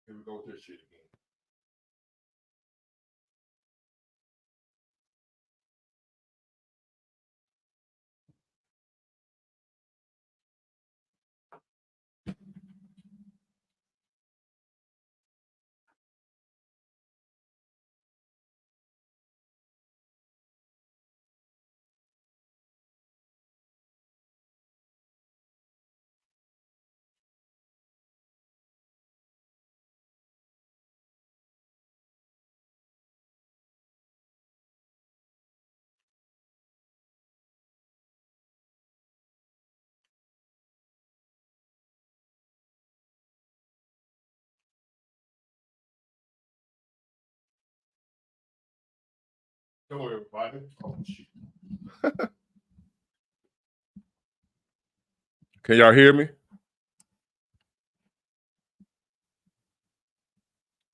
Here we go with this shit again. Hello, everybody. Oh, shit. Can y'all hear me?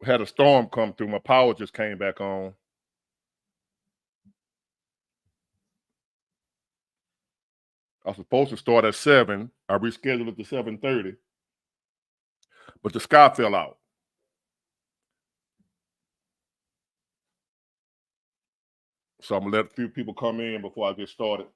We had a storm come through. My power just came back on. I was supposed to start at 7. I rescheduled it to 7:30, but the sky fell out. So I'm gonna let a few people come in before I get started.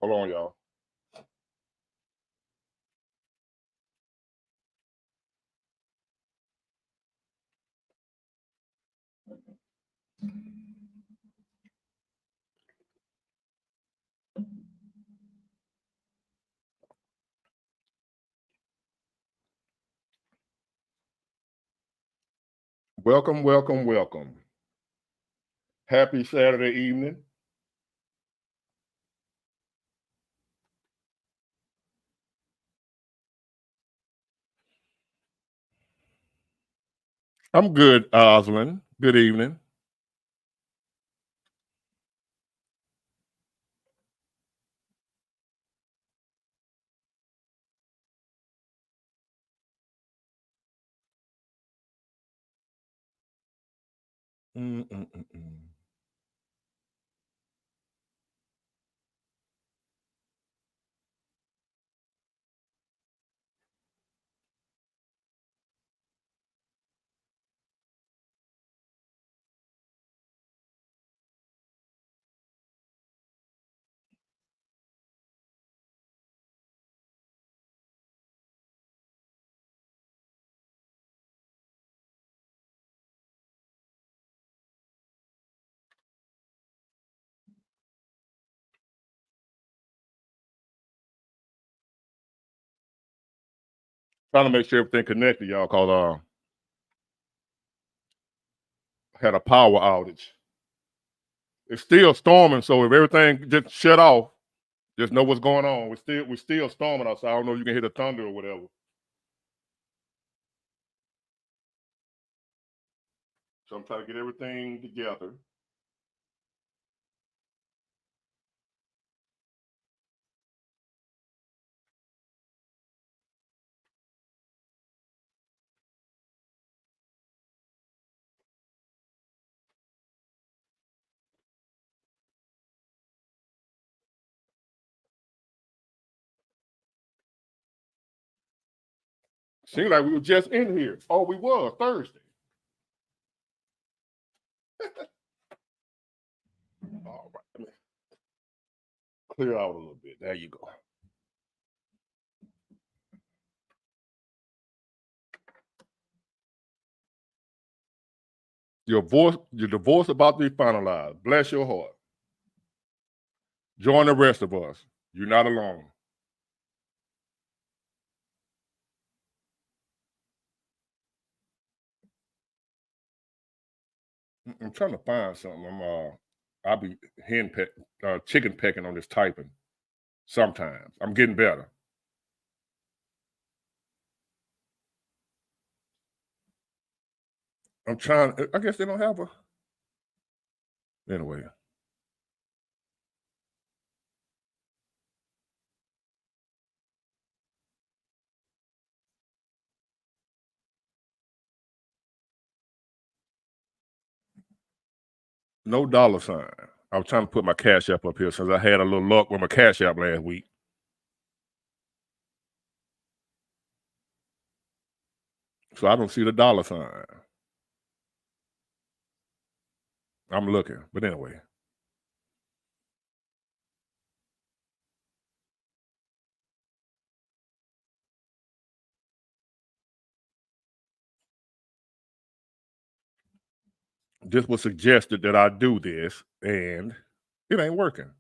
Hold on, y'all. Welcome, welcome, welcome. Happy Saturday evening. I'm good, Osland. Good evening. Mm-mm-mm-mm. Trying to make sure everything connected, y'all, cause had a power outage. It's still storming, so if everything just shut off, just know what's going on. We're still storming outside. I don't know if you can hear the thunder or whatever. So I'm trying to get everything together. Seems like we were just in here. Oh, we were Thursday. All right, let me clear out a little bit. There you go. Your divorce about to be finalized. Bless your heart. Join the rest of us. You're not alone. I'm trying to find something. I'll be chicken pecking on this typing. Sometimes I'm getting better. I'm trying. I guess they don't have a. Anyway, no dollar sign. I was trying to put my Cash App up here since I had a little luck with my Cash App last week. So I don't see the dollar sign. I'm looking, but anyway, this was suggested that I do this, and it ain't working.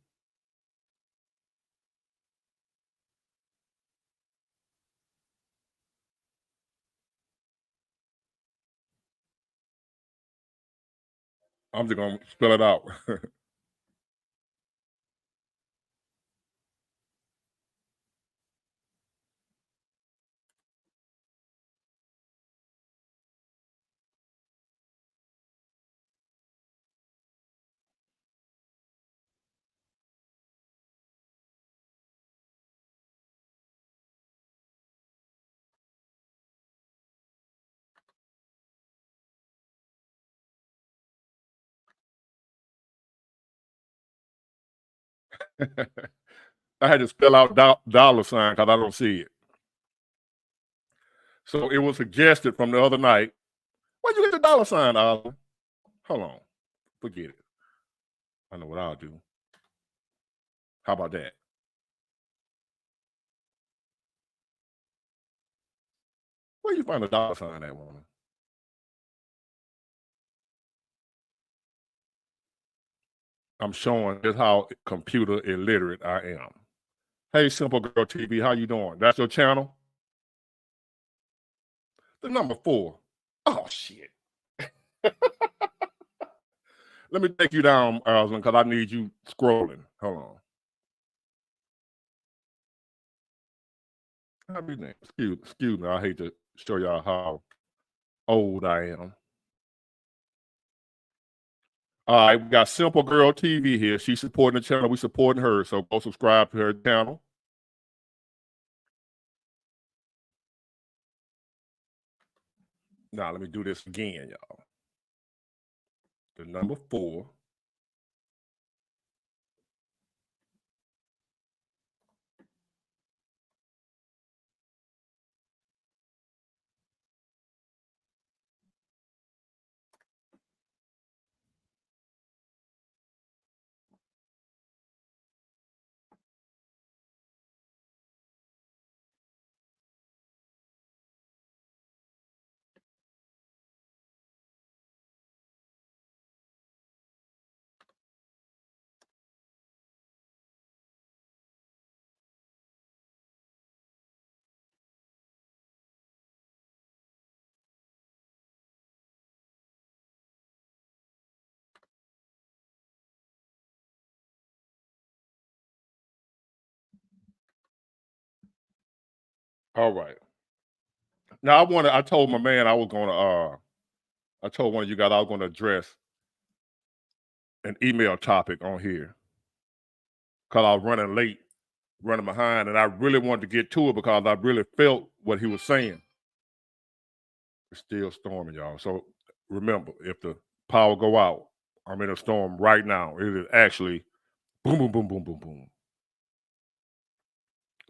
I'm just gonna spell it out. I had to spell out dollar sign because I don't see it. So it was suggested from the other night. Where'd you get the dollar sign, Oliver? Hold on, forget it. I know what I'll do. How about that? Where you find a dollar sign at, woman? I'm showing just how computer illiterate I am. Hey, Simple Girl TV, how you doing? That's your channel? The number 4. Oh shit. Let me take you down, Rosalind, because I need you scrolling. Hold on. How be name? Excuse me. I hate to show y'all how old I am. All right, we got Simple Girl TV here. She's supporting the channel. We supporting her, so go subscribe to her channel. Now let me do this again, y'all. The number 4. All right. Now I told my man I was gonna I told one of you guys I was gonna address an email topic on here because I was running late, running behind, and I really wanted to get to it because I really felt what he was saying. It's still storming, y'all. So remember, if the power go out, I'm in a storm right now. It is actually boom, boom, boom, boom, boom, boom.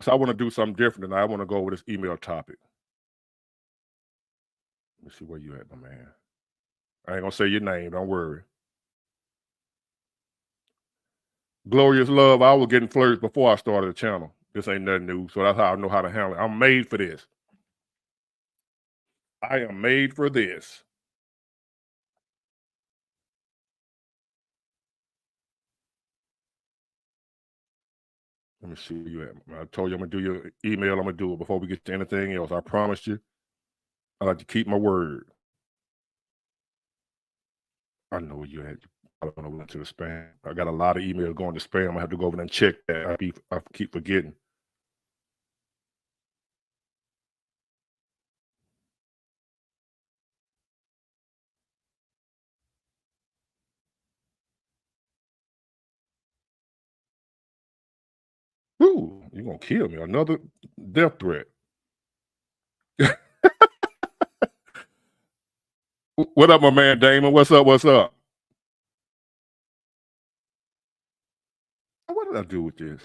So I want to do something different, and I want to go with this email topic. Let me see where you at, my man. I ain't gonna say your name. Don't worry. Glorious love. I was getting flirts before I started the channel. This ain't nothing new, so that's how I know how to handle it. I'm made for this. I am made for this. Let me see where you at. I told you I'm gonna do your email. I'm gonna do it before we get to anything else. I promised you. I like to keep my word. I know where you at. I don't know went to the spam. I got a lot of emails going to spam. I have to go over there and check that. I keep forgetting. You gonna kill me? Another death threat. What up, my man Damon? What's up? What's up? What did I do with this?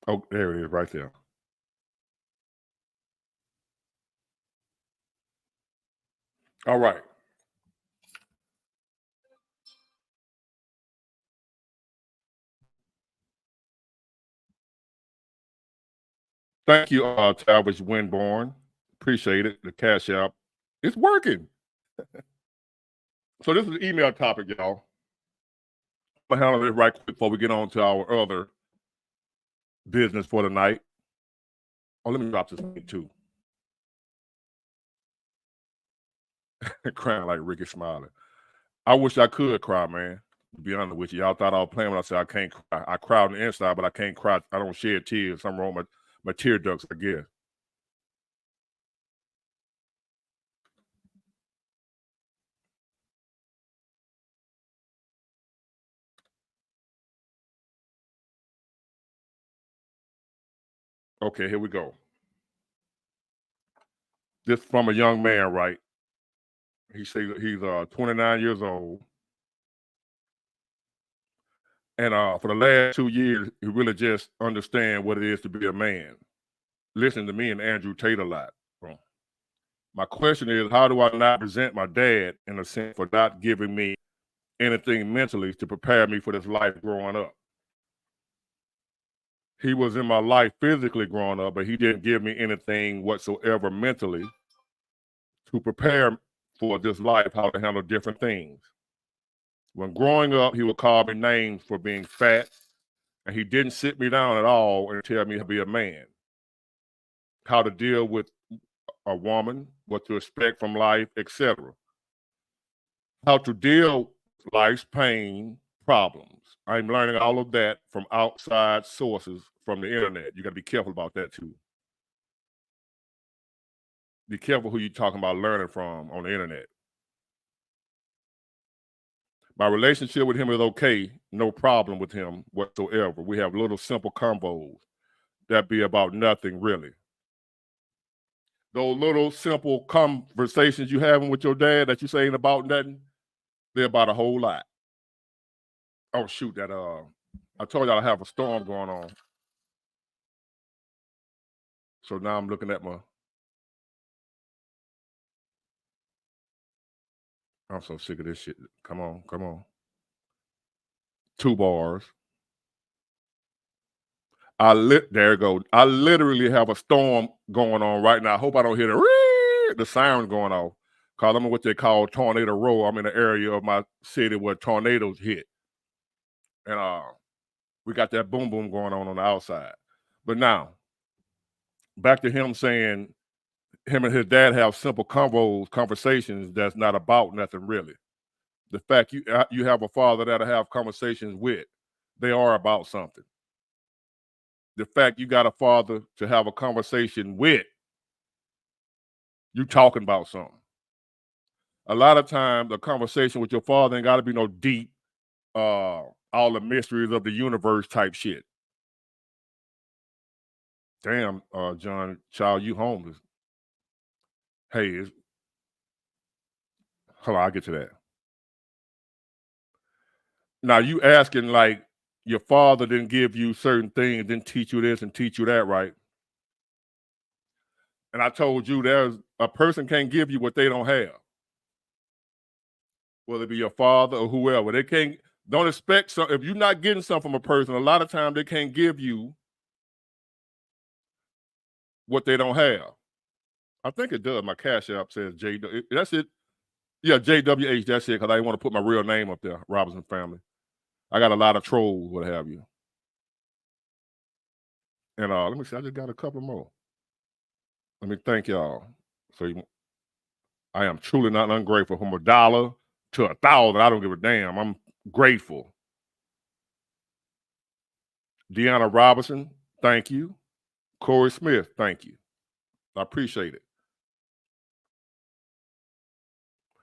Oh, there it is, right there. All right. Thank you, Talbot Winborn. Appreciate it. The cash app. It's working. So this is the email topic, y'all. I'm gonna handle this right quick before we get on to our other business for the night. Oh, let me drop this link too. Crying like Ricky Smiley. I wish I could cry, man. To be honest with you, y'all thought I was playing when I said I can't cry. I cry on the inside, but I can't cry. I don't shed tears. Something wrong with my tear ducts, I guess. Okay, here we go. This from a young man, right? He says he's 29 years old, and for the last 2 years, he really just understand what it is to be a man. Listen to me and Andrew Tate a lot. So, my question is, how do I not resent my dad in a sense for not giving me anything mentally to prepare me for this life growing up? He was in my life physically growing up, but he didn't give me anything whatsoever mentally to prepare for this life, how to handle different things. When growing up, he would call me names for being fat, and he didn't sit me down at all and tell me how to be a man, how to deal with a woman, what to expect from life, etc. How to deal with life's pain, problems. I'm learning all of that from outside sources from the internet. You got to be careful about that too. Be careful who you're talking about learning from on the internet. My relationship with him is okay, no problem with him whatsoever. We have little simple combos that be about nothing really. Those little simple conversations you having with your dad that you saying about nothing, they're about a whole lot. Oh shoot, that I told y'all I have a storm going on. So now I'm looking at I'm so sick of this shit. Come on, come on. 2 bars. There it go. I literally have a storm going on right now. I hope I don't hear the siren going off. Cause I'm in what they call tornado row. I'm in an area of my city where tornadoes hit. And we got that boom boom going on the outside. But now, back to him saying him and his dad have simple conversations that's not about nothing really. The fact you have a father that'll have conversations with, they are about something. The fact you got a father to have a conversation with, you talking about something. A lot of times, a conversation with your father ain't got to be no deep, all the mysteries of the universe type shit. Damn, John, child, you homeless. Hey, hold on, I'll get to that. Now you asking like your father didn't give you certain things, didn't teach you this and teach you that, right? And I told you there's a person can't give you what they don't have, whether it be your father or whoever. They can't. Don't expect some. If you're not getting something from a person, a lot of times they can't give you what they don't have. I think it does. My cash app says J. That's it. Yeah, JWH. That's it. Because I didn't want to put my real name up there. Robinson family. I got a lot of trolls, what have you. And let me see. I just got a couple more. Let me thank y'all. So I am truly not ungrateful. From $1 to 1,000, I don't give a damn. I'm grateful. Deanna Robinson, thank you. Corey Smith, thank you. I appreciate it.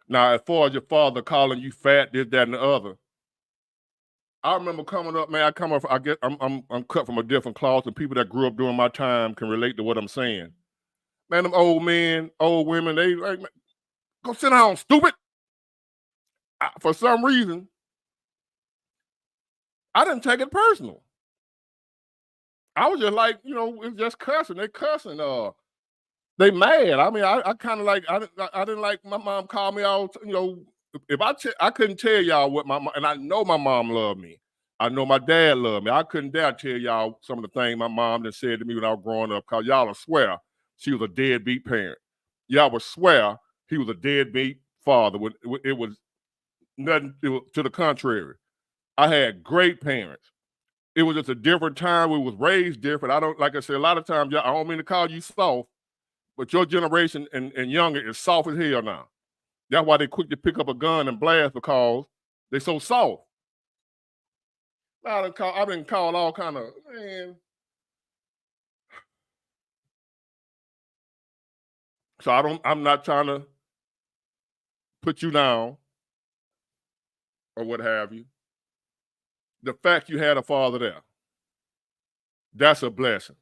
Now, as far as your father calling you fat, this, that, and the other, I remember coming up, man. I come up. I get. I'm cut from a different cloth, and people that grew up during my time can relate to what I'm saying. Man, them old men, old women, they like, "Man, go sit down, stupid." For some reason, I didn't take it personal. I was just like, it's just cussing. They cussing. They mad. I mean, I kind of like. I didn't like my mom called me out. If I couldn't tell y'all what and I know my mom loved me. I know my dad loved me. I couldn't dare tell y'all some of the things my mom done said to me when I was growing up, because y'all will swear she was a deadbeat parent. Y'all would swear he was a deadbeat father. It was nothing to the contrary. I had great parents. It was just a different time. We was raised different. I don't, like I said, a lot of times, I don't mean to call you soft, but your generation and younger is soft as hell now. That's why they quick to pick up a gun and blast, because they so soft. I've been called all kind of, man. So I'm not trying to put you down or what have you. The fact you had a father there, that's a blessing.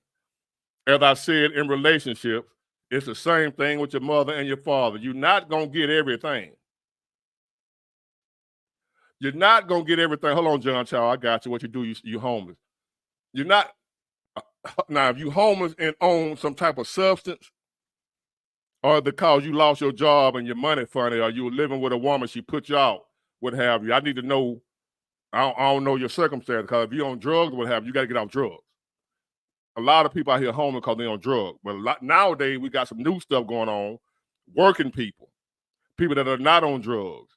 As I said, in relationships, it's the same thing with your mother and your father. You're not gonna get everything. You're not gonna get everything. Hold on, John Child, I got you. What you do? You homeless. You're not. Now, if you homeless and own some type of substance, or because you lost your job and your money funny, or you were living with a woman, she put you out, what have you. I need to know. I don't know your circumstance, because if you're on drugs, what have you, got to get off drugs. A lot of people out here homeless because they're on drugs. But nowadays, we got some new stuff going on. Working people that are not on drugs.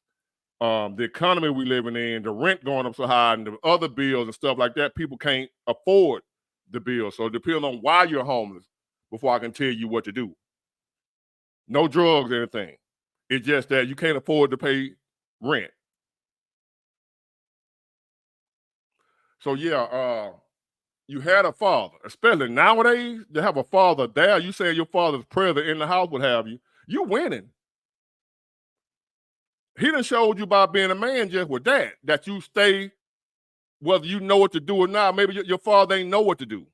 The economy we living in, the rent going up so high, and the other bills and stuff like that, people can't afford the bills. So it depends on why you're homeless before I can tell you what to do. No drugs or anything. It's just that you can't afford to pay rent. So yeah, you had a father, especially nowadays, to have a father there. You say your father's present in the house, what have you. You winning. He done showed you by being a man just with that you stay, whether you know what to do or not. Maybe your father ain't know what to do.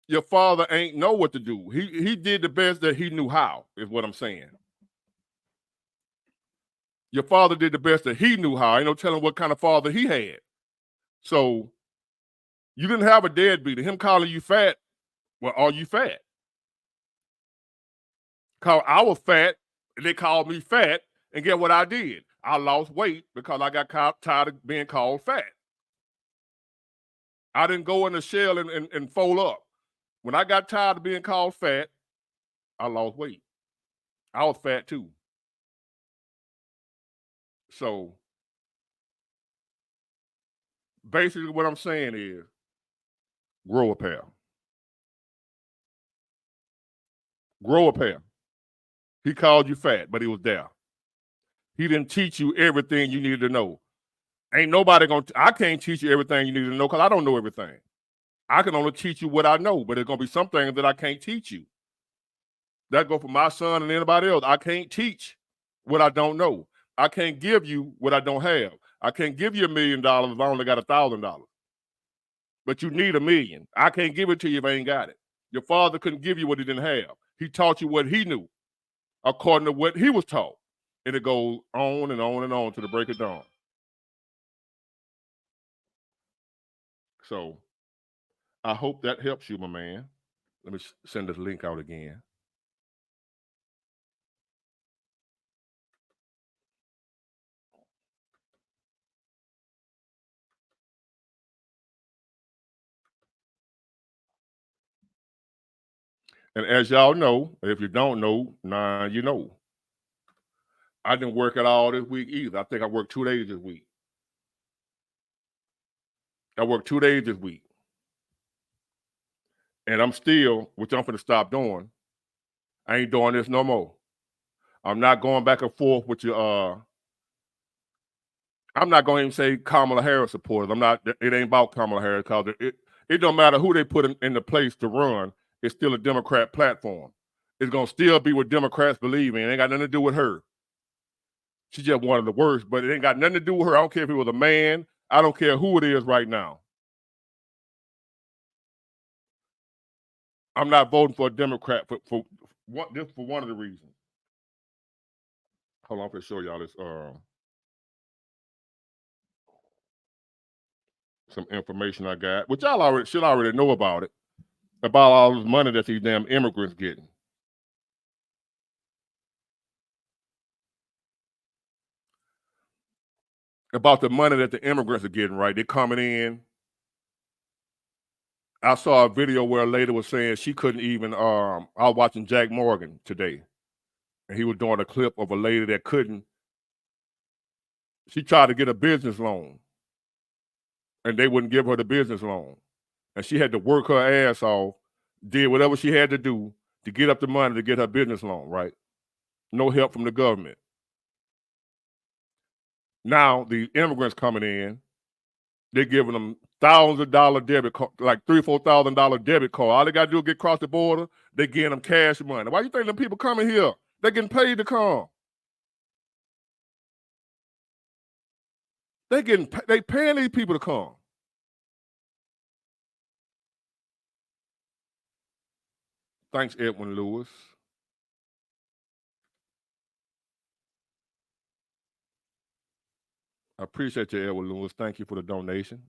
Your father ain't know what to do. He did the best that he knew how, is what I'm saying. Your father did the best that he knew how. Ain't no telling what kind of father he had. So you didn't have a deadbeat. Him calling you fat, well, are you fat? Cause I was fat, and they called me fat, and get what I did? I lost weight because I got tired of being called fat. I didn't go in the shell and fold up. When I got tired of being called fat, I lost weight. I was fat too. So basically what I'm saying is, grow a pair. Grow a pair. He called you fat, but he was there. He didn't teach you everything you needed to know. Ain't nobody I can't teach you everything you need to know, because I don't know everything. I can only teach you what I know, but there's gonna be some things that I can't teach you. That go for my son and anybody else. I can't teach what I don't know. I can't give you what I don't have. I can't give you $1 million if I only got $1,000. But you need $1 million. I can't give it to you if I ain't got it. Your father couldn't give you what he didn't have. He taught you what he knew, according to what he was taught. And it goes on and on and on to the break of dawn. So I hope that helps you, my man. Let me send this link out again. And as y'all know, if you don't know, now you know. I didn't work at all this week either. I think I worked 2 days this week. I worked 2 days this week. And I'm still, which I'm gonna stop doing. I ain't doing this no more. I'm not going back and forth with your I'm not going to even say Kamala Harris supporters. It ain't about Kamala Harris, because it don't matter who they put in the place to run. It's still a Democrat platform. It's gonna still be what Democrats believe in. It ain't got nothing to do with her. She's just one of the worst, but it ain't got nothing to do with her. I don't care if it was a man. I don't care who it is right now. I'm not voting for a Democrat for one of the reasons. Hold on, I'm gonna show y'all this some information I got, which y'all should already know about it, about all this money that these damn immigrants getting. About the money that the immigrants are getting, right? They're coming in. I saw a video where a lady was saying she couldn't even I was watching Jack Morgan today, and he was doing a clip of a lady that couldn't. She tried to get a business loan, and they wouldn't give her the business loan. And she had to work her ass off, did whatever she had to do to get up the money to get her business loan, right? No help from the government. Now the immigrants coming in, they're giving them thousands of dollar debit card, like $3,000-4,000 debit card. All they gotta do is get across the border, they getting them cash money. Why you think them people coming here? They getting paid to come. They paying these people to come. Thanks, Edwin Lewis. I appreciate you, Edwin Lewis. Thank you for the donation.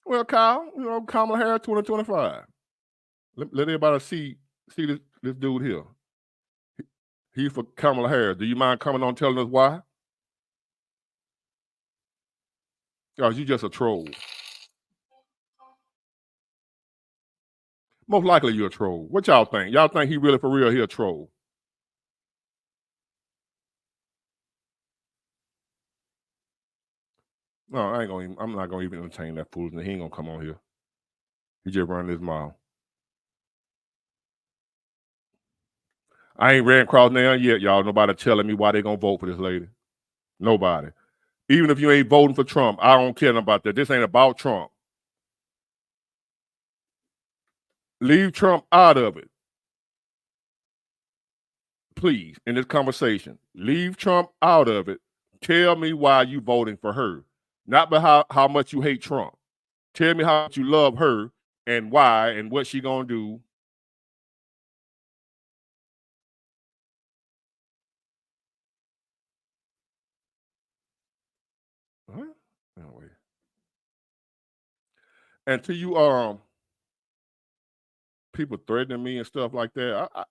Well, Kyle, Kamala Harris 2025. Let everybody see this dude here. He's for Kamala Harris. Do you mind coming on telling us why? Or you just a troll? Most likely you're a troll. What y'all think? Y'all think he really for real? He a troll? No, I'm not gonna even entertain that foolishness. He ain't gonna come on here. He just running his mouth. I ain't ran across now yet, y'all. Nobody telling me why they gonna vote for this lady. Nobody. Even if you ain't voting for Trump, I don't care about that. This ain't about Trump. Leave Trump out of it. Please, in this conversation, leave Trump out of it. Tell me why you voting for her. Not about how much you hate Trump. Tell me how much you love her and why and what she gonna do. Huh? Anyway. And to you people threatening me and stuff like that, I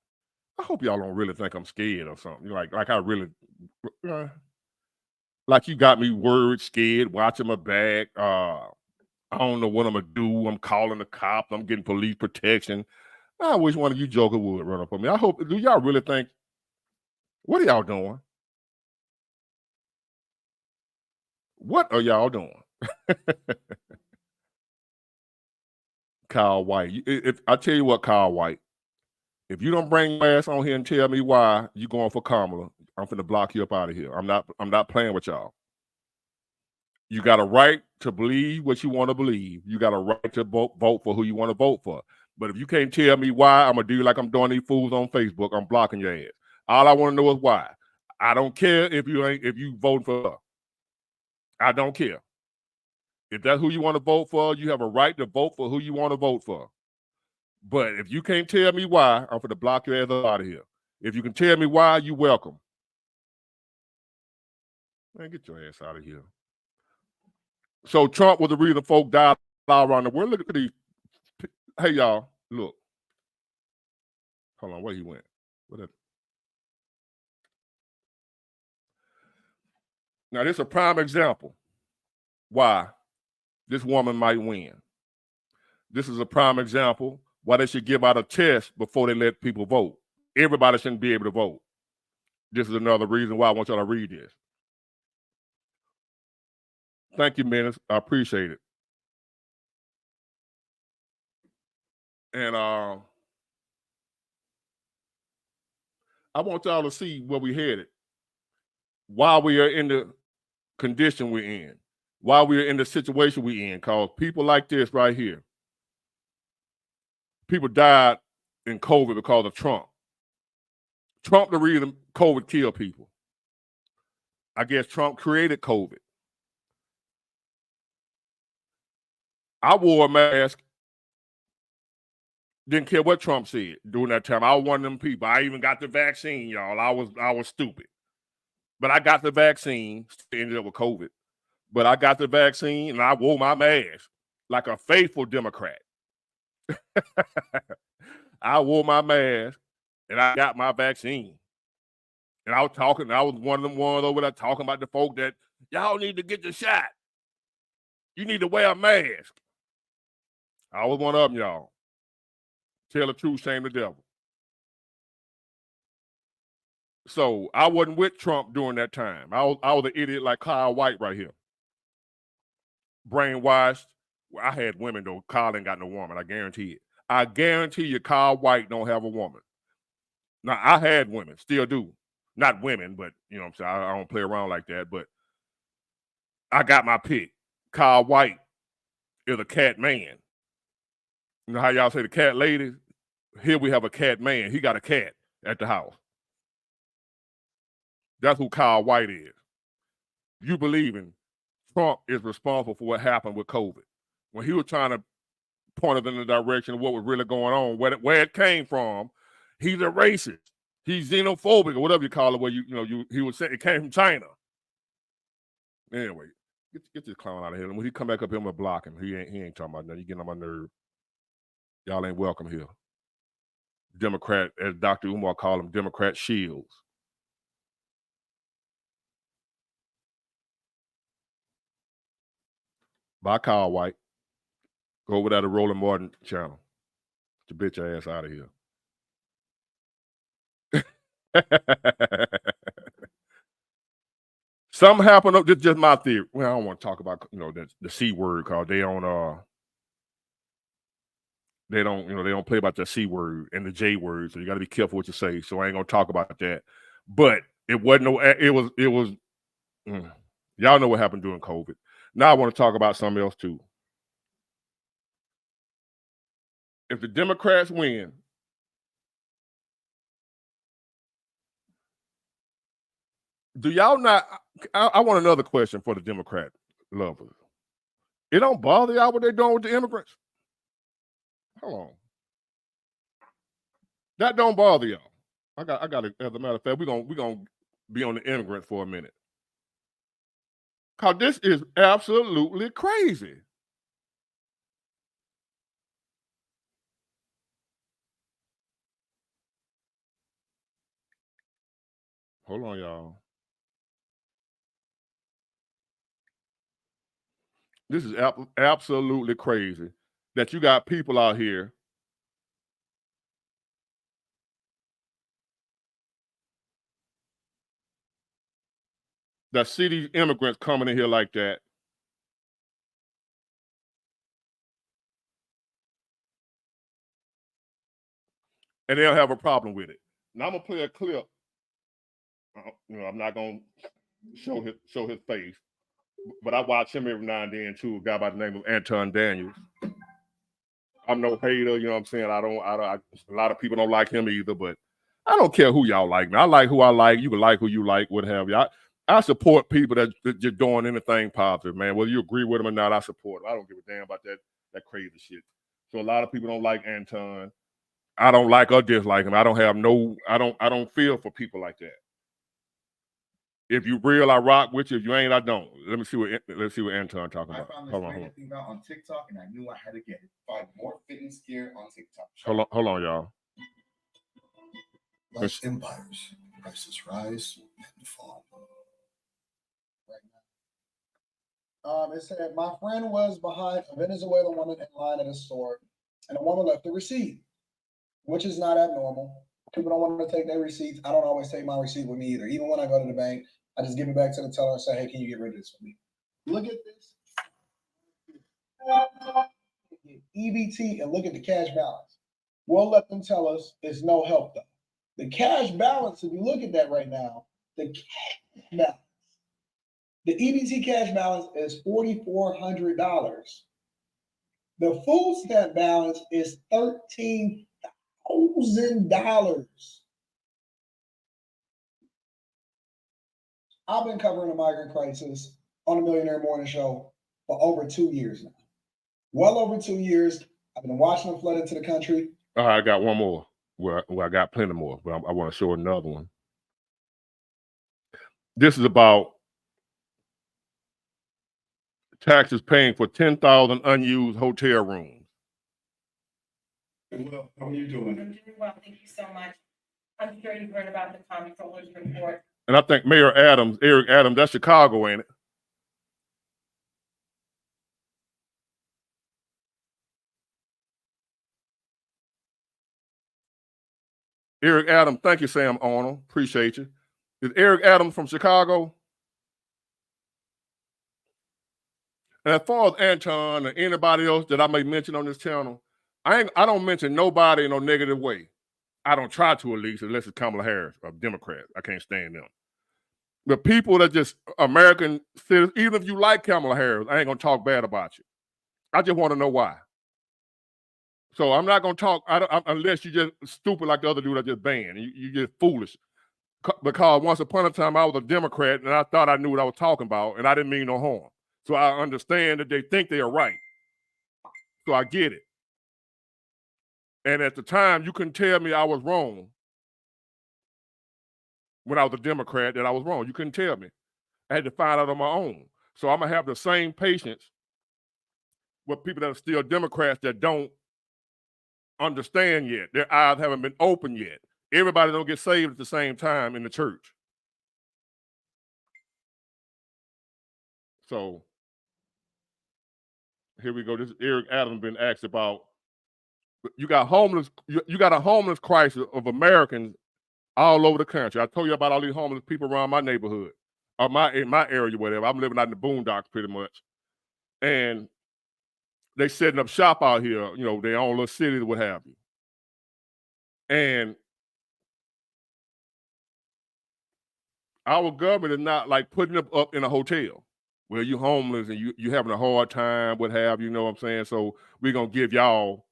hope y'all don't really think I'm scared or something. Like I really like you got me worried, scared, watching my back. I don't know what I'm gonna do. I'm calling the cops. I'm getting police protection. I wish one of you joker would run up on me. I hope. Do y'all really think? What are y'all doing? What are y'all doing? Kyle White. If I tell you what, Kyle White, if you don't bring your ass on here and tell me why you going for Kamala, I'm finna block you up out of here. I'm not playing with y'all. You got a right to believe what you want to believe. You got a right to vote for who you want to vote for. But if you can't tell me why, I'm gonna do like I'm doing these fools on Facebook. I'm blocking your ass. All I want to know is why. I don't care if you vote for her. I don't care. If that's who you want to vote for, you have a right to vote for who you want to vote for. But if you can't tell me why, I'm gonna block your ass out of here. If you can tell me why, you welcome. Man, get your ass out of here. So Trump was the reason folk died all around the world. Look at these. Hey, y'all, look. Hold on, where he went? Now, this is a prime example why this woman might win. This is a prime example why they should give out a test before they let people vote. Everybody shouldn't be able to vote. This is another reason why I want y'all to read this. Thank you, Menace. I appreciate it. And I want y'all to see where we headed. Why we are in the condition we're in. Why we are in the situation we're in. Because people like this right here. people died in COVID because of Trump. Trump the reason COVID killed people. I guess Trump created COVID. I wore a mask. Didn't care what Trump said during that time. I was one of them people. I even got the vaccine, y'all. I was stupid. But I got the vaccine, ended up with COVID. But I got the vaccine and I wore my mask like a faithful Democrat. I wore my mask and I got my vaccine. And I was one of them ones over there talking about the folk that y'all need to get the shot. You need to wear a mask. I was one of them, y'all. Tell the truth, shame the devil. So I wasn't with Trump during that time. I was an idiot like Kyle White right here. Brainwashed. Well, I had women though. Kyle ain't got no woman. I guarantee it. I guarantee you Kyle White don't have a woman. Now I had women, still do. Not women, but you know what I'm saying. I don't play around like that. But I got my pick. Kyle White is a cat man. You know how y'all say the cat lady? Here we have a cat man. He got a cat at the house. That's who Kyle White is. You believing Trump is responsible for what happened with COVID. When he was trying to point us in the direction of what was really going on, where it came from, he's a racist. He's xenophobic or whatever you call it, where he was saying it came from China. Anyway, get this clown out of here. And when he come back up here, I'm gonna block him. He ain't talking about nothing. You getting on my nerve. Y'all ain't welcome here. Democrat, as Dr. Umar called them, Democrat shields. By Kyle White. Go over there to Roland Martin channel. Get your bitch ass out of here. Something happened. This is just my theory. Well, I don't want to talk about the C word because they don't they don't play about the C word and the J word. So you got to be careful what you say. So I ain't gonna talk about that. But it wasn't it was y'all know what happened during COVID. Now I want to talk about something else too. If the Democrats win, do y'all not? I want another question for the Democrat lovers. It don't bother y'all what they're doing with the immigrants? Hold on. That don't bother y'all. I got it. As a matter of fact, we're gonna be on the immigrants for a minute. Cause this is absolutely crazy. Hold on, y'all. This is absolutely crazy that you got people out here that see these immigrants coming in here like that. And they'll have a problem with it. Now I'm gonna play a clip. I'm not gonna show his face, but I watch him every now and then too. A guy by the name of Anton Daniels. I'm no hater, you know what I'm saying? A lot of people don't like him either, but I don't care who y'all like. Man, I like who I like. You can like who you like, what have you. I support people that just doing anything positive, man. Whether you agree with them or not, I support them. I don't give a damn about that crazy shit. So a lot of people don't like Anton. I don't like or dislike him. I don't feel for people like that. If you real, I rock with you. If you ain't, I don't. Let's see what Anton talking about. I found this great thing out on TikTok, and I knew I had to get it. Find more fitness gear on TikTok. Hold on, y'all. Like empires, prices rise and fall. Right now. It said my friend was behind a Venezuelan woman in line at a store, and the woman left the receipt, which is not abnormal. People don't want to take their receipts. I don't always take my receipt with me either. Even when I go to the bank, I just give it back to the teller and say, hey, can you get rid of this for me? Look at this. EBT and look at the cash balance. We'll let them tell us it's no help though. The cash balance, if you look at that right now, the EBT cash balance is $4,400. The food stamp balance is $13,000. I've been covering the migrant crisis on the Millionaire Morning Show for over 2 years now. Well over 2 years. I've been watching them flood into the country. I got one more. Well, I got plenty more, but I want to show another one. This is about taxes paying for 10,000 unused hotel rooms. Well, how are you doing? I'm doing well, thank you so much. I'm sure you've heard about the comptroller's report. And I think Mayor Adams, Eric Adams, that's Chicago, ain't it? Eric Adams, thank you, Sam Arnold. Appreciate you. Is Eric Adams from Chicago? And as far as Anton or anybody else that I may mention on this channel, I don't mention nobody in no negative way. I don't try to, at least, unless it's Kamala Harris, a Democrat. I can't stand them. The people that just American citizens, even if you like Kamala Harris, I ain't gonna talk bad about you. I just want to know why. So I'm not gonna talk unless you just stupid like the other dude I just banned. You just foolish. Because once upon a time I was a Democrat and I thought I knew what I was talking about, and I didn't mean no harm. So I understand that they think they are right. So I get it. And at the time, you couldn't tell me I was wrong when I was a Democrat that I was wrong. You couldn't tell me. I had to find out on my own. So I'm gonna have the same patience with people that are still Democrats that don't understand yet. Their eyes haven't been opened yet. Everybody don't get saved at the same time in the church. So here we go. This is Eric Adams been asked about. You got homeless. You got a homeless crisis of Americans all over the country. I told you about all these homeless people around my neighborhood, or in my area, whatever. I'm living out in the boondocks pretty much, and they setting up shop out here. You know, their own little cities, what have you. And our government is not like putting them up in a hotel where you homeless and you having a hard time, what have you. You know what I'm saying? So we're gonna give y'all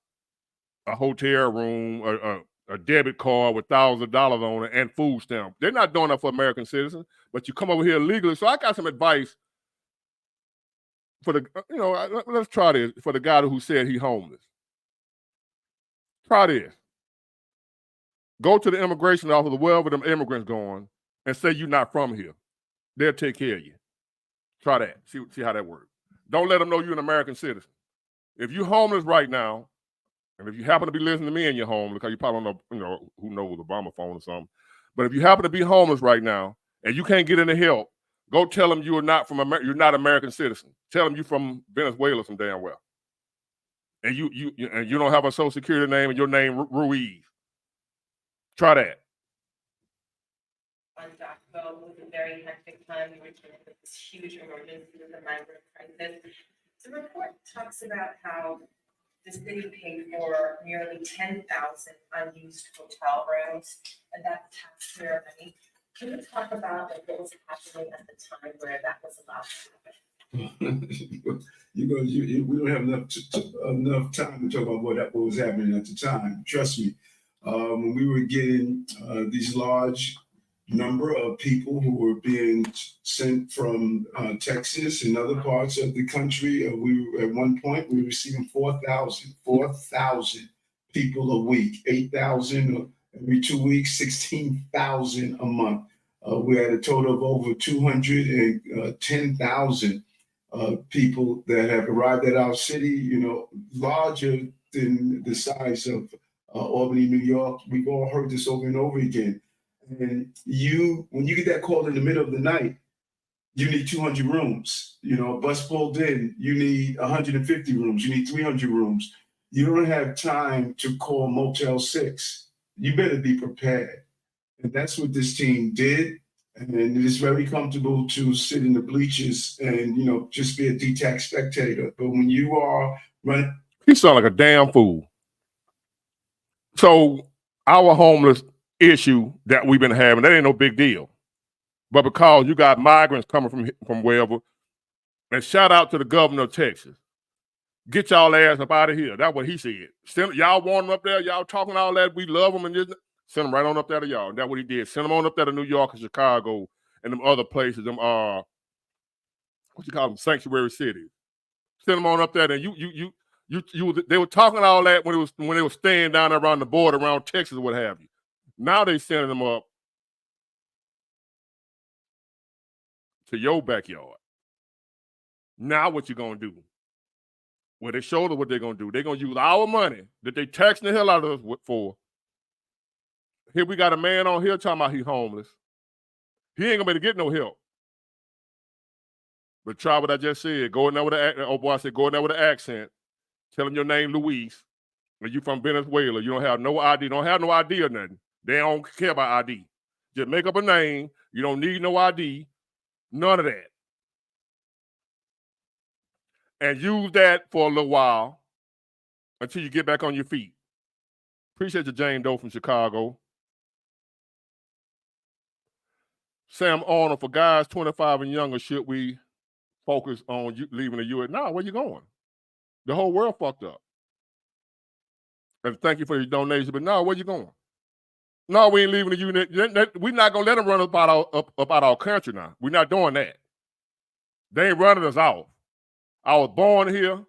a hotel room, a debit card with thousands of dollars on it, and food stamp. They're not doing that for American citizens, but you come over here legally. So I got some advice for the, let's try this for the guy who said he homeless. Try this. Go to the immigration office, wherever them immigrants going, and say you're not from here. They'll take care of you. Try that. See how that works. Don't let them know you're an American citizen. If you're homeless right now, and if you happen to be listening to me and you're homeless, because you probably don't know, who knows, Obama phone or something. But if you happen to be homeless right now and you can't get any help, go tell them you are not from you're not an American citizen. Tell them you're from Venezuela some damn well. And you don't have a social security name and your name Ruiz. Try that. On Jacksonville, it was a very hectic time. We were dealing with this huge emergency with the migrant crisis. The report talks about how the city paid for nearly 10,000 unused hotel rooms, and that's taxpayer money. Can you talk about what was happening at the time where that was allowed to happen? We don't have enough time to talk about what was happening at the time. Trust me, when we were getting these large number of people who were being sent from Texas and other parts of the country. At one point we were receiving 4,000 people a week, 8,000 every 2 weeks, 16,000 a month. We had a total of over 210,000 people that have arrived at our city, larger than the size of Albany, New York. We've all heard this over and over again. And when you get that call in the middle of the night, you need 200 rooms. A bus pulled in, you need 150 rooms, you need 300 rooms. You don't have time to call Motel 6. You better be prepared. And that's what this team did. And it is very comfortable to sit in the bleachers and, just be a detached spectator. But when you are running. He sound like a damn fool. So our homeless issue that we've been having, that ain't no big deal. But because you got migrants coming from wherever, and shout out to the governor of Texas. Get y'all ass up out of here. That's what he said. Send, y'all want them up there. Y'all talking all that. We love them and just send them right on up there to y'all. And that's what he did. Send them on up there to New York and Chicago and them other places. Them what you call them, sanctuary cities. Send them on up there. And they were talking all that when they were staying down there around the border, around Texas or what have you. Now they sending them up to your backyard. Now what you gonna do? Well, they showed us what they're gonna do. They're gonna use our money that they taxing the hell out of us for. Here we got a man on here talking about he's homeless. He ain't gonna be able to get no help. But try what I just said. Go in there with I said go in there with an accent. Tell him your name Luis. And you from Venezuela. You don't have no ID. Don't have no ID or nothing. They don't care about ID. Just make up a name. You don't need no ID. None of that. And use that for a little while until you get back on your feet. Appreciate you, Jane Doe from Chicago. Sam Arnold, for guys 25 and younger, should we focus on leaving the U.S.? No, where you going? The whole world fucked up. And thank you for your donation, but no, where you going? No, we ain't leaving the unit. We're not going to let them run up out our country now. We're not doing that. They ain't running us off. I was born here,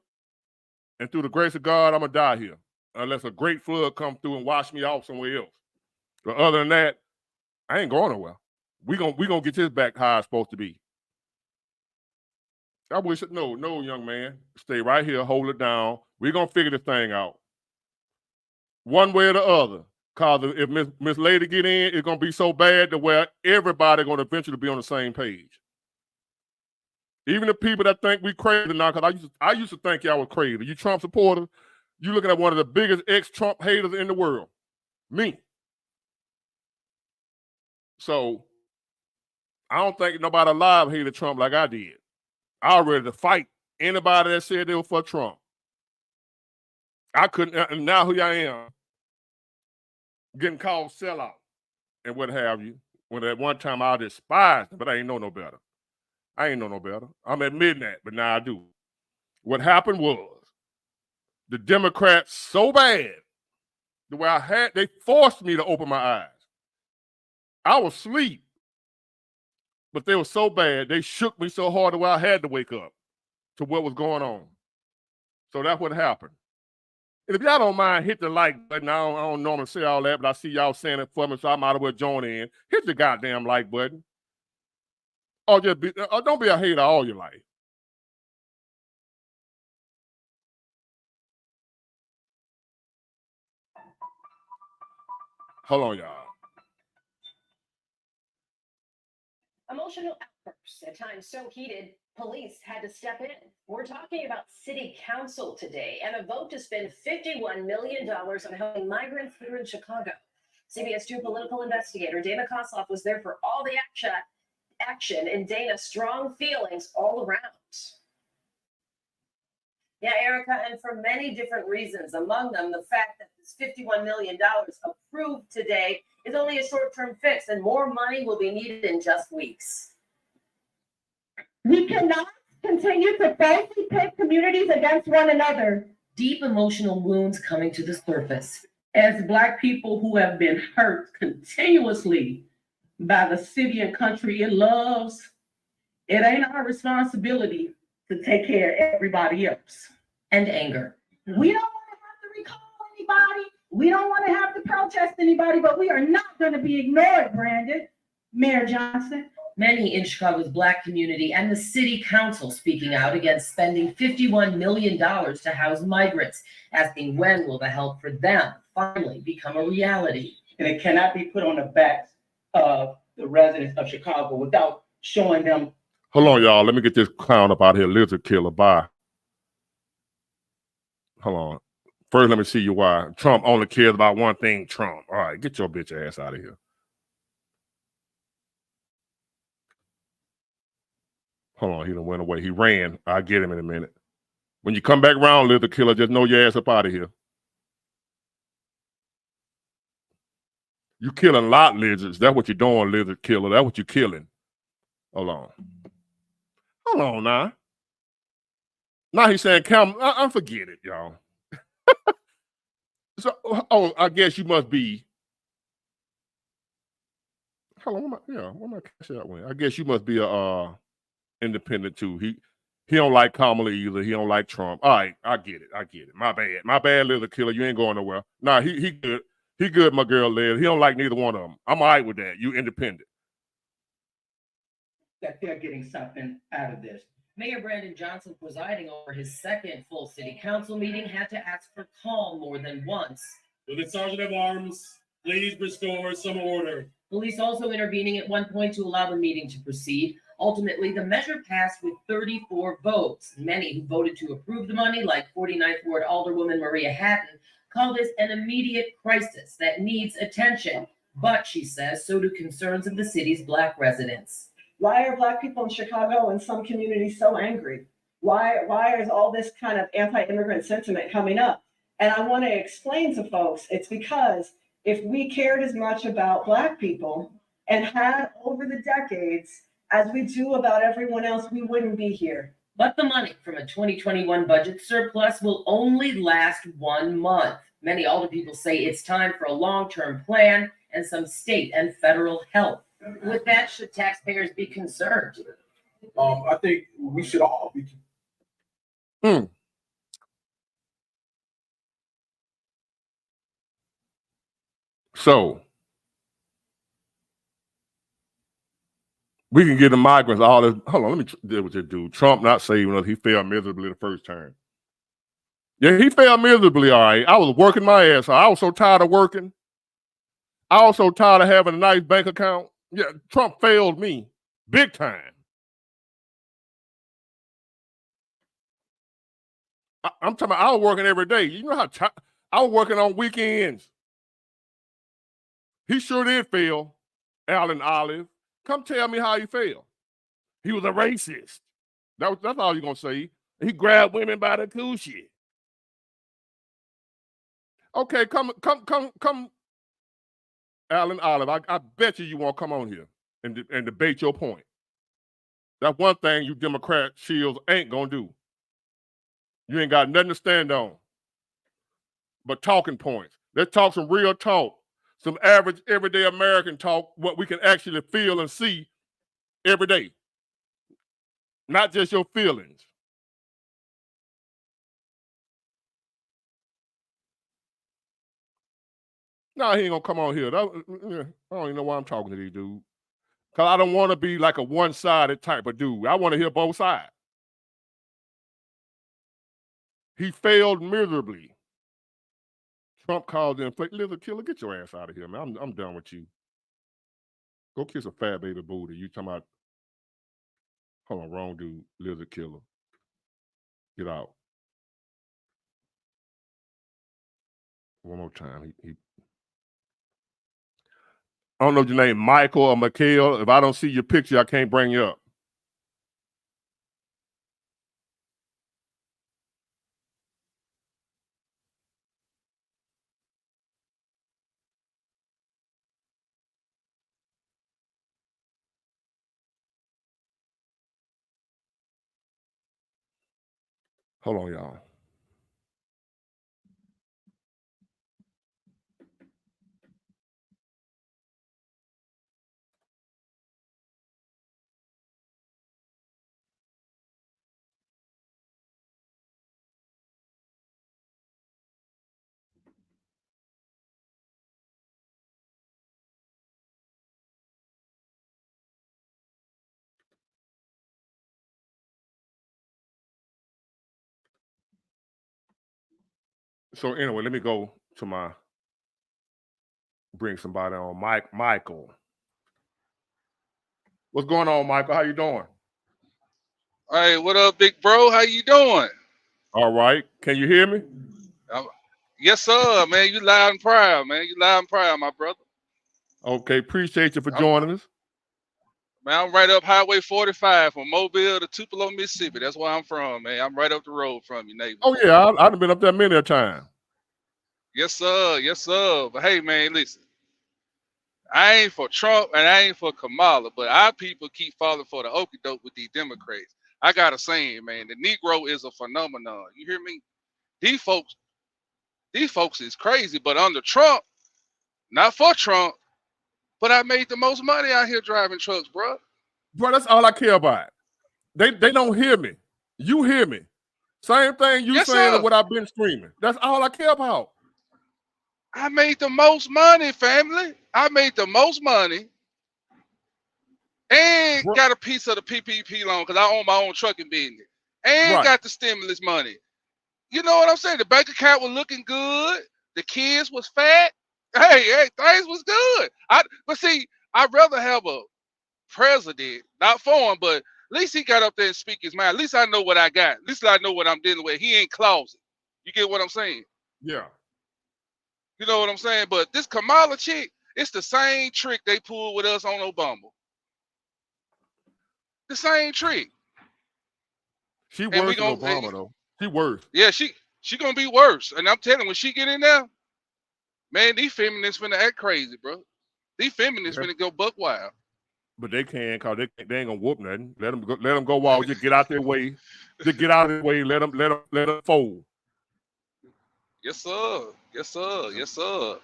and through the grace of God, I'm going to die here. Unless a great flood come through and wash me off somewhere else. But other than that, I ain't going nowhere. We gonna get this back how it's supposed to be. I wish it, no, young man. Stay right here, hold it down. We're gonna figure this thing out. One way or the other. Cause if Miss Lady get in, it's gonna be so bad to where everybody gonna eventually be on the same page. Even the people that think we crazy now, because I used to think y'all was crazy. You Trump supporters, you looking at one of the biggest ex-Trump haters in the world. Me. So I don't think nobody alive hated Trump like I did. I was ready to fight anybody that said they were for Trump. I couldn't, and now here I am, getting called sellout and what have you. When at one time I despised him, but I ain't know no better. I'm admitting that, but now I do. What happened was the Democrats so bad, the way they forced me to open my eyes. I was asleep, but they were so bad, they shook me so hard the way I had to wake up to what was going on. So that's what happened. And if y'all don't mind, hit the like button. I don't normally say all that, but I see y'all saying it for me, so I might as well join in. Hit the goddamn like button. Or don't be a hater all your life. Hold on, y'all. Emotional outbursts, at times so heated, police had to step in. We're talking about city council today and a vote to spend $51 million on helping migrants here in Chicago. CBS 2 political investigator Dana Kosloff was there for all the action, and Dana, strong feelings all around. Yeah, Erica, and for many different reasons, among them the fact that this $51 million approved today is only a short-term fix, and more money will be needed in just weeks. We cannot continue to falsely pit communities against one another. Deep emotional wounds coming to the surface. As Black people who have been hurt continuously by the city and country it loves, it ain't our responsibility to take care of everybody else. And anger. We don't want to have to recall anybody. We don't want to have to protest anybody, but we are not going to be ignored, Brandon. Mayor Johnson. Many in Chicago's Black community and the city council speaking out against spending $51 million to house migrants, asking when will the help for them finally become a reality. And it cannot be put on the backs of the residents of Chicago without showing them. Hold on, y'all. Let me get this clown up out here. Lizard killer. Bye. Hold on. First, let me see you why. Trump only cares about one thing, Trump. All right, get your bitch ass out of here. Hold on, he done went away. He ran. I'll get him in a minute. When you come back around, lizard killer, just know your ass up out of here. You killing a lot, lizards. That's what you're doing, lizard killer. That's what you're killing. Hold on. Hold on now. Now he's saying, I forget it, y'all. So, I guess you must be. Hold on, where my cash out went? I guess you must be a independent too. He don't like Kamala either. He don't like Trump. All right, I get it. My bad, Lizard Killer. You ain't going nowhere. Nah, he good. He good, my girl Liz. He don't like neither one of them. I'm all right with that. You independent. That they're getting something out of this. Mayor Brandon Johnson, presiding over his second full city council meeting, had to ask for calm more than once. Will the Sergeant of Arms please restore some order? Police also intervening at one point to allow the meeting to proceed. Ultimately, the measure passed with 34 votes. Many who voted to approve the money, like 49th Ward Alderwoman Maria Hatton, call this an immediate crisis that needs attention. But, she says, so do concerns of the city's Black residents. Why are Black people in Chicago and some communities so angry? Why is all this kind of anti-immigrant sentiment coming up? And I want to explain to folks, it's because if we cared as much about Black people and had over the decades as we do about everyone else, we wouldn't be here. But the money from a 2021 budget surplus will only last 1 month. Many older people say it's time for a long-term plan and some state and federal help. With that, should taxpayers be concerned? I think we should all be. So we can get the migrants all this. Hold on, let me deal with this dude. Trump not saving us. He failed miserably the first term. Yeah, he failed miserably, all right. I was working my ass off. I was so tired of working. I was so tired of having a nice bank account. Yeah, Trump failed me big time. I'm talking about I was working every day. You know how I was working on weekends. He sure did fail, Alan Olive. Come tell me how he failed. He was a racist. That's all you're going to say. He grabbed women by the coochie. Okay, come, Alan Olive. I bet you won't come on here and debate your point. That's one thing you Democrat shields ain't going to do. You ain't got nothing to stand on but talking points. Let's talk some real talk, some average, everyday American talk, what we can actually feel and see every day, not just your feelings. No, he ain't gonna come on here. I don't even know why I'm talking to these dudes. Because I don't want to be like a one-sided type of dude. I want to hear both sides. He failed miserably. Trump called in, Lizard Killer, get your ass out of here, man. I'm done with you. Go kiss a fat baby booty. You talking about, hold on, wrong dude, Lizard Killer. Get out. One more time. I don't know if your name Michael or Mikhail. If I don't see your picture, I can't bring you up. Hold on, y'all. So anyway, let me go to bring somebody on. Michael. What's going on, Michael? How you doing? Hey, what up, big bro? How you doing? All right. Can you hear me? Yes, sir, man. You loud and proud, man. You loud and proud, my brother. Okay. Appreciate you for joining us. Man, I'm right up Highway 45 from Mobile to Tupelo, Mississippi. That's where I'm from, man. I'm right up the road from you, neighbor. Oh, yeah. I've been up there many a time. Yes, sir. Yes, sir. But hey, man, listen. I ain't for Trump and I ain't for Kamala, but our people keep falling for the okie doke with these Democrats. I got a saying, man. The Negro is a phenomenon. You hear me? These folks is crazy. But under Trump, not for Trump, but I made the most money out here driving trucks, bro. Bro, that's all I care about. They don't hear me. You hear me. Same thing you Yes, saying and sir. what I've been screaming. That's all I care about. I made the most money, family. I made the most money and Bro, got a piece of the PPP loan because I own my own trucking business and right. got the stimulus money. You know what I'm saying? The bank account was looking good. The kids was fat. Hey, things was good. But see, I'd rather have a president, not for him, but at least he got up there and speak his mind. At least I know what I got. At least I know what I'm dealing with. He ain't closet. You get what I'm saying? Yeah. You know what I'm saying? But this Kamala chick, it's the same trick they pulled with us on Obama. The same trick. She And we worse than gonna, Obama though. She worse. yeah, she gonna be worse. And I'm telling you, when she get in there, man, these feminists finna act crazy, bro. These feminists Yeah. finna go buck wild. But they can't, cause they ain't gonna whoop nothing. Let them go wild. Just get out their way. Just get out of their way. Let them fold. Yes, sir. Yes, sir. Yes, sir.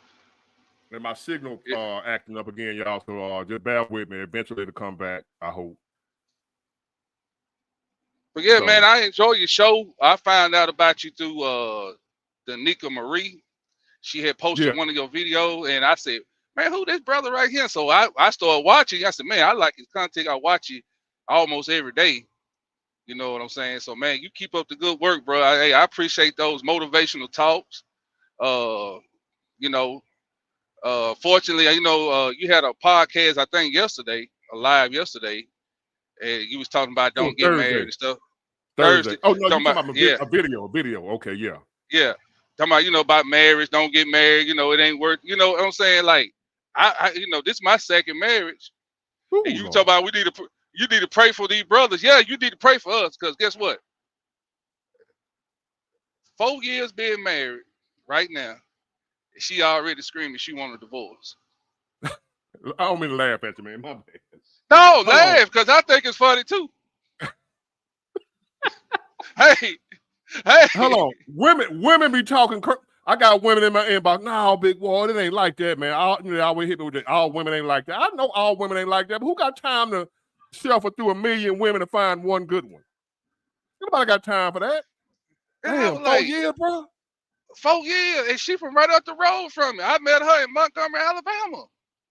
And my signal Yeah. acting up again, y'all. So just bear with me. Eventually it'll come back. I hope. But yeah, So man, I enjoy your show. I found out about you through the Nika Marie. She had posted yeah. one of your videos, and I said, man, who this brother right here? So I started watching. I said, man, I like his content. I watch it almost every day. You know what I'm saying? So man, you keep up the good work, bro. I appreciate those motivational talks. Uh, you know, fortunately, you had a podcast, I think yesterday, a live yesterday, and you was talking about Oh, don't get married Thursday. and stuff. Thursday. Thursday, Oh no, you talking talking about about yeah, a video. A video. Okay, yeah. yeah, talking about about marriage, don't get married. It ain't worth. You know what I'm saying? Like I this is my second marriage, and Ooh, you talk Lord. about you need to pray for these brothers. Yeah, you need to pray for us because guess what? 4 years being married right now, she already screaming she want a divorce. I don't mean to laugh at you, man. My bad. No, Hold on. laugh because I think it's funny too. Hey, hey. Hold on. Women be talking. I got women in my inbox. No, big boy, it ain't like that, man. They always hit me with that. All women ain't like that. I know all women ain't like that, but who got time to shuffle through 1,000,000 women to find one good one? Nobody got time for that. And I Damn, was 4 like, years, bro. 4 years, and she from right up the road from me. I met her in Montgomery, Alabama.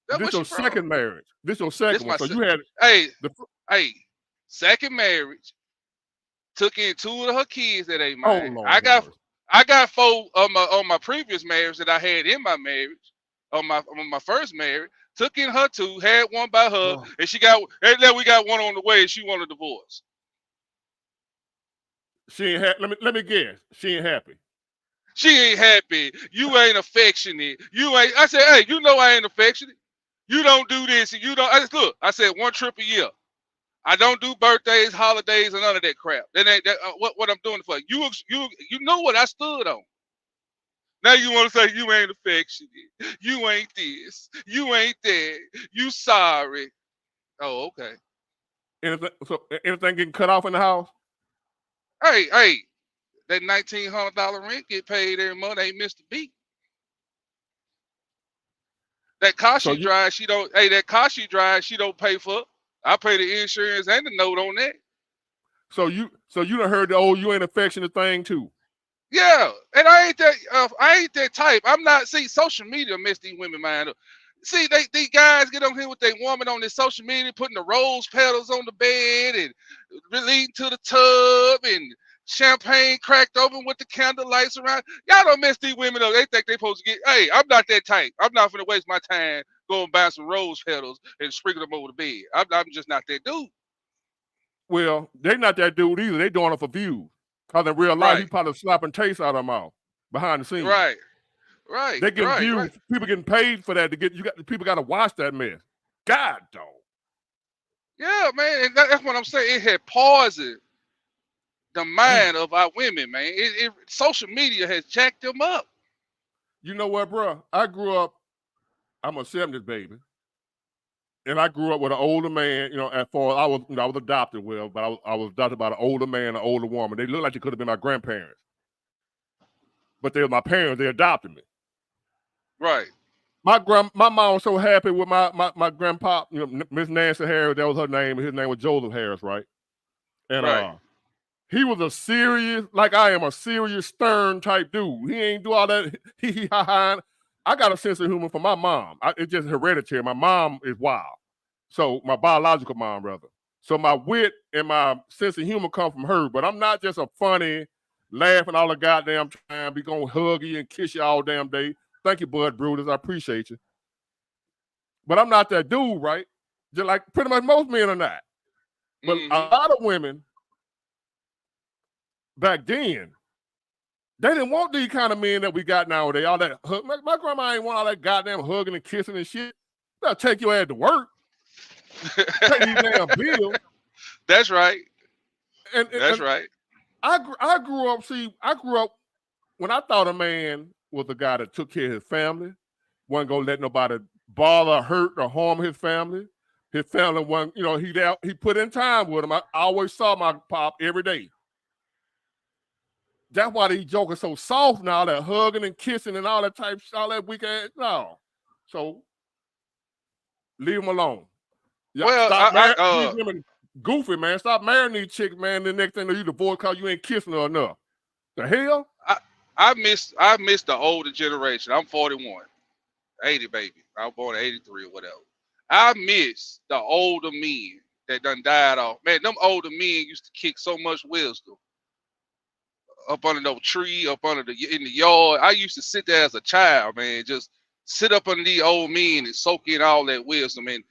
That's where This your she from. second marriage. This your This second one. my So you had hey, the hey, second marriage. Took in 2 of her kids that ain't oh mine. Lord have mercy. I got 4 on my previous marriage that I had in my marriage, on my first marriage. Took in her 2, had one by her, Bro. and then we got one on the way, and she wanted a divorce. She ain't happy. Let me guess. She ain't happy. She ain't happy. You ain't affectionate. You ain't. I said, hey, you know I ain't affectionate. You don't do this, and you don't. Look, I said 1 trip a year. I don't do birthdays, holidays, and none of that crap. That ain't what I'm doing it for. You know what I stood on. Now you want to say you ain't affectionate. You ain't this. You ain't that. You sorry. Oh, okay. Anything getting cut off in the house? Hey, that $1,900 rent get paid every month. Ain't missed a beat. That car So she drives, she don't. Hey, that car she drives, she don't pay for. I pay the insurance and the note on that. So you done heard the old you ain't affectionate thing too. Yeah, and I ain't that type. I'm not. See, social media mess these women mind up. See, these guys get on here with their woman on their social media, putting the rose petals on the bed and leading to the tub and champagne cracked open with the candle lights around. Y'all don't mess these women up. They think they supposed to get. Hey, I'm not that type. I'm not gonna waste my time going buy some rose petals and sprinkle them over the bed. I'm just not that dude. Well, they not that dude either. They doing it for views. Cause in real life, he Right, probably slapping taste out of them mouth behind the scenes. right, right, They getting right, right. views. People getting paid for that to get people got to watch that mess. God, dog. Yeah, man, and that's what I'm saying. It had poisoned the Damn. mind of our women, man. Social media has jacked them up. You know what, bro? I grew up. I'm a '70s baby. and I grew up with an older man. As far as I was adopted, but I was adopted by an older man, an older woman. They looked like they could have been my grandparents, but they were my parents. They adopted me. Right. My mom was so happy with my grandpa. Miss Nancy Harris, that was her name, and his name was Joseph Harris, right? And Right. he was a serious, like I am, a serious, stern type dude. He ain't do all that hee ha ha. I got a sense of humor from my mom. It's just hereditary. My mom is wild. So my biological mom, rather. So my wit and my sense of humor come from her. But I'm not just a funny, laughing all the goddamn time, be gonna hug you and kiss you all damn day. Thank you, Bud Brutus. I appreciate you. But I'm not that dude, right? Just like pretty much most men are not. But a lot of women back then, they didn't want these kind of men that we got nowadays. All that my grandma ain't want all that goddamn hugging and kissing and shit. Better take your ass to work. Pay these damn bills. That's right. That's right. I grew up when I thought a man was a guy that took care of his family, wasn't gonna let nobody bother, hurt, or harm his family. His family wasn't, he put in time with him. I always saw my pop every day. That's why these jokers so soft now, that hugging and kissing and all that type, all that weak ass. No. So leave them alone. Well, stop marrying these women. Goofy, man. Stop marrying these chicks, man. The next thing you divorce because you ain't kissing her enough. The hell? I miss the older generation. I'm 41, 80 baby. I was born in 83 or whatever. I miss the older men that done died off. Man, them older men used to kick so much wisdom up under no tree, in the yard. I used to sit there as a child, man, just sit up under these old men and soak in all that wisdom. And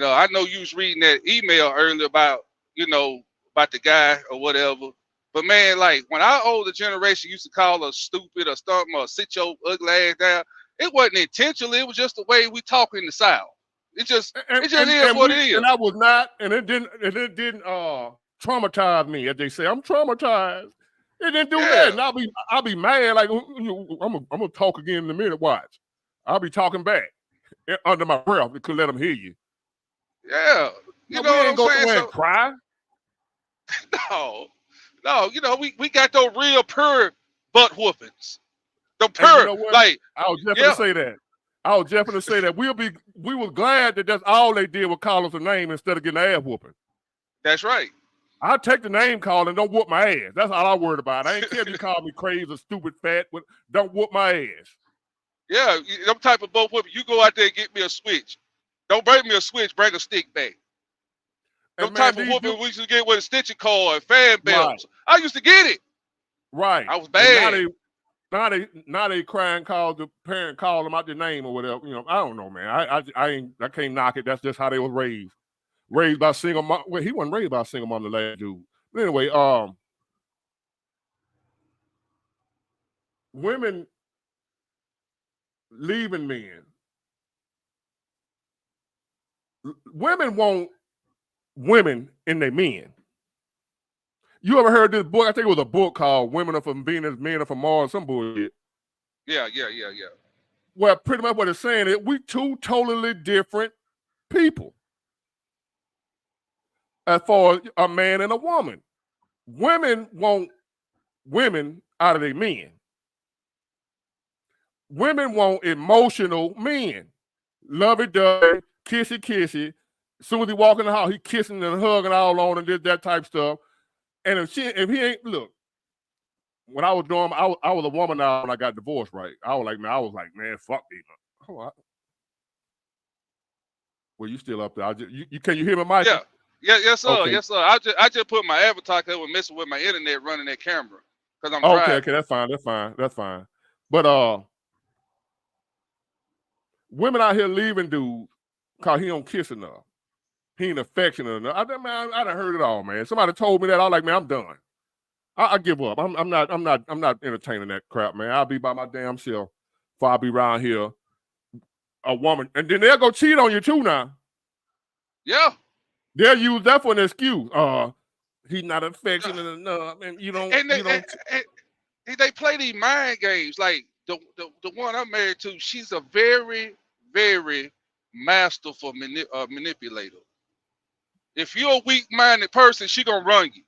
I know you was reading that email earlier about the guy or whatever. But man, like when our older generation used to call us stupid or something or sit your ugly ass down, it wasn't intentional. It was just the way we talk in the South. It just is what it is. And I was not, and it didn't traumatize me, as they say. I'm traumatized. It didn't do that. And I'll be mad, like I'm gonna talk again in a minute. Watch. I'll be talking back under my breath because let them hear you. Yeah. You know we ain't what I'm saying? So, cry. No, we got those real pure butt whoopings. The pure, like I was just gonna say that. I was just gonna say that we were glad that that's all they did was call us a name instead of getting an ass whooping. That's right. I'll take the name call and don't whoop my ass. That's all I worried about. I ain't care if you call me crazy, stupid, fat, but don't whoop my ass. Yeah, them type of butt whooping. You go out there and get me a switch. Don't bring me a switch, bring a stick back. Them type of whooping we used to get with a stitching cord, fan belts. Right. I used to get it. Right. I was bad. Now they crying, the parent called them out their name or whatever. I don't know, man. I can't knock it. That's just how they was raised. Raised by a single mom. Well, he wasn't raised by a single mom, the last dude. But anyway, women leaving men. Women want women in their men. You ever heard this book? I think it was a book called Women Are From Venus, Men Are From Mars, some bullshit. Yeah. Well, pretty much what it's saying is we two totally different people. As far as a man and a woman. Women want women out of their men. Women want emotional men. Lovey-dovey, kissy. As soon as he walk in the house, he kissing and hugging all on and did that type stuff. And if he ain't, look, when I was doing, I was a woman now when I got divorced, right? I was like, man, fuck these. Well, you still up there? Can you hear me, Michael? Yeah. Yes, sir. Okay. Yes, sir. I just put my avatar because I was messing with my internet running that camera because I'm driving. Okay, that's fine. But women out here leaving dudes because he don't kiss enough. He ain't affectionate enough. I done heard it all, man. Somebody told me that. I was like, man, I'm done. I give up. I'm not entertaining that crap, man. I'll be by my damn self before I be around here. A woman, and then they'll go cheat on you too now. Yeah. They'll use that for an excuse. He's not affectionate enough, and you don't. And they play these mind games. Like the one I'm married to, she's a very, very masterful manipulator. If you're a weak-minded person, she gonna run you.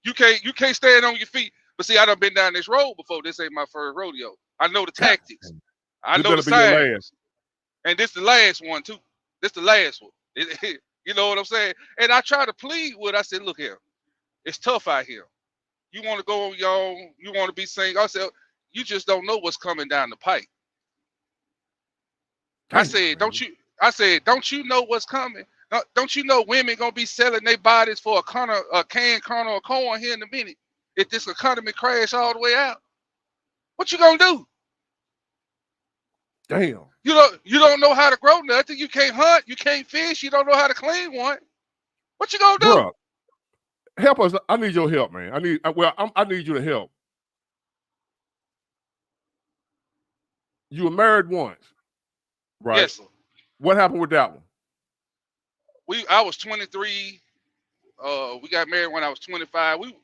You can't stand on your feet. But see, I done been down this road before. This ain't my first rodeo. I know the tactics. I This know the better be your last. signs. And this the last one too. This the last one. You know what I'm saying? And I try to plead with. I said, look here, it's tough out here. You want to go on your own. You want to be single. I said, you just don't know what's coming down the pipe. I said, don't you know what's coming? Don't you know women gonna be selling their bodies for a canned kernel of corn here in a minute? If this economy crash all the way out, what you gonna do? Damn. You don't know how to grow nothing. You can't hunt. You can't fish. You don't know how to clean one. What you gonna do? Bruh, help us. I need your help, man. I need you to help. You were married once, right? Yes, sir. What happened with that one? I was 23. We got married when I was 25. We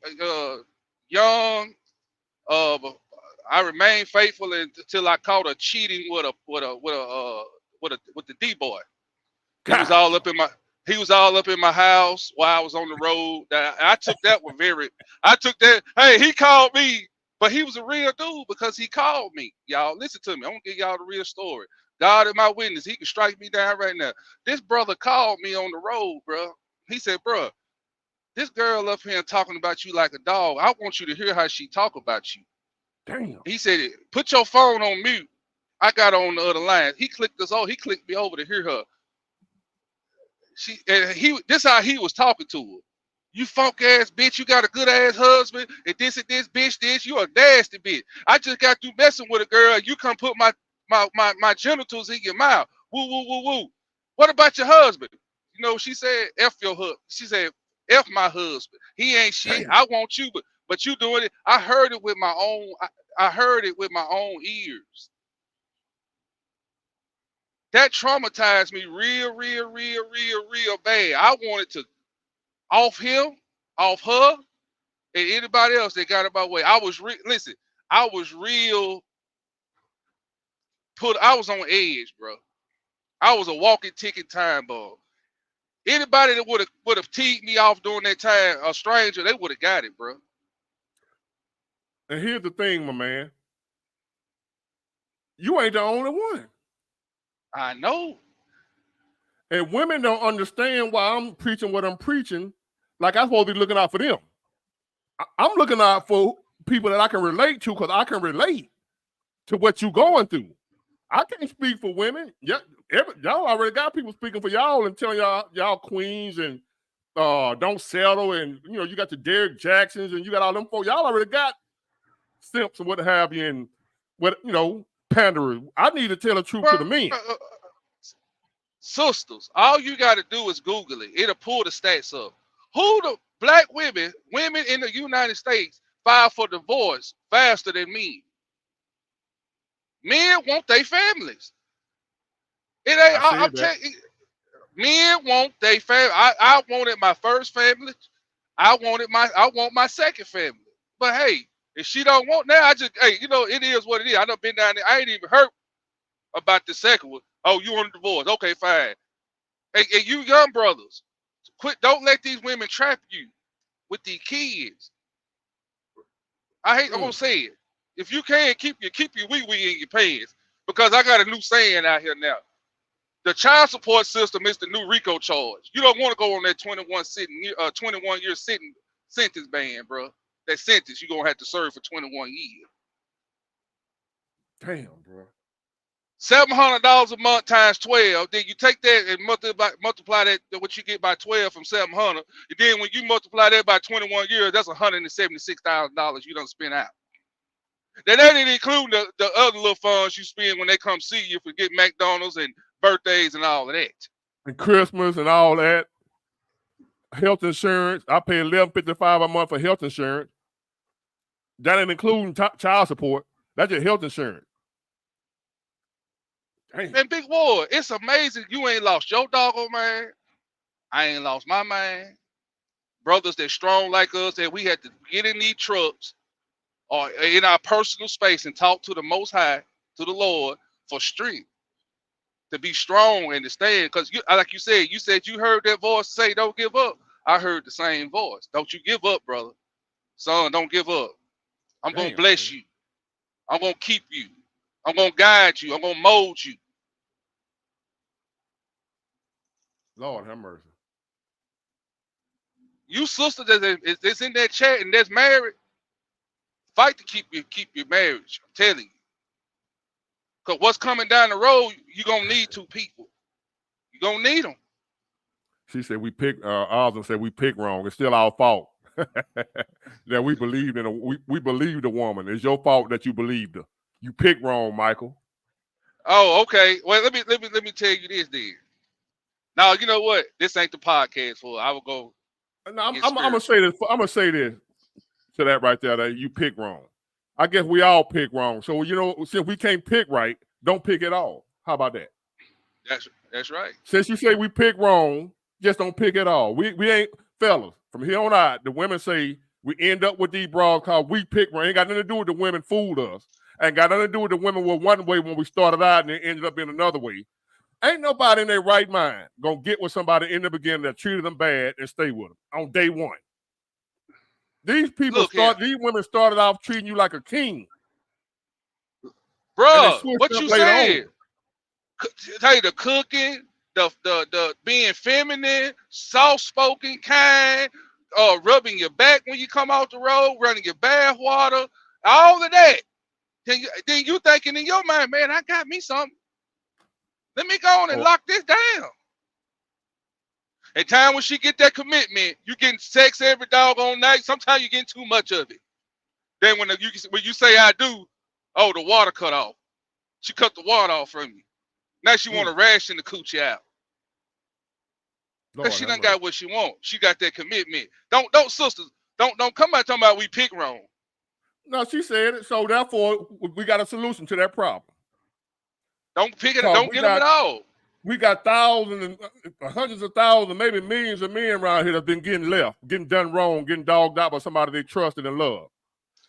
young. But I remained faithful until I caught her cheating with the D boy. He was all up in my house while I was on the road. I took that one hey, he called me, but he was a real dude because he called me. Y'all listen to me. I'm gonna give y'all the real story. God is my witness. He can strike me down right now. This brother called me on the road, bro. He said, bro, this girl up here talking about you like a dog. I want you to hear how she talk about you. Damn. He said, put your phone on mute. I got her on the other line. He clicked me over to hear her. This how he was talking to her. You funk ass bitch, you got a good ass husband, and this bitch, this, you a nasty bitch. I just got through messing with a girl. You come put my genitals in your mouth. Woo, woo, woo, woo. What about your husband? You know, she said, F your husband. She said, F my husband. He ain't shit. Damn. I want you, but you doing it. I heard it with my own ears. That traumatized me real bad. I wanted to off him, off her, and anybody else that got in my way. I was on edge, bro. I was a walking ticking time bomb. Anybody that would have teed me off during that time, a stranger, they would have got it, bro. And here's the thing, my man. You ain't the only one. I know. And women don't understand why I'm preaching what I'm preaching. Like I'm supposed to be looking out for them. I'm looking out for people that I can relate to because I can relate to what you're going through. I can't speak for women. Y'all already got people speaking for y'all and telling y'all queens and don't settle, and you got the Derrick Jacksons and you got all them folks. Y'all already got simps and what have you, and what panderers. I need to tell the truth to the men. Sisters, all you got to do is Google it. It'll pull the stats up. Who the black women in the United States file for divorce faster than men? Men want their families. It ain't. I'm telling you, men want their family. I wanted my first family. I want my second family. But hey, if she don't want now, it is what it is. I done been down there. I ain't even heard about the second one. Oh, you want a divorce? Okay, fine. And you young brothers, quit. Don't let these women trap you with these kids. I'm gonna say it. If you can keep your wee in your pants, because I got a new saying out here now. The child support system is the new RICO charge. You don't want to go on that 21 year sentence ban, bro. That sentence you're gonna have to serve for 21 years. Damn, bro. $700 a month times 12. Then you take that and multiply that what you get by 12 from 700. And then when you multiply that by 21 years, that's $176,000 you done spent out. Then that didn't include the other little funds you spend when they come see you for getting McDonald's and birthdays and all of that. And Christmas and all that. Health insurance. I pay $11.55 a month for health insurance. That ain't including child support. That's just health insurance. Damn. And Big Ward, it's amazing you ain't lost your doggone man. I ain't lost my man. Brothers that strong like us, that we had to get in these trucks or in our personal space and talk to the Most High, to the Lord, for strength. to be strong and to stand. Because like you said you heard that voice say, "Don't give up." I heard the same voice. Don't you give up, brother. Son, don't give up. I'm gonna Damn, bless man. you. I'm gonna keep you. I'm gonna guide you. I'm gonna mold you. Lord have mercy. You sister that's in that chat and that's married, fight to keep your marriage. I'm telling you. Cause what's coming down the road, you're gonna need two people. You're gonna need them. She said we picked Osmond said we picked wrong. It's still our fault. That we believed in we believed the woman. It's your fault that you believed her. You picked wrong, Michael. Oh, okay. Well, let me tell you this then. Now, you know what? This ain't the podcast for it. I will go. No, I'm gonna say this. I'm gonna say this to that right there. That you pick wrong. I guess we all pick wrong. So since we can't pick right, don't pick at all. How about that? That's right. Since you say we pick wrong, just don't pick at all. We ain't fellas. From here on out, the women say we end up with these bras because we pick wrong. Ain't got nothing to do with the women fooled us. Ain't got nothing to do with the women were one way when we started out and it ended up in another way. Ain't nobody in their right mind gonna get with somebody in the beginning that treated them bad and stay with them on day one. These women started off treating you like a king. Bruh, what up you later saying? on. Tell you the cooking, the being feminine, soft-spoken, kind, rubbing your back when you come out the road, running your bath water, all of that. Then you thinking in your mind, man, I got me something. Let me go on and lock this down. At time when she get that commitment, you getting sex every doggone night. Sometimes you getting too much of it. Then when you say I do, oh, the water cut off. She cut the water off from you. Now she want to ration the coochie out. Because she done got what she want. She got that commitment. Don't sisters, don't come out talking about we pick wrong. No, she said it. So therefore, we got a solution to that problem. Don't pick it. Don't get them at all. We got thousands and hundreds of thousands, maybe millions of men around here that have been getting left, getting done wrong, getting dogged out by somebody they trusted and loved.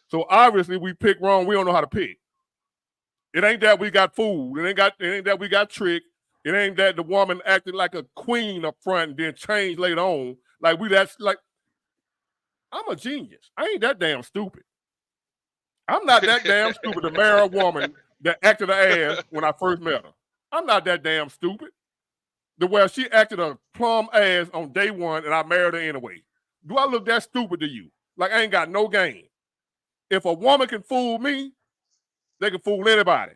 So obviously we pick wrong. We don't know how to pick. It ain't that we got fooled. It ain't that we got tricked. It ain't that the woman acted like a queen up front and then changed later on. I'm a genius. I ain't that damn stupid. I'm not that damn stupid to marry a woman that acted her ass when I first met her. I'm not that damn stupid. She acted a plum ass on day one and I married her anyway. Do I look that stupid to you? Like I ain't got no game. If a woman can fool me, they can fool anybody.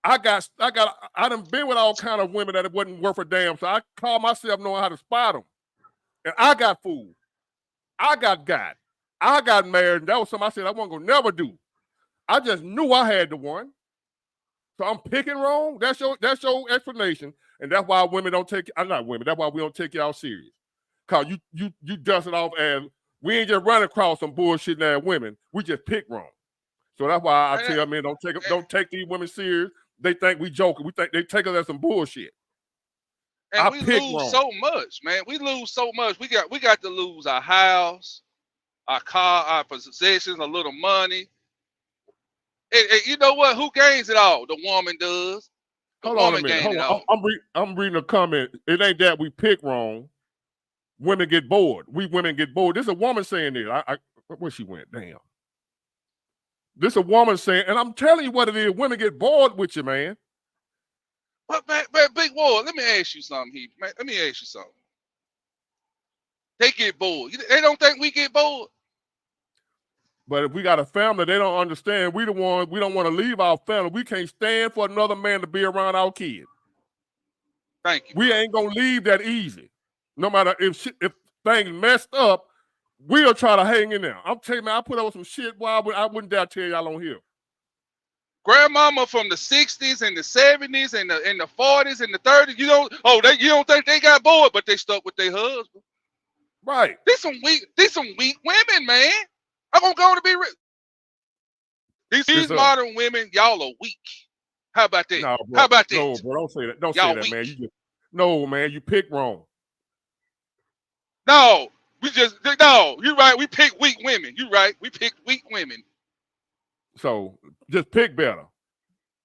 I done been with all kind of women that it wasn't worth a damn. So I call myself knowing how to spot them. And I got fooled. I got married, and that was something I said I wasn't gonna never do. I just knew I had the one. So I'm picking wrong. That's your explanation. And that's why women don't take I'm not women, that's why we don't take y'all serious. Cause you dust it off as we ain't just running across some bullshit now women. We just pick wrong. So that's why I tell men don't take these women serious. They think we joking. We think they take us as some bullshit. And we lose so much, man. We lose so much. We got to lose our house, our car, our possessions, a little money. And you know what? Who gains it all? The woman does. Hold on a minute. Hold on. I'm reading a comment. It ain't that we pick wrong. Women get bored. We women get bored. This is a woman saying this. Where she went? Damn. This is a woman saying, and I'm telling you what it is. Women get bored with you, man. But man, Big War, let me ask you something, Heath. Man, let me ask you something. They get bored. They don't think we get bored. But if we got a family, they don't understand. We don't want to leave our family. We can't stand for another man to be around our kids. Thank you. We ain't gonna leave that easy. No matter if things messed up, we'll try to hang in there. I'm telling you, man, I put up with some shit. I wouldn't dare tell y'all on here. Grandmama from the 60s and the 70s and the 40s and the 30s, you don't think they got bored, but they stuck with their husband. Right. These some weak women, man. I'm gonna go to be real. These modern women, y'all are weak. How about that? No, bro. How about that? No, bro, don't say that. Don't say that, weak. Man. You pick wrong. No, you're right. We pick weak women. You're right. We pick weak women. So just pick better.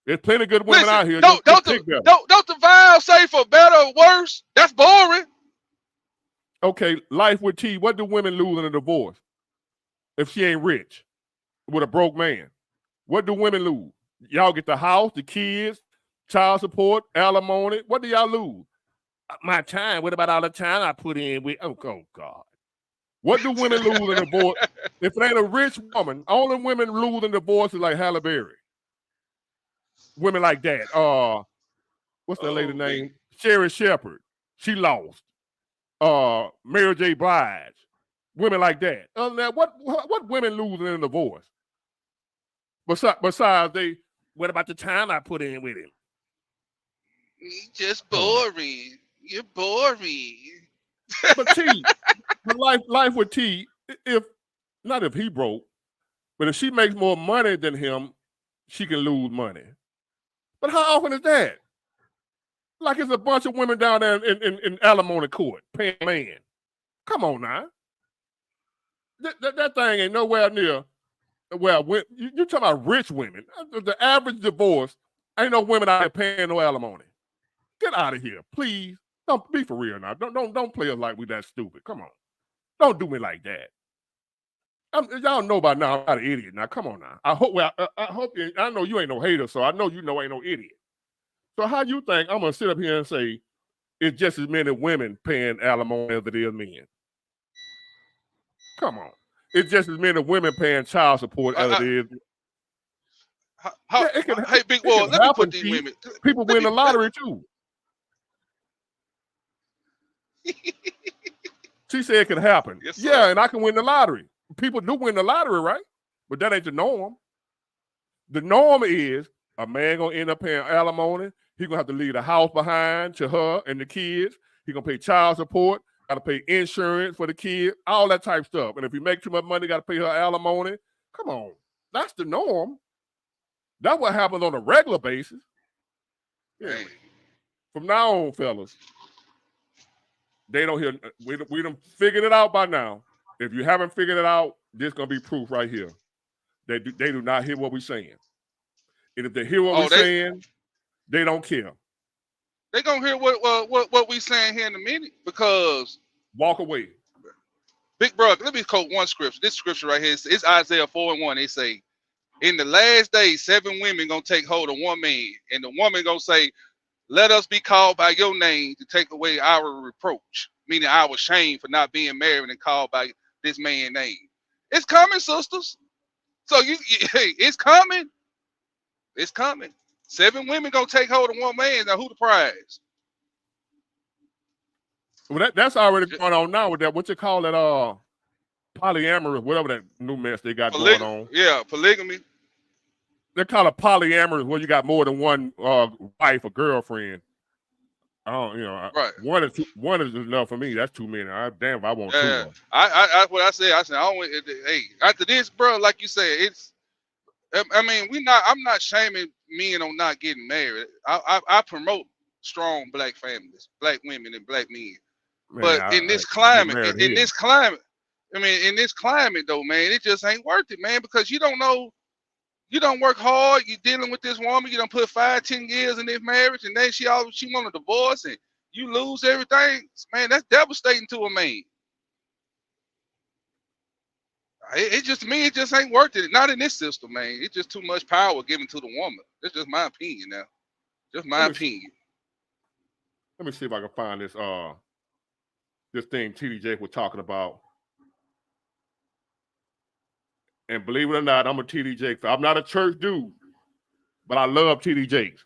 There's plenty of good women out here. Don't divide y'all say for better or worse? That's boring. Okay, life with T. What do women lose in a divorce if she ain't rich with a broke man? What do women lose? Y'all get the house, the kids, child support, alimony. What do y'all lose? My time. What about all the time I put in with? Oh God. What do women lose in a divorce? If it ain't a rich woman, only women lose in divorce is like Halle Berry. Women like that. What's that lady Man. name? Sherry Shepherd. She lost. Mary J. Blige. Women like that. Other than that, what women lose in a divorce? Besides what about the time I put in with him? You just Come on. boring. You're boring. But T, but life with T, if not if he broke, but if she makes more money than him, she can lose money. But how often is that? Like it's a bunch of women down there in alimony court paying a man. Come on now. That thing ain't nowhere near where you talking about rich women. The average divorce, ain't no women out there paying no alimony. Get out of here, please. Don't be for real now. Don't play us like we that stupid. Come on. Don't do me like that. Y'all know by now I'm not an idiot. Now come on now. I hope I know you ain't no hater, so I know you know ain't no idiot. So how you think I'm gonna sit up here and say it's just as many women paying alimony as it is men? Come on. It's just as many women paying child support as it is. Yeah, Hey, Big it Wall, can let me put happen, these Keith. women. People win the lottery too. She said it can happen. Yes, sir. Yeah, and I can win the lottery. People do win the lottery, right? But that ain't the norm. The norm is a man gonna end up paying alimony. He gonna have to leave the house behind to her and the kids. He gonna pay child support. Got to pay insurance for the kid. All that type stuff. And if he make too much money, got to pay her alimony. Come on, that's the norm. That's what happens on a regular basis. Yeah. From now on, fellas, they don't hear. We done figured it out by now. If you haven't figured it out, this gonna be proof right here. They do not hear what we're saying. And if they hear what we're saying, they don't care. They gonna hear what we saying here in a minute because walk away. Big brother, let me quote one scripture. This scripture right here is Isaiah 4:1. They say, in the last days, 7 women gonna take hold of one man, and the woman gonna say, let us be called by your name to take away our reproach, meaning our shame for not being married and called by this man's name. It's coming, sisters. So hey, it's coming. It's coming. 7 women gonna take hold of one man. Now who the prize? Well, that's already going on now with that. What you call it? Polyamorous, whatever that new mess they got going on. Yeah, polygamy. They call it polyamorous, where you got more than one wife or girlfriend. I don't, right. One is enough for me. That's too many. Damn if I want 2 of them. I what I said. I said I don't. Hey, after this, bro, like you said, it's. I mean, I'm not shaming men on not getting married. I promote strong black families, black women, and black men. Man, But in this climate, in this climate, I mean, in this climate though, man, it just ain't worth it, man, because you don't know. You don't work hard. You're dealing with this woman. You don't put 5-10 years in this marriage, and then she want a divorce, and you lose everything. Man, that's devastating to a man. It just me. It just ain't worth it. Not in this system, man. It's just too much power given to the woman. That's just my opinion now. Just my opinion. Let me see if I can find this this thing TD was talking about. And believe it or not, I'm a TD Jakes. I'm not a church dude, but I love TD Jakes.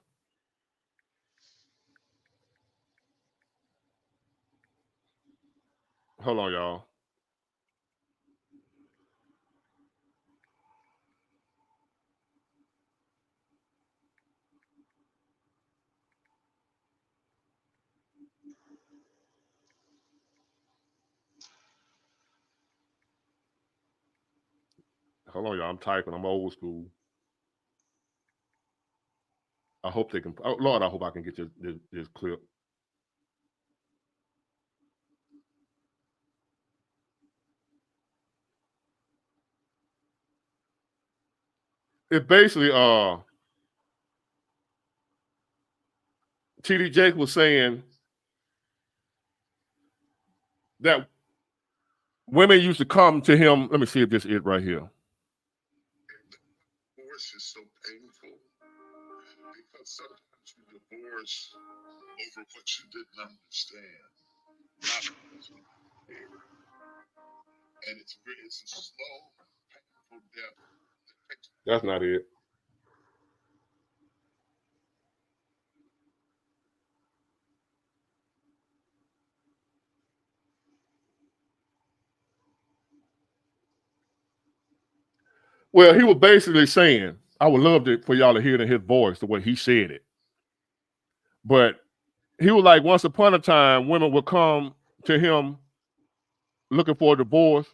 Hold on, y'all. Hold on, y'all. I'm typing. I'm old school. I hope they can. Oh, Lord, I hope I can get this clip. It basically T.D. Jakes was saying that women used to come to him. Let me see if this is it right here. Divorce is so painful because sometimes you divorce over what you didn't understand, not because you cared. And it's a slow, painful death. That's not it. Well, he was basically saying, I would love for y'all to hear it in his voice the way he said it. But he was like, once upon a time, women would come to him looking for a divorce,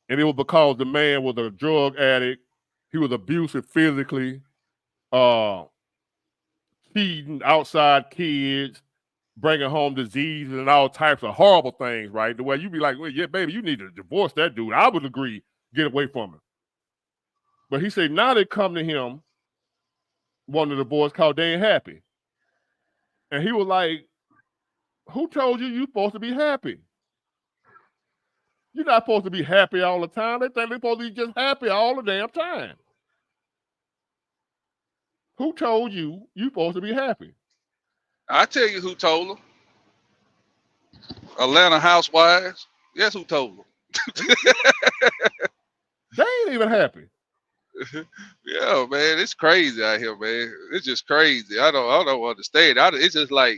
and it was because the man was a drug addict. He was abusive physically, feeding outside kids, bringing home diseases and all types of horrible things, right? The way you be like, well, yeah, baby, you need to divorce that dude. I would agree, get away from him. But he said now they come to him wanting a divorce because they ain't happy. And he was like, who told you you're supposed to be happy? You're not supposed to be happy all the time. They think they're supposed to be just happy all the damn time. Who told you you're supposed to be happy? I tell you who told them. Atlanta housewives. Guess who told them? They ain't even happy. Yeah, man, it's crazy out here, man. It's just crazy. I don't understand. It's just like,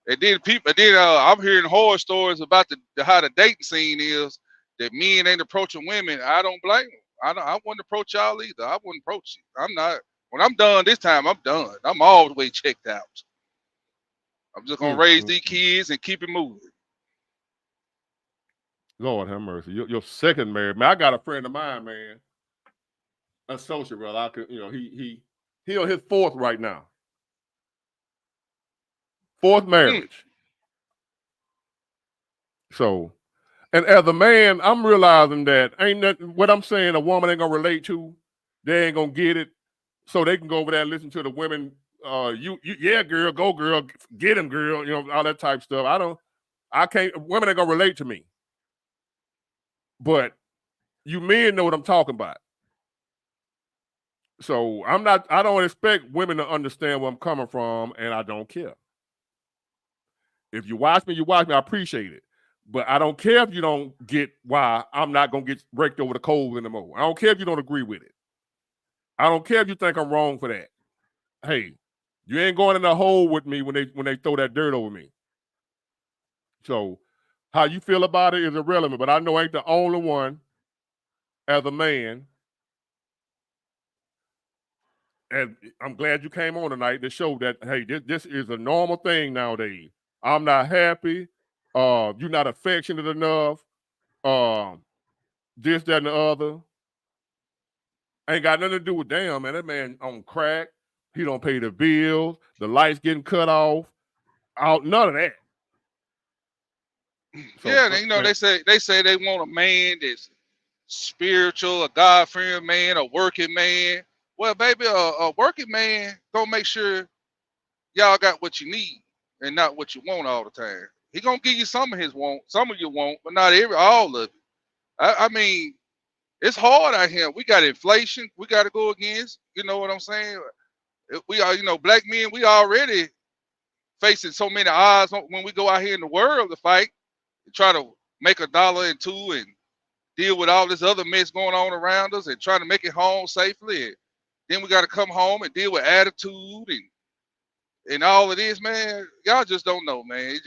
and then I'm hearing horror stories about how the dating scene is. That men ain't approaching women. I don't blame them. I wouldn't approach y'all either. I wouldn't approach you. I'm not. When I'm done this time, I'm done. I'm all the way checked out. I'm just gonna raise these kids and keep it moving. Lord have mercy. Your second marriage, man. I got a friend of mine, man. Associate brother. I could, he on his fourth right now. Fourth marriage. So, and as a man, I'm realizing that ain't nothing, what I'm saying a woman ain't gonna relate to, they ain't gonna get it. So they can go over there and listen to the women, yeah, girl, go girl, get him, girl, all that type of stuff. Women ain't gonna relate to me. But you men know what I'm talking about. So I don't expect women to understand where I'm coming from, and I don't care. If you watch me, I appreciate it. But I don't care if you don't get why I'm not going to get raked over the coals anymore. I don't care if you don't agree with it. I don't care if you think I'm wrong for that. Hey, you ain't going in a hole with me when they throw that dirt over me. So how you feel about it is irrelevant, but I know I ain't the only one as a man. And I'm glad you came on tonight to show that, hey, this is a normal thing nowadays. I'm not happy. You're not affectionate enough. This, that, and the other. Ain't got nothing to do with damn, man. That man on crack. He don't pay the bills. The lights getting cut off. None of that. So, yeah, they say they want a man that's spiritual, a God-fearing man, a working man. Well, baby, a working man gonna make sure y'all got what you need and not what you want all the time. He gonna give you some of his want, some of your want, but not all of it. I mean, it's hard out here. We got inflation. We got to go against. You know what I'm saying? We are, black men. We already facing so many odds when we go out here in the world to fight, to try to make $1 and $2 and deal with all this other mess going on around us and trying to make it home safely. And then we got to come home and deal with attitude and all of this, man. Y'all just don't know, man.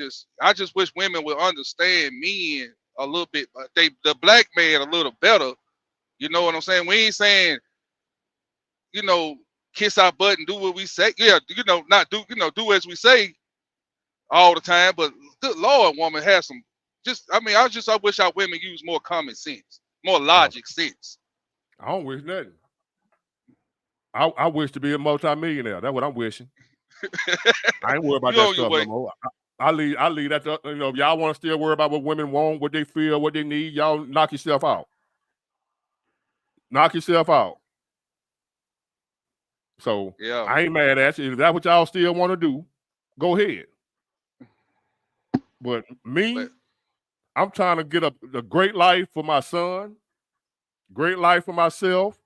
I just wish women would understand men a little bit. The black man a little better. You know what I'm saying? We ain't saying, kiss our butt and do what we say. Yeah, not do, do as we say all the time. But good Lord, woman has some. I wish our women use more common sense, more logic sense. I don't wish nothing. I wish to be a multimillionaire. That's what I'm wishing. I ain't worried about that stuff no more. I leave that to, if y'all want to still worry about what women want, what they feel, what they need, y'all knock yourself out. Knock yourself out. So yeah, I ain't mad at you. If that's what y'all still want to do, go ahead. But me, I'm trying to get a great life for my son, great life for myself,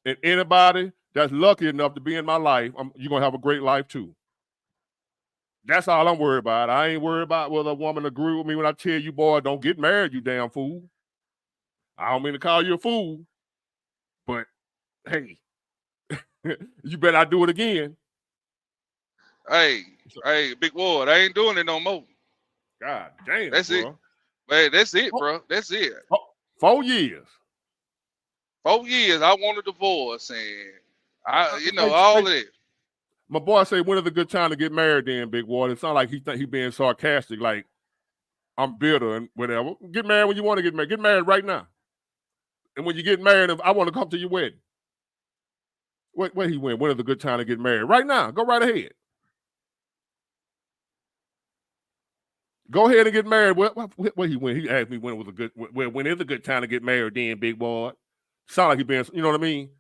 and anybody that's lucky enough to be in my life, you're going to have a great life too. That's all I'm worried about. I ain't worried about whether a woman agree with me when I tell you, boy, don't get married, you damn fool. I don't mean to call you a fool, but hey, you better not do it again. Hey, Big Ward, I ain't doing it no more. God damn, that's bro. it. Man, that's it, bro. That's it. 4 years. 4 years. I want a divorce, and you know, Hey, all that. my boy say, when is a good time to get married then, Big Ward? It sounds like he think he being sarcastic, like I'm bitter and whatever. Get married when you want to get married. Get married right now. And when you get married, I want to come to your wedding. Where he went? When is a good time to get married? Right now. Go right ahead. Go ahead and get married. Where he went? He asked me when it was a good. When is a good time to get married? Then, Big Boy. Sound like he been. You know what I mean?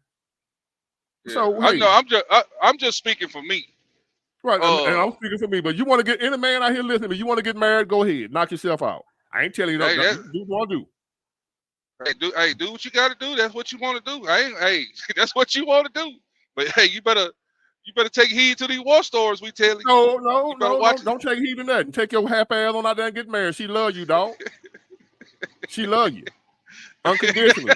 Yeah. So I hey, know. I'm just speaking for me. Right, and I'm speaking for me. But you want to get any man out here listening? But you want to get married? Go ahead, knock yourself out. I ain't telling you nothing. You do what you want to do. Hey, do what you got to do. That's what you want to do. Hey, that's what you want to do. But hey, you better take heed to these war stories we tell you. No, Don't take heed to that. Take your half ass on out there and get married. She love you, dog. She love you unconditionally.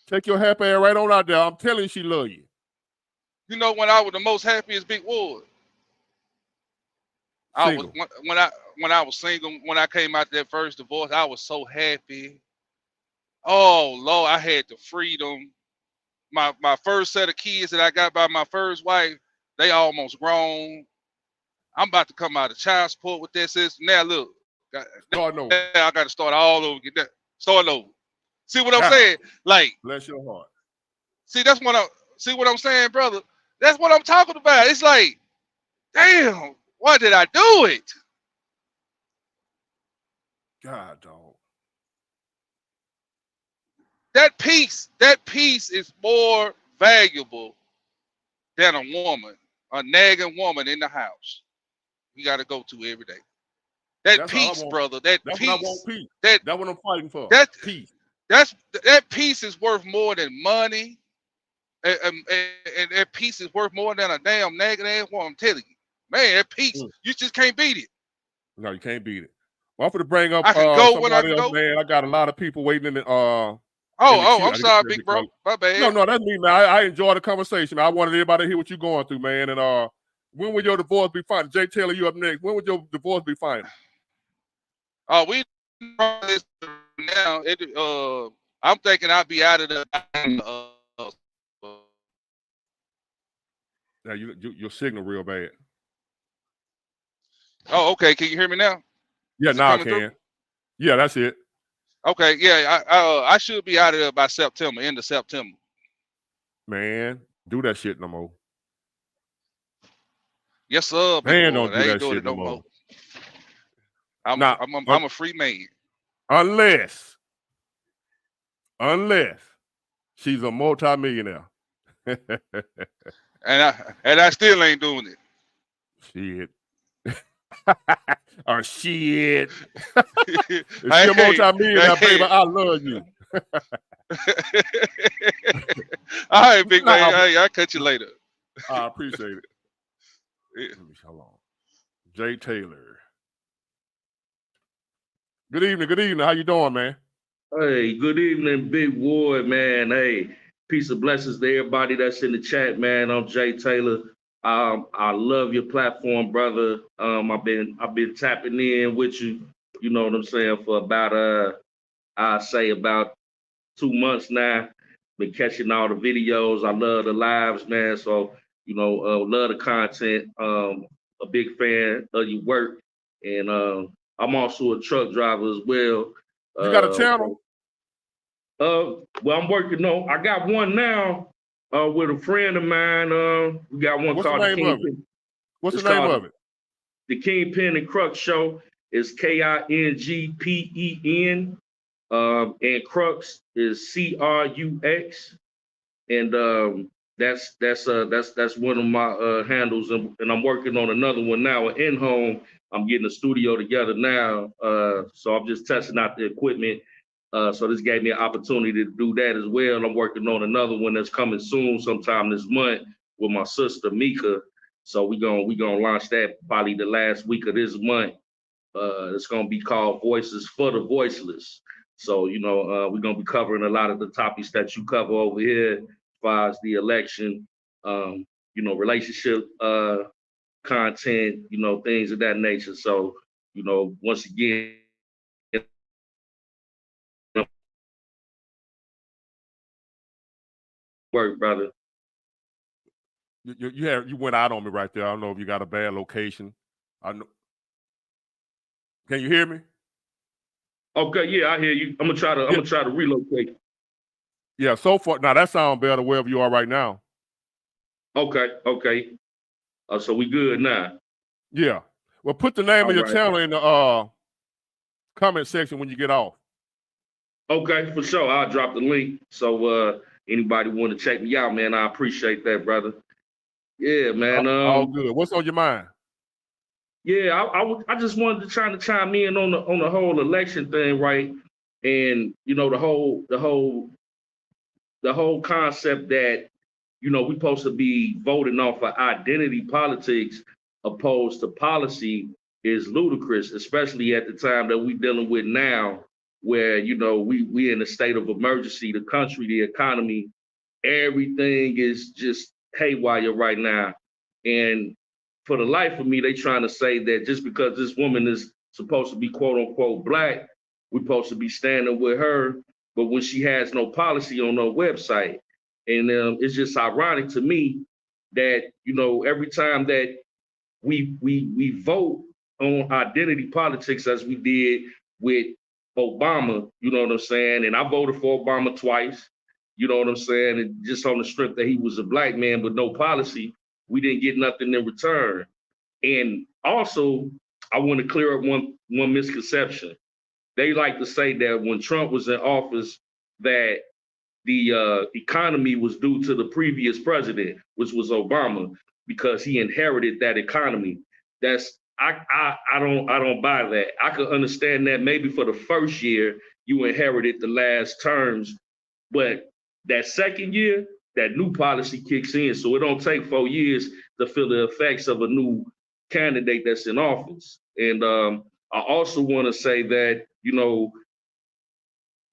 Take your half ass right on out there. I'm telling you, she love you. You know when I was the most happiest, Big Ward? Single. I was when I was single. When I came out that first divorce, I was so happy. Oh Lord, I had the freedom. My first set of kids that I got by my first wife, they almost grown. I'm about to come out of child support with that system. Now look, I got to start all over. Get that start over. See what I'm saying? Like, bless your heart. See what I'm saying, brother. That's what I'm talking about. It's like, damn, why did I do it? God, dog. That peace is more valuable than a woman, a nagging woman in the house. You got to go to every day. That's peace, brother. That that's peace. What I want, peace. That's what I'm fighting for. Peace. That peace is worth more than money, and that peace is worth more than a damn nagging ass woman. I'm telling you, man, that peace, you just can't beat it. No, you can't beat it. Well, I'm going to bring up I can go somebody when I can else, go. man. I got a lot of people waiting in the queue. I'm sorry, big bro. My bad. No, that's me, man. I enjoy the conversation. I wanted everybody to hear what you're going through, man. And when will your divorce be final? Jay Taylor, you up next. When would your divorce be final? We now. I'm thinking I'll be out of the. Now your signal real bad. Oh, okay. Can you hear me now? Yeah, now I can. Through? Yeah, that's it. Okay, yeah, I should be out of there by September, end of September. Man, do that shit no more. Yes, sir. Man, don't do that shit no more. I'm a free man. Unless she's a multimillionaire. and I still ain't doing it. Shit. Or shit. If you're a multimillionaire, baby, I love you. All right, big man. I'll catch you later. I appreciate it. Hold on. Jay Taylor. Good evening. How you doing, man? Hey, good evening, Big Ward, man. Hey, peace of blessings to everybody that's in the chat, man. I'm Jay Taylor. I love your platform, brother. I've been tapping in with you, you know what I'm saying, for about I say about 2 months now. Been catching all the videos. I love the lives, man. So, love the content. A big fan of your work. And I'm also a truck driver as well. You got a channel? Well, I'm working on. I got one now with a friend of mine. We got one called the Kingpin. What's the name of it? The Kingpin and Crux Show is KINGPEN. And Crux is CRUX. And that's one of my handles, and I'm working on another one now. In home, I'm getting a studio together now, so I'm just testing out the equipment. So this gave me an opportunity to do that as well. I'm working on another one that's coming soon, sometime this month, with my sister Mika. So we gonna launch that probably the last week of this month. It's gonna be called Voices for the Voiceless. So we're gonna be covering a lot of the topics that you cover over here, as far as the election, relationship content, things of that nature. So once again, work, brother. You went out on me right there. I don't know if you got a bad location. I know. Can you hear me? Okay, yeah, I hear you. I'm gonna try to relocate. Yeah, so far now that sounds better wherever you are right now. Okay. So we good now. Yeah. Well, put the name All of your right. channel in the comment section when you get off. Okay, for sure. I'll drop the link. So anybody want to check me out, man, I appreciate that, brother. Yeah, man. All good. What's on your mind? Yeah, I just wanted to try to chime in on the whole election thing, right? And the whole concept that we're supposed to be voting off of identity politics opposed to policy is ludicrous, especially at the time that we're dealing with now, where we in a state of emergency, the country, the economy, everything is just haywire right now. And for the life of me, they trying to say that just because this woman is supposed to be quote unquote black, we're supposed to be standing with her, but when she has no policy on her website. And it's just ironic to me that every time that we vote on identity politics, as we did with Obama, you know what I'm saying? And I voted for Obama twice, you know what I'm saying? And just on the strength that he was a black man with no policy, we didn't get nothing in return. And also, I want to clear up one misconception. They like to say that when Trump was in office, that the economy was due to the previous president, which was Obama, because he inherited that economy. I don't buy that. I could understand that maybe for the first year you inherited the last terms, but that second year, that new policy kicks in. So it don't take 4 years to feel the effects of a new candidate that's in office. And I also want to say that,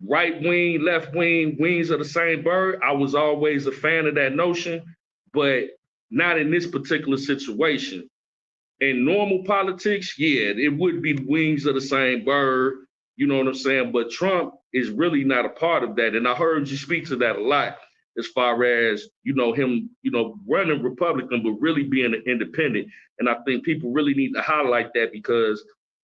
right wing, left wing, wings of the same bird. I was always a fan of that notion, but not in this particular situation. In normal politics, yeah, it would be wings of the same bird, you know what I'm saying? But Trump is really not a part of that. And I heard you speak to that a lot as far as, him, running Republican, but really being an independent. And I think people really need to highlight that because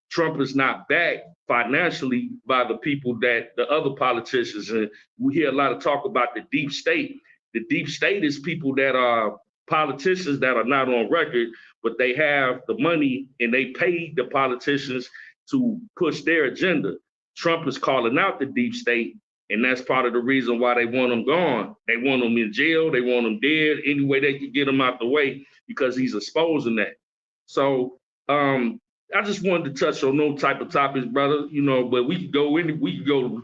Trump is not backed financially by the people that the other politicians. And we hear a lot of talk about the deep state. The deep state is people that are politicians that are not on record, but they have the money and they pay the politicians to push their agenda. Trump is calling out the deep state, and that's part of the reason why they want him gone. They want him in jail. They want him dead. Any way they can get him out the way because he's exposing that. So I just wanted to touch on those type of topics, brother. But we could go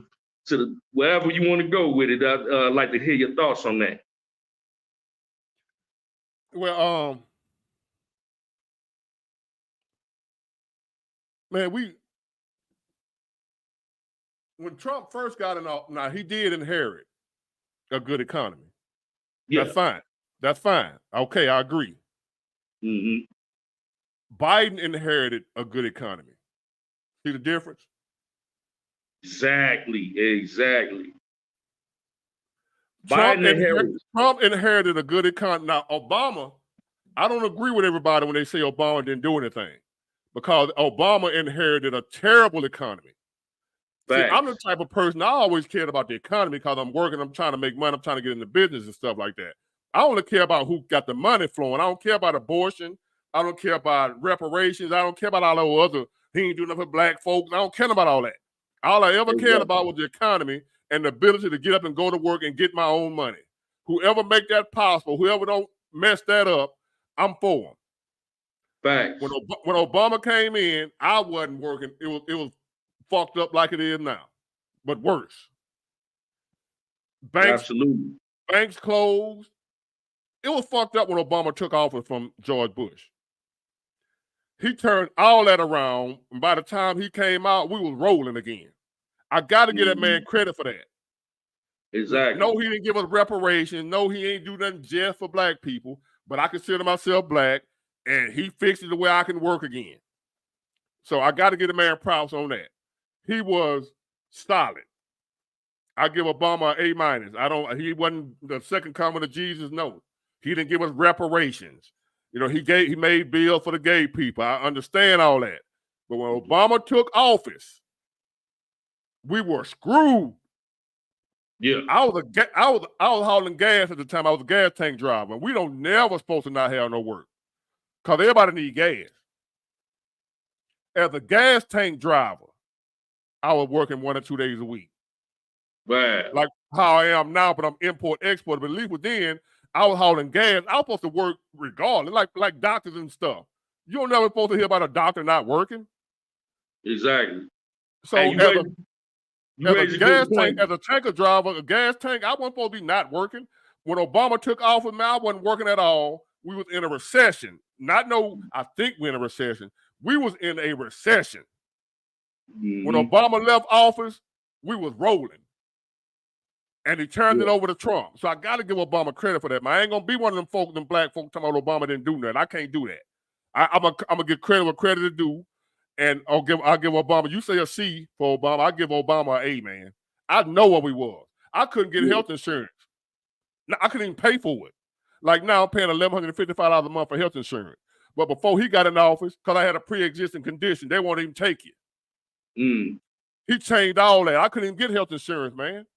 to wherever you want to go with it. I'd like to hear your thoughts on that. Well, man, when Trump first got in office, now he did inherit a good economy. Yeah. That's fine. Okay, I agree. Mm-hmm. Biden inherited a good economy. See the difference? Exactly. Trump inherited a good economy. Now, Obama, I don't agree with everybody when they say Obama didn't do anything because Obama inherited a terrible economy. See, I'm the type of person, I always cared about the economy because I'm working, I'm trying to make money, I'm trying to get into business and stuff like that. I only care about who got the money flowing. I don't care about abortion. I don't care about reparations. I don't care about all those other, he ain't doing nothing for black folks. I don't care about all that. All I ever cared about was the economy and the ability to get up and go to work and get my own money. Whoever make that possible, whoever don't mess that up, I'm for them. Facts. When Obama came in, I wasn't working. It was fucked up like it is now, but worse. Absolutely. Banks closed. It was fucked up when Obama took office from George Bush. He turned all that around, and by the time he came out, we was rolling again. I got to give that man credit for that. Exactly. No, he didn't give us reparations. No, he ain't do nothing just for black people, but I consider myself black, and he fixed it the way I can work again. So I got to give the man props on that. He was solid. I give Obama an A-. He wasn't the second coming of Jesus. No, he didn't give us reparations. You know, he made bills for the gay people. I understand all that. But when Obama took office, we were screwed. Yeah. I was hauling gas at the time. I was a gas tank driver. And we don't never supposed to not have no work. Because everybody need gas. As a gas tank driver, I was working 1 or 2 days a week. Right. Like how I am now, but I'm import-export. But at least within, I was hauling gas. I was supposed to work regardless, like doctors and stuff. You don't never supposed to hear about a doctor not working. Exactly. So hey, as a gas tank, as a tanker driver, a gas tank, I wasn't supposed to be not working. When Obama took office, I wasn't working at all. We was in a recession. I think we're in a recession. We was in a recession. Mm-hmm. When Obama left office, we was rolling. And he turned it over to Trump. So I got to give Obama credit for that, man. I ain't going to be one of them folk, them black folk talking about Obama didn't do nothing. I can't do that. I'm going to give credit where credit is due. And I'll give Obama, you say a C for Obama, I give Obama an A, man. I know what we was. I couldn't get health insurance. I couldn't even pay for it. Like now I'm paying $1,155 a month for health insurance. But before he got in office, because I had a pre-existing condition, they won't even take it. He changed all that. I couldn't even get health insurance, man.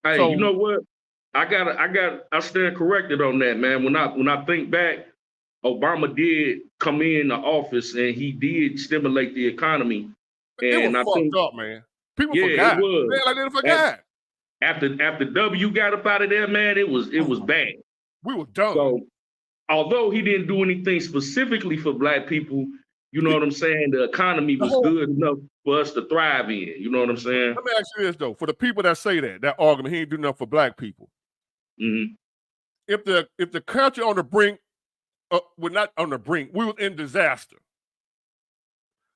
Hey, you know what? I stand corrected on that, man. When I think back, Obama did come in the office and he did stimulate the economy. And it was fucked up, man. People forgot. It was. Man, like they forgot. After W got up out of there, man, it was bad. We were done. So although he didn't do anything specifically for black people, you know what I'm saying? The economy was good enough for us to thrive in. You know what I'm saying? Let me ask you this though: for the people that say that argument, he ain't do nothing for black people. Mm-hmm. If the country on the brink, we're not on the brink. We was in disaster.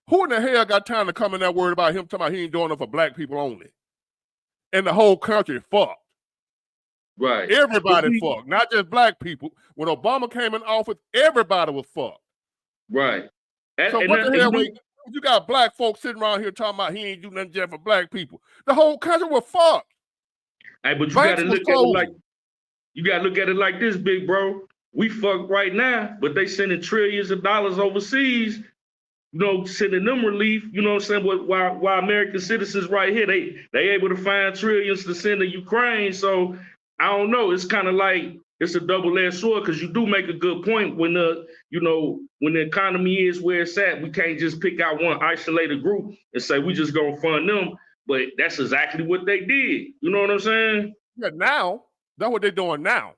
Who in the hell got time to come in that word about him talking about he ain't doing enough for black people only? And the whole country fucked. Right. Everybody fucked, not just black people. When Obama came in office, everybody was fucked. Right. So what the hell you got black folks sitting around here talking about he ain't do nothing just for black people. The whole country was fucked. Hey, but you gotta look at it like this, big bro. We fucked right now, but they sending trillions of dollars overseas, you know, sending them relief, you know what I'm saying? While American citizens right here, they able to find trillions to send to Ukraine. So I don't know. It's kind of like it's a double-edged sword because you do make a good point when the economy is where it's at. We can't just pick out one isolated group and say we just gonna fund them. But that's exactly what they did. You know what I'm saying? Yeah, now that's what they're doing now.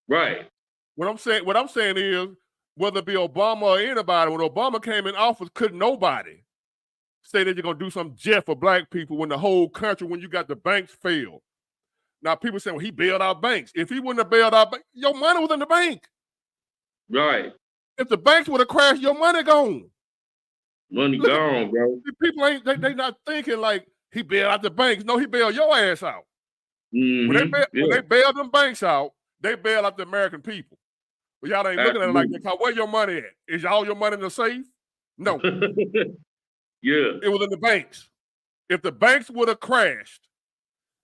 Right. What I'm saying is, whether it be Obama or anybody, when Obama came in office, couldn't nobody say that you're gonna do some jet for black people when the whole country, when you got the banks failed. Now people say, well, he bailed out banks. If he wouldn't have bailed out banks, your money was in the bank. Right. If the banks would have crashed, your money gone. Money gone, bro. People they not thinking like he bailed out the banks. No, he bailed your ass out. Mm-hmm. When they bailed them banks out, they bailed out the American people. But y'all ain't looking at it like that. Where your money at? Is all your money in the safe? No. Yeah. It was in the banks. If the banks would have crashed,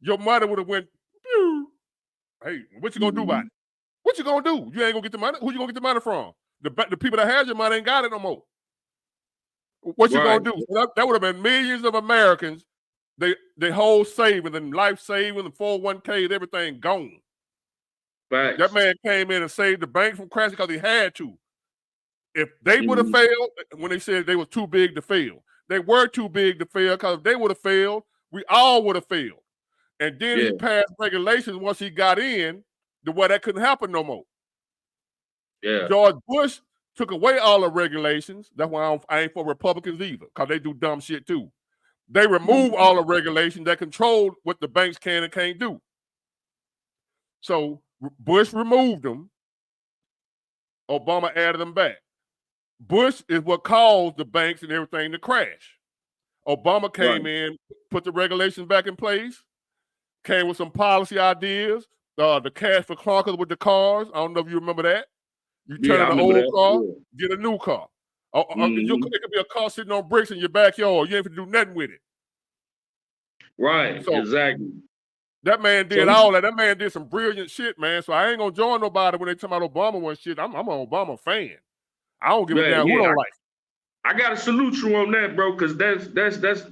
your money would have went, pew. Hey, what you gonna do about it? What you gonna do? You ain't gonna get the money? Who you gonna get the money from? The people that had your money ain't got it no more. What you gonna do? That would have been millions of Americans, they whole savings and life savings and 401ks, everything gone. Facts. That man came in and saved the bank from crashing because he had to. If they would have failed, when they said they were too big to fail, they were too big to fail because if they would have failed, we all would have failed. And then he passed regulations once he got in the way that couldn't happen no more. Yeah. George Bush took away all the regulations. That's why I ain't for Republicans either, because they do dumb shit too. They removed all the regulations that controlled what the banks can and can't do. So Bush removed them. Obama added them back. Bush is what caused the banks and everything to crash. Obama came in, put the regulations back in place, came with some policy ideas. The cash for clunkers with the cars. I don't know if you remember that. You turn an old car, get a new car. It could be a car sitting on bricks in your backyard. You ain't have to do nothing with it. Right, so, exactly. That man did all that. That man did some brilliant shit, man. So I ain't gonna join nobody when they talk about Obama and shit. I'm an Obama fan. I don't give a damn who don't like it. I gotta salute you on that, bro, because that's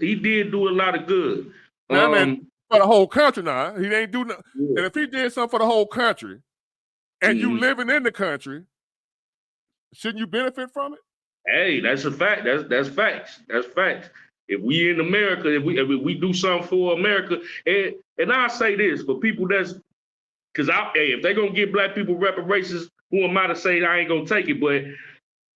he did do a lot of good. Man, for the whole country now. He ain't do nothing. Yeah. And if he did something for the whole country, and you living in the country, shouldn't you benefit from it? Hey, that's a fact. That's facts. That's facts. If we in America, if we do something for America, and I say this for people that's, because if they're gonna give black people reparations, who am I to say I ain't gonna take it? But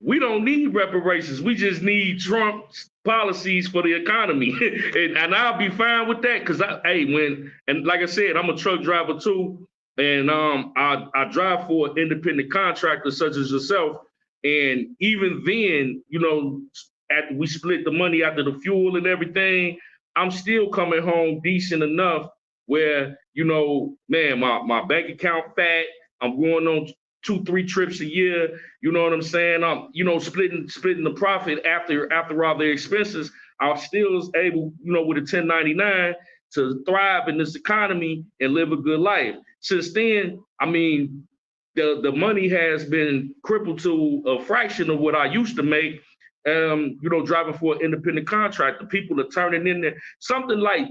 we don't need reparations. We just need Trump's policies for the economy, and I'll be fine with that. Because and like I said, I'm a truck driver too, and I drive for independent contractors such as yourself. And even then, after we split the money after the fuel and everything, I'm still coming home decent enough where, man, my bank account fat. I'm going on 2-3 trips a year. You know what I'm saying? I'm, splitting the profit after all the expenses. I still was able, with a 1099 to thrive in this economy and live a good life. Since then, I mean, the money has been crippled to a fraction of what I used to make. Driving for an independent contractor, people are turning in there something like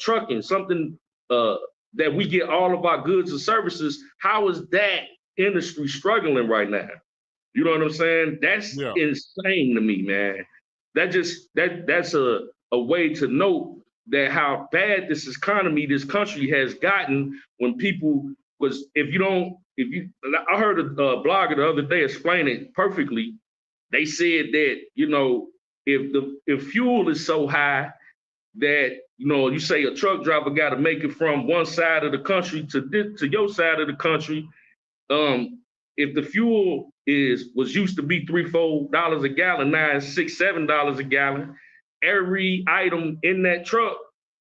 trucking, something that we get all of our goods and services. How is that industry struggling right now? You know what I'm saying? That's insane to me, man. That's a way to note that how bad this economy, this country has gotten when people was, I heard a blogger the other day explain it perfectly. They said that, if fuel is so high that, you say a truck driver got to make it from one side of the country to your side of the country. If the fuel was used to be $3-4 a gallon, now it's $6-7 a gallon, every item in that truck,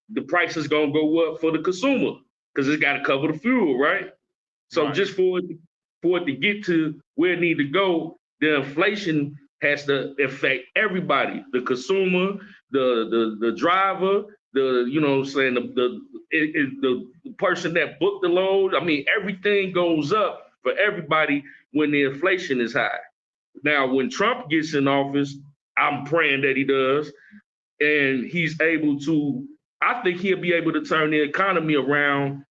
the price is gonna go up for the consumer because it's got to cover the fuel, right? So just for it to get to where it need to go, the inflation has to affect everybody: the consumer, the driver, the person that booked the load. I mean, everything goes up for everybody when the inflation is high. Now, when Trump gets in office, I'm praying that he does, and he's able to. I think he'll be able to turn the economy around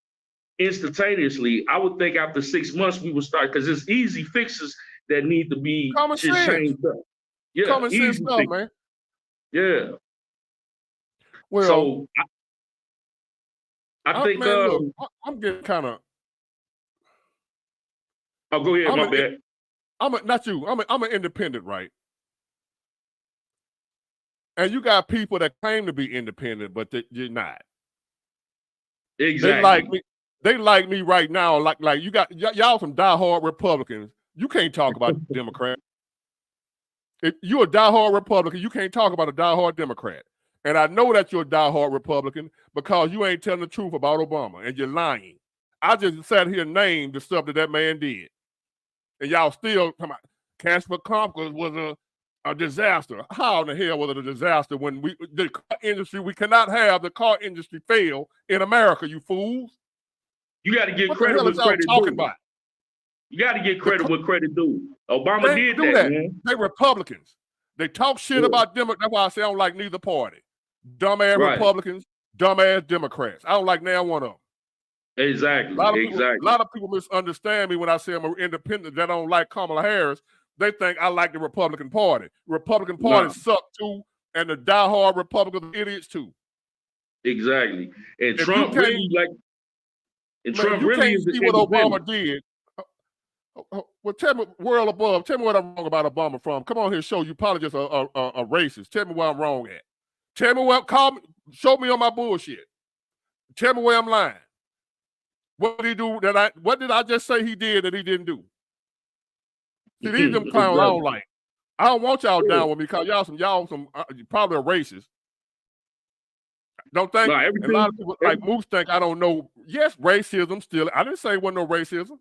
instantaneously. I would think after 6 months we would start, because it's easy fixes that need to be changed up. Yeah, common sense stuff, man. Yeah. Well, so I think man, look, I'm getting kind of. Oh, go ahead, my bad. I'm an independent, right? And you got people that claim to be independent, but you're not. Exactly. They like me right now. Like you got y'all some diehard Republicans. You can't talk about Democrat. If you're a diehard Republican, you can't talk about a diehard Democrat. And I know that you're a diehard Republican because you ain't telling the truth about Obama and you're lying. I just sat here and named the stuff that man did. And y'all still come out. Cash for Clunkers was a disaster. How in the hell was it a disaster when the car industry, we cannot have the car industry fail in America, you fools? You got to get credit when credit due. You got to get credit when credit due. Obama did that, man. They Republicans. They talk shit about Democrats. That's why I say I don't like neither party. Dumbass Republicans, dumbass Democrats. I don't like now one of them. Exactly. A lot of people misunderstand me when I say I'm an independent that don't like Kamala Harris. They think I like the Republican Party. Republican Party suck too, and the diehard Republicans are idiots too. Exactly. And Trump really And Man, Trump you really can't is see what independent. Obama did. Well, tell me, world above, tell me what I'm wrong about Obama from. Come on here, show you probably just a racist. Tell me where I'm wrong at. Tell me what, show me on my bullshit. Tell me where I'm lying. What did he do what did I just say he did that he didn't do? See, these them clowns I don't like. I don't want y'all down with me because y'all some probably a racist. Don't think, No, and a lot of people like Moose think I don't know. Yes, racism still. I didn't say it wasn't no racism.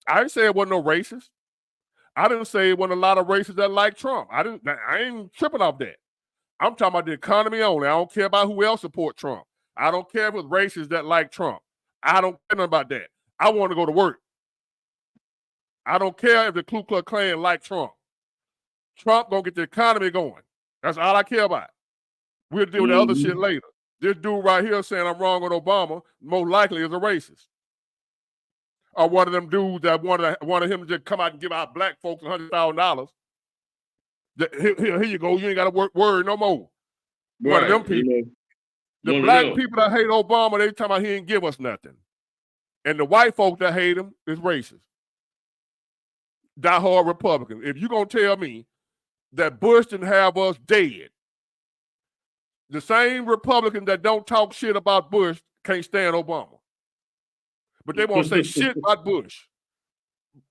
I didn't say it wasn't no racist. I didn't say it wasn't a lot of racists that like Trump. I ain't tripping off that. I'm talking about the economy only. I don't care about who else support Trump. I don't care if it's racists that like Trump. I don't care nothing about that. I want to go to work. I don't care if the Ku Klux Klan like Trump. Trump gonna get the economy going. That's all I care about. We'll deal with the other shit later. This dude right here saying I'm wrong with Obama, most likely is a racist. Or one of them dudes that wanted him to just come out and give out black folks $100,000. Here you go. You ain't got to worry no more. Right, one of them people. You know, the black people that hate Obama, they talking about he ain't give us nothing. And the white folk that hate him is racist. Die-hard Republican. If you going to tell me that Bush didn't have us dead, the same Republican that don't talk shit about Bush can't stand Obama. But they want to say shit about Bush.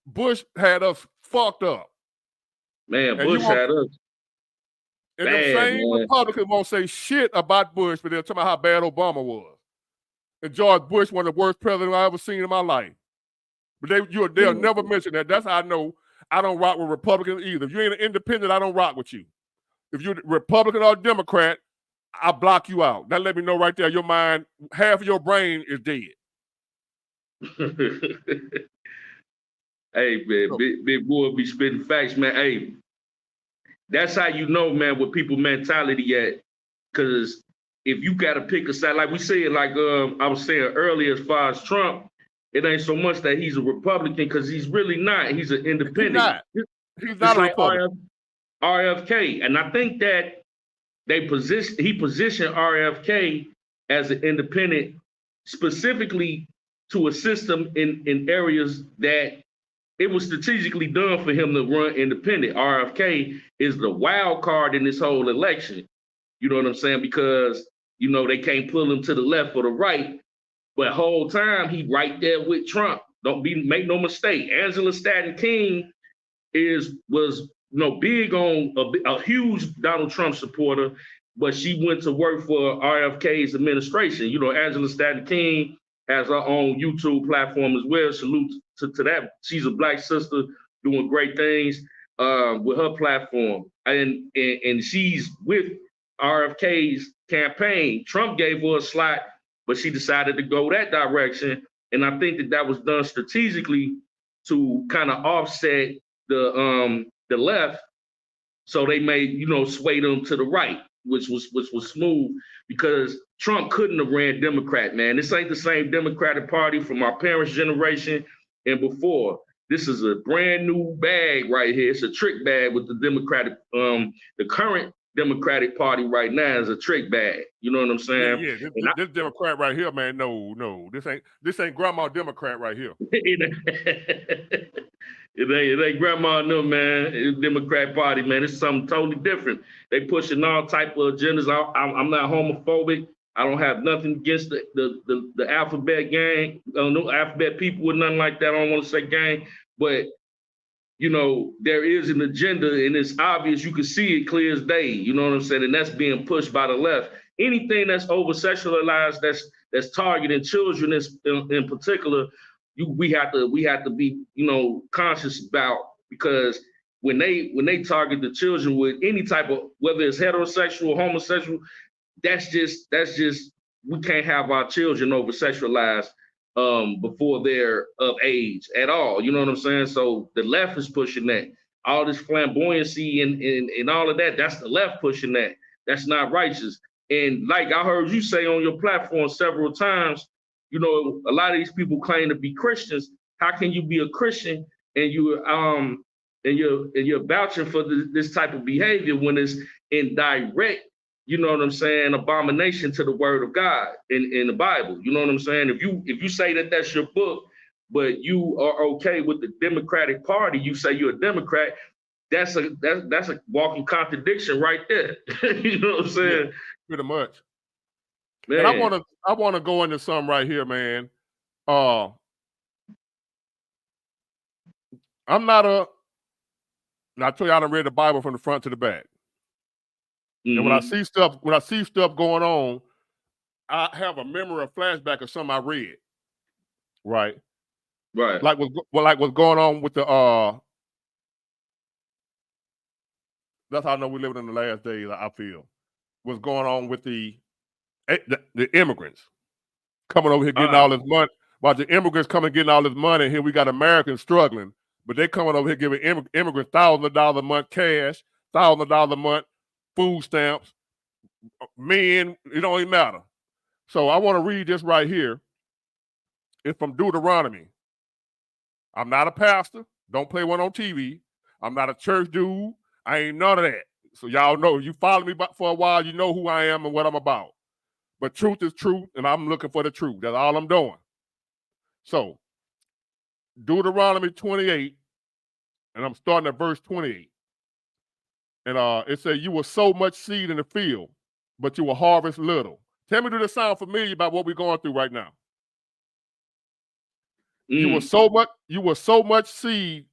Bush had us fucked up. Man, Bush had us. And the same Republicans won't say shit about Bush, but they'll tell me how bad Obama was. And George Bush, one of the worst presidents I ever seen in my life. But they'll never mention that. That's how I know I don't rock with Republicans either. If you ain't an independent, I don't rock with you. If you're Republican or Democrat, I block you out. That let me know right there. Your mind, half of your brain is dead. Hey, man, big boy be spitting facts, man. Hey, that's how you know, man, what people mentality at. Because if you got to pick a side, like we said, like I was saying earlier, as far as Trump, it ain't so much that he's a Republican, because he's really not. He's an independent. He's not a like Republican. RFK. And I think that he positioned RFK as an independent specifically to assist him in areas that it was strategically done for him to run independent. RFK is the wild card in this whole election. You know what I'm saying? Because, you know, they can't pull him to the left or the right, but whole time he right there with Trump. Make no mistake. Angela Stanton King was big on a huge Donald Trump supporter, but she went to work for RFK's administration. You know, Angela Stanton King has her own YouTube platform as well. Salute to that. She's a black sister doing great things with her platform. And she's with RFK's campaign. Trump gave her a slot, but she decided to go that direction. And I think that was done strategically to kind of offset the left, so they may sway them to the right, which was smooth, because Trump couldn't have ran Democrat, man. This ain't the same Democratic Party from our parents' generation and before. This is a brand new bag right here. It's a trick bag with the Democratic, the current Democratic Party right now is a trick bag. You know what I'm saying? Yeah. This Democrat right here, man. No, this ain't Grandma Democrat right here. It ain't grandma and them, man. It's Democrat Party, man. It's something totally different. They pushing all type of agendas. I'm not homophobic. I don't have nothing against the alphabet gang. No alphabet people or nothing like that. I don't want to say gang, but there is an agenda, and it's obvious. You can see it clear as day. You know what I'm saying? And that's being pushed by the left. Anything that's over sexualized, that's targeting children in particular, we have to be conscious about, because when they target the children with any type of, whether it's heterosexual, homosexual, that's just we can't have our children over sexualized before they're of age at all. You know what I'm saying? So the left is pushing that. All this flamboyancy and all of that, that's the left pushing that. That's not righteous. And like I heard you say on your platform several times, a lot of these people claim to be Christians. How can you be a Christian and you're vouching for this type of behavior when it's in direct you know what I'm saying, abomination to the word of God in the Bible. You know what I'm saying? If you say that that's your book, but you are okay with the Democratic Party, you say you're a Democrat, that's a walking contradiction right there. You know what I'm saying? Yeah, pretty much. Man. And I wanna go into something right here, man. I'm not a. And I tell you, I done read the Bible from the front to the back. And when I see stuff going on, I have a memory, a flashback of something I read. Right. Right. Like what's going on with the that's how I know we're living in the last days, I feel. What's going on with the immigrants coming over here getting all this money. While the immigrants coming getting all this money, here we got Americans struggling, but they coming over here giving immigrants $1,000 a month cash, $1,000 a month food stamps, men, it don't even matter. So I want to read this right here. It's from Deuteronomy. I'm not a pastor. Don't play one on TV. I'm not a church dude. I ain't none of that. So y'all know, you follow me for a while, you know who I am and what I'm about. But truth is truth, and I'm looking for the truth. That's all I'm doing. So, Deuteronomy 28, and I'm starting at verse 28. And it says, you will sow much seed in the field, but you will harvest little. Tell me, does this sound familiar about what we're going through right now? You will sow much seed,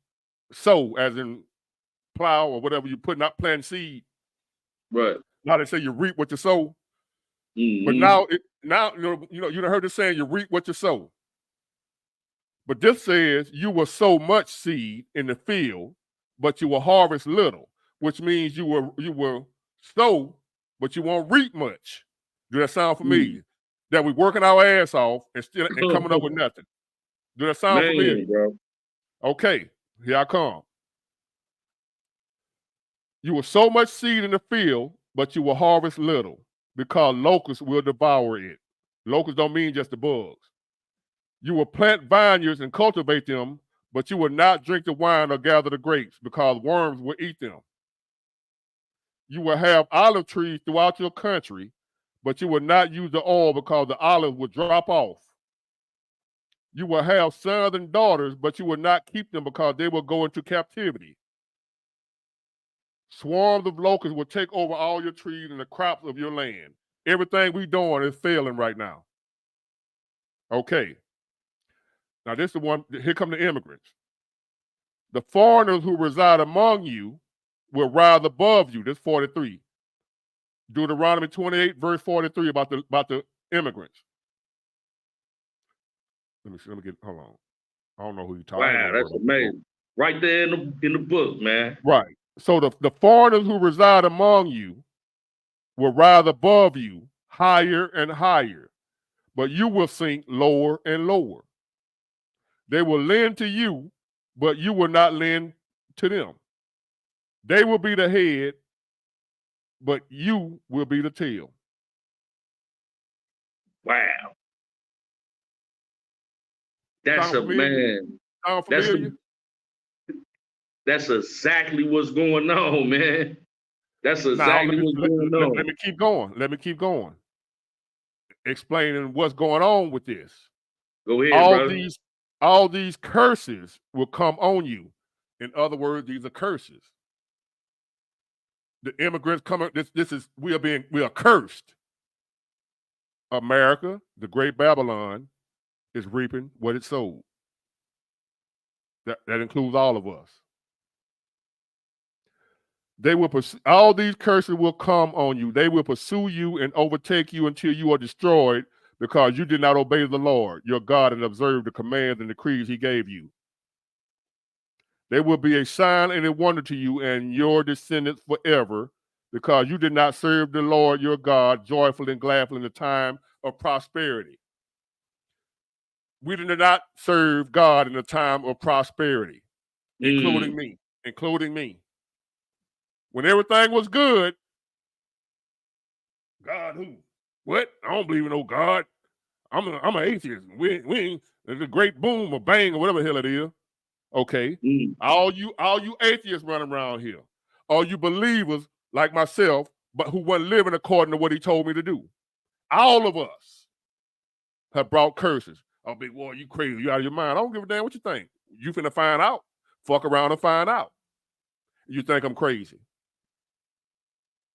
sow as in plow or whatever you put, not plant seed. Right. Now they say you reap what you sow. But now you done heard the saying, you reap what you sow. But this says you will sow much seed in the field, but you will harvest little, which means you will sow, but you won't reap much. Do that sound familiar? That we're working our ass off and coming up with nothing. Do that sound familiar? Bro. Okay, here I come. You will sow much seed in the field, but you will harvest little, because locusts will devour it. Locusts don't mean just the bugs. You will plant vineyards and cultivate them, but you will not drink the wine or gather the grapes, because worms will eat them. You will have olive trees throughout your country, but you will not use the oil, because the olives will drop off. You will have sons and daughters, but you will not keep them, because they will go into captivity. Swarms of locusts will take over all your trees and the crops of your land. Everything we're doing is failing right now. Okay. Now this is the one, here come the immigrants. The foreigners who reside among you will rise above you. This 43. Deuteronomy 28, verse 43 about the immigrants. Let me see, hold on. I don't know who you're talking about. Wow, that's amazing. Right there in the book, man. Right. So the foreigners who reside among you will rise above you higher and higher, but you will sink lower and lower. They will lend to you, but you will not lend to them. They will be the head, but you will be the tail. Wow. That's a man. Sound familiar? That's exactly what's going on, man. That's exactly what's going on. Let me keep going. Let me keep going. Explaining what's going on with this. Go ahead, brother. All these curses will come on you. In other words, these are curses. The immigrants coming. We are cursed. America, the great Babylon, is reaping what it sowed. That includes all of us. They will all these curses will come on you. They will pursue you and overtake you until you are destroyed, because you did not obey the Lord your God and observe the commands and decrees he gave you. They will be a sign and a wonder to you and your descendants forever, because you did not serve the Lord your God joyfully and gladly in the time of prosperity. We did not serve God in the time of prosperity, including me. When everything was good, God who? What? I don't believe in no God. I'm an atheist. We ain't, there's a great boom or bang or whatever the hell it is. Okay. All you atheists running around here. All you believers like myself but who wasn't living according to what he told me to do. All of us have brought curses. Oh, big boy, you crazy. You out of your mind. I don't give a damn what you think. You finna find out. Fuck around and find out. You think I'm crazy.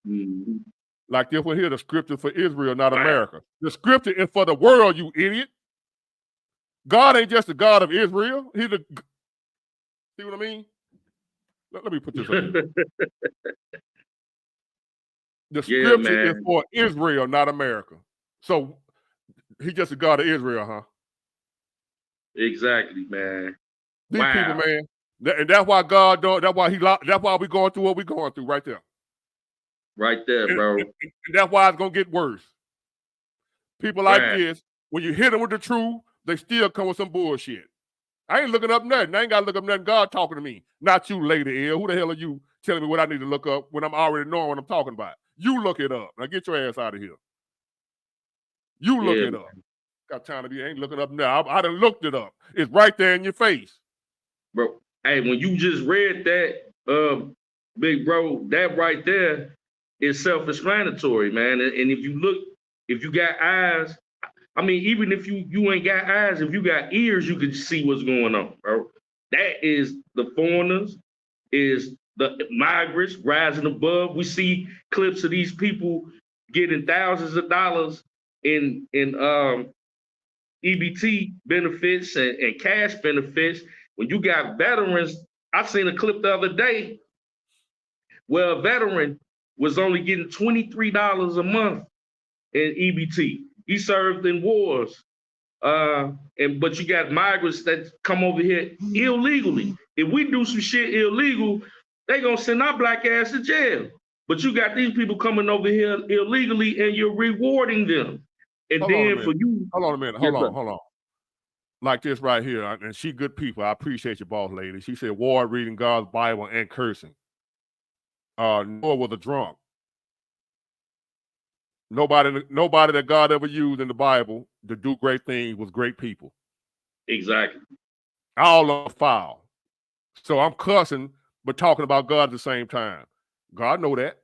Mhm. Like this one here, the scripture for Israel, not America. The scripture is for the world, you idiot. God ain't just the God of Israel. He's the, see what I mean? Let me put this up here. The Yeah, scripture is man. for Israel, not America. So he just the God of Israel, huh? Exactly, man. These people, Wow. man. And that's why God don't, that's why we going through what we going through right there. Right there, bro. And that's why it's gonna get worse. People like Right. this, when you hit them with the truth, they still come with some bullshit. I ain't looking up nothing. I ain't gotta look up nothing. God talking to me. Not you, Lady L. Who the hell are you telling me what I need to look up when I'm already knowing what I'm talking about? You look it up. Now get your ass out of here. You look Yeah, it up. Got time to be, ain't looking up now. I done looked it up. It's right there in your face. bro. Hey, when you just read that, big bro, that right there is self-explanatory, man. And if you look, if you got eyes, I mean, even if you ain't got eyes, if you got ears, you can see what's going on, bro. That is the foreigners, is the migrants rising above. We see clips of these people getting thousands of dollars in EBT benefits and cash benefits. When you got veterans, I seen a clip the other day where a veteran was only getting $23 a month in EBT. He served in wars. But you got migrants that come over here illegally. If we do some shit illegal, they gonna send our black ass to jail. But you got these people coming over here illegally and you're rewarding them. And Hold on a then minute. for you, Hold on a minute. yes, Hold on. Like this right here, and she good people. I appreciate you, boss lady. She said, "Ward reading God's Bible and cursing. Noah was a drunk. Nobody that God ever used in the Bible to do great things was great people. exactly. All on foul. So I'm cussing, but talking about God at the same time. God know that.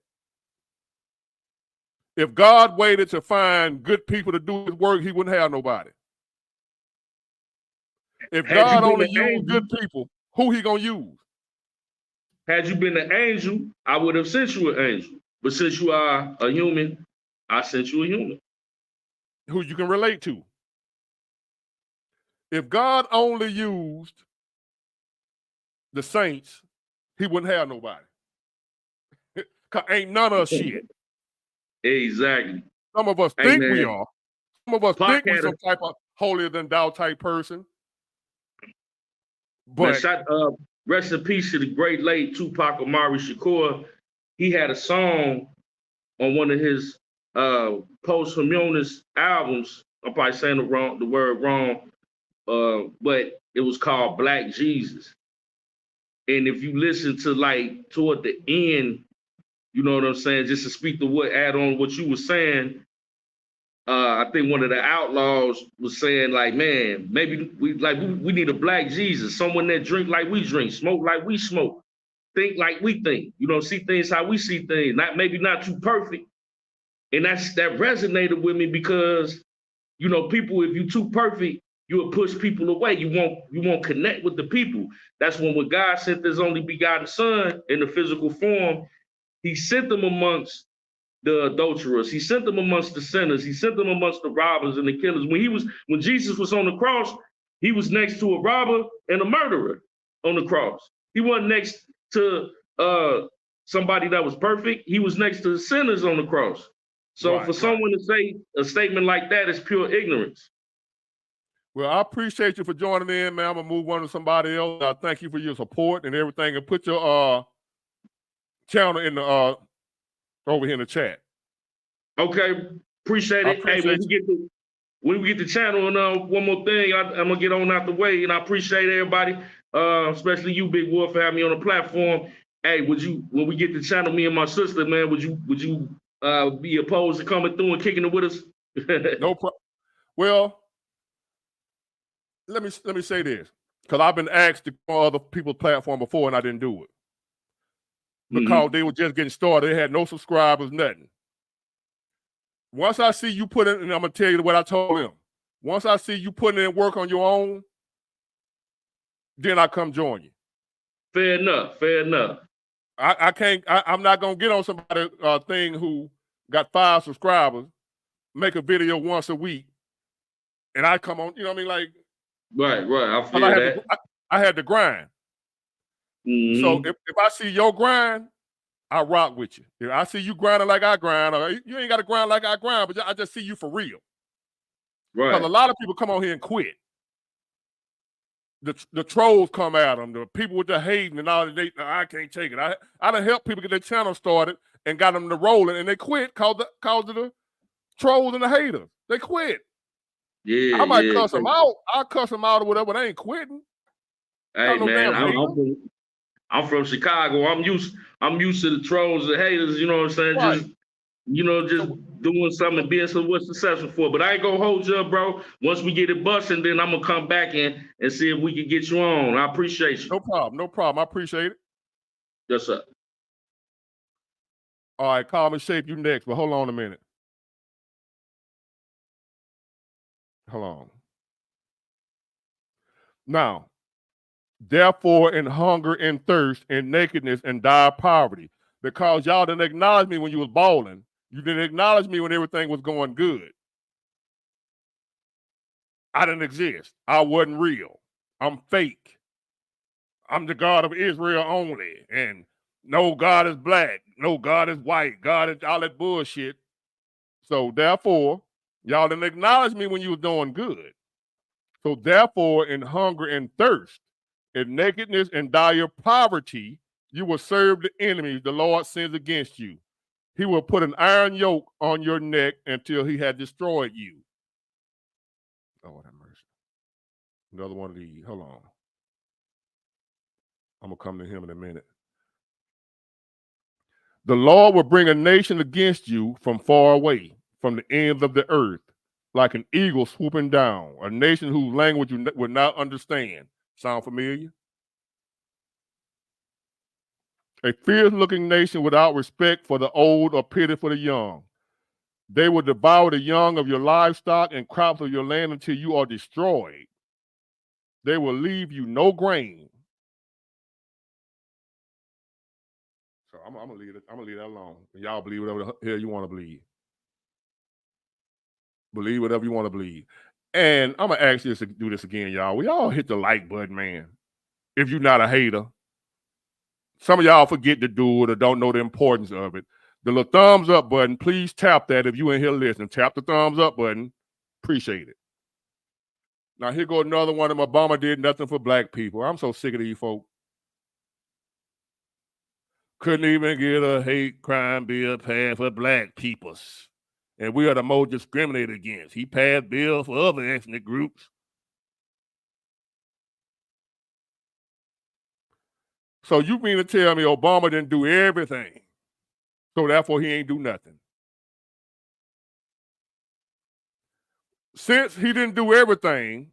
If God waited to find good people to do his work, he wouldn't have nobody. If Had you God been only an used angel, good people, who he gonna use? had you been an angel, I would have sent you an angel. But since you are a human, I sent you a human. Who you can relate to. If God only used the saints, he wouldn't have nobody. Cause ain't none of us shit. Exactly. Some of us Hey think we man, are. Some of us Pac think we had a some type of holier than thou type person. man, But rest in peace to the great late Tupac Amari Shakur. He had a song on one of his post-humanist albums. I'm probably saying the word wrong, but it was called Black Jesus. And if you listen to like toward the end, you know what I'm saying, just to speak to what add on what you were saying, I think one of the outlaws was saying like, man, maybe we need a black Jesus, someone that drink like we drink, smoke like we smoke, think like we think, you know, see things how we see things, not too perfect. And that resonated with me because, you know, people, if you too perfect, you will push people away. You won't connect with the people. That's when God sent his only begotten son in the physical form, he sent them amongst the adulterers. He sent them amongst the sinners. He sent them amongst the robbers and the killers. When Jesus was on the cross, he was next to a robber and a murderer on the cross. He wasn't next to somebody that was perfect. He was next to the sinners on the cross. So for someone to say a statement like that is pure ignorance. Well, I appreciate you for joining in, man. I'm gonna move on to somebody else. I thank you for your support and everything, and put your channel in the over here in the chat. Okay, appreciate it. Hey, when we get the channel, and one more thing, I'm gonna get on out the way, and I appreciate everybody, especially you, Big Wolf, for having me on the platform. Hey, when we get the channel, me and my sister, man, would you be opposed to coming through and kicking it with us? No problem. Well, let me say this, because I've been asked to go on other people's platform before, and I didn't do it. because they were just getting started. They had no subscribers, nothing. Once I see you put in, and I'm gonna tell you what I told him. Once I see you putting in work on your own, then I come join you. Fair enough. Fair enough. I can't. I'm not gonna get on somebody thing who got 5 subscribers, make a video once a week, and I come on. You know what I mean? Like, Right. I feel that. I had to grind. So if I see your grind, I rock with you. If I see you grinding like I grind, or you ain't got to grind like I grind, but I just see you for real. Right. Because a lot of people come on here and quit. The trolls come at them. The people with the hating and all that. I can't take it. I done helped people get their channel started and got them to rolling, and they quit cause of the trolls and the haters. They quit. Yeah, I might cuss them out. I'll cuss them out or whatever. They ain't quitting. Hey man, I'm from Chicago. I'm used to the trolls and haters. You know what I'm saying? Right. Just doing something and being somewhat successful for it. But I ain't gonna hold you up, bro. Once we get it busting, then I'm gonna come back and see if we can get you on. I appreciate you. No problem. I appreciate it. Yes, sir. All right, call me Shape, you next, but hold on a minute. Hold on. Now, therefore, in hunger and thirst, in nakedness and dire poverty, because y'all didn't acknowledge me when you was balling. You didn't acknowledge me when everything was going good. I didn't exist. I wasn't real. I'm fake. I'm the God of Israel only. And no God is black. No God is white. God is all that bullshit. So therefore, y'all didn't acknowledge me when you was doing good. So therefore, in hunger and thirst, in nakedness and dire poverty, you will serve the enemy the Lord sends against you. He will put an iron yoke on your neck until he had destroyed you. Oh, have mercy. Another one of these. Hold on. I'm going to come to him in a minute. The Lord will bring a nation against you from far away, from the ends of the earth, like an eagle swooping down, a nation whose language you would not understand. Sound familiar? A fierce-looking nation without respect for the old or pity for the young. They will devour the young of your livestock and crops of your land until you are destroyed. They will leave you no grain. So I'm gonna leave it. I'm gonna leave that alone. Y'all believe whatever the hell you want to believe. Believe whatever you want to believe. And I'm gonna ask you to do this again, y'all. We all hit the like button, man. If you're not a hater, some of y'all forget to do it or don't know the importance of it. The little thumbs up button, please tap that if you in here listening. Tap the thumbs up button. Appreciate it. Now here go another one of them. Obama did nothing for black people. I'm so sick of these folks. Couldn't even get a hate crime bill passed for black peoples. And we are the most discriminated against. He passed bills for other ethnic groups. So you mean to tell me Obama didn't do everything, so therefore he ain't do nothing? Since he didn't do everything,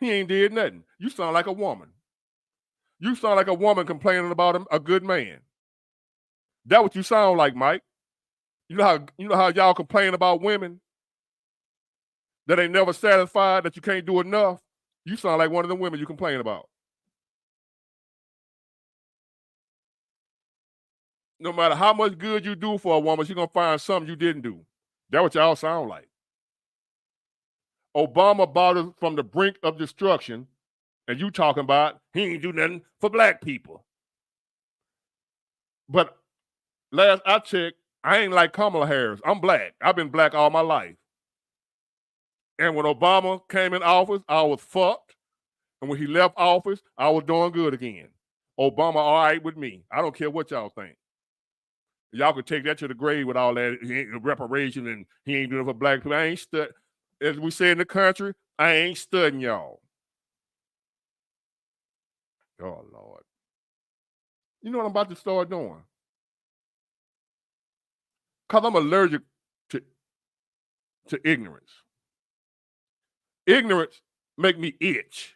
he ain't did nothing. You sound like a woman. You sound like a woman complaining about a good man. That's what you sound like, Mike. You know how y'all complain about women that ain't never satisfied, that you can't do enough? You sound like one of the women you complain about. No matter how much good you do for a woman, she's gonna find something you didn't do. That's what y'all sound like. Obama brought us from the brink of destruction, and you talking about he ain't do nothing for black people. But last I checked, I ain't like Kamala Harris. I'm black. I've been black all my life. And when Obama came in office, I was fucked. And when he left office, I was doing good again. Obama all right with me. I don't care what y'all think. Y'all could take that to the grave with all that reparation and he ain't doing it for black people. I ain't stud. As we say in the country, I ain't studying y'all. Oh, Lord. You know what I'm about to start doing? Because I'm allergic to ignorance. Ignorance make me itch.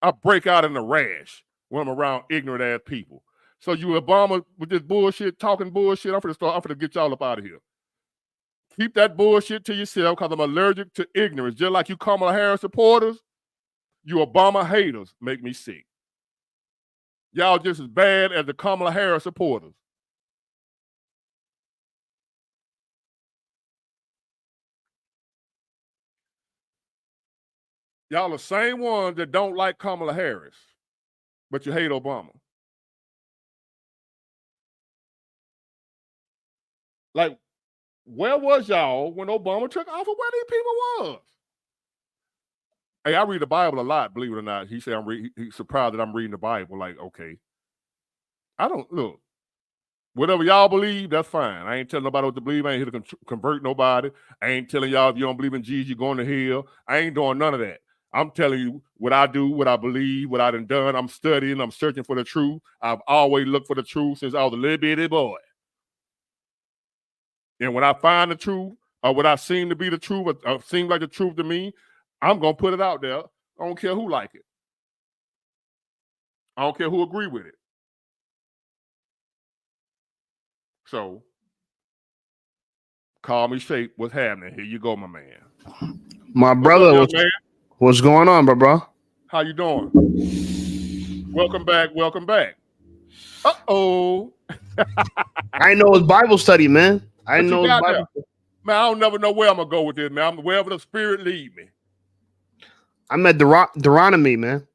I break out in a rash when I'm around ignorant ass people. So you Obama with this bullshit, talking bullshit. I'm finna get y'all up out of here. Keep that bullshit to yourself because I'm allergic to ignorance. Just like you Kamala Harris supporters, you Obama haters make me sick. Y'all just as bad as the Kamala Harris supporters. Y'all the same ones that don't like Kamala Harris, but you hate Obama. Like, where was y'all when Obama took office? Where these people was? Hey, I read the Bible a lot, believe it or not. He said he's surprised that I'm reading the Bible. Like, okay. I don't, look, whatever y'all believe, that's fine. I ain't telling nobody what to believe. I ain't here to convert nobody. I ain't telling y'all if you don't believe in Jesus, you're going to hell. I ain't doing none of that. I'm telling you what I do, what I believe, what I done. I'm studying. I'm searching for the truth. I've always looked for the truth since I was a little bitty boy. And when I find the truth, or what I seem to be the truth, or seem like the truth to me, I'm going to put it out there. I don't care who like it. I don't care who agree with it. So, call me Shape. What's happening? Here you go, my man. My brother, what's going on, bro? How you doing? Welcome back. Welcome back. Uh-oh. I know it's Bible study, man. I know it's Bible study. Man, I don't never know where I'm going to go with this, man. Wherever the Spirit lead me. I'm at Deuteronomy, man.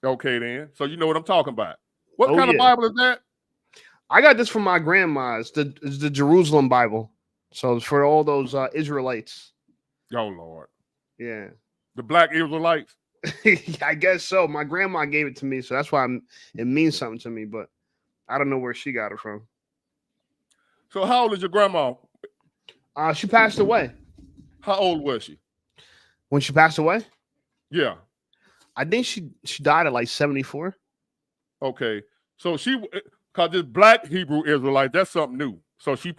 Okay, then. So you know what I'm talking about. What kind of Bible is that? I got this from my grandma. It's the Jerusalem Bible. So it's for all those Israelites. Oh, Lord. Yeah. The black Israelites? I guess so. My grandma gave it to me, so that's why it means something to me, but I don't know where she got it from. So how old is your grandma? She passed away. How old was she? When she passed away? Yeah. I think she died at like 74. Okay. So because this black Hebrew Israelite, that's something new. So she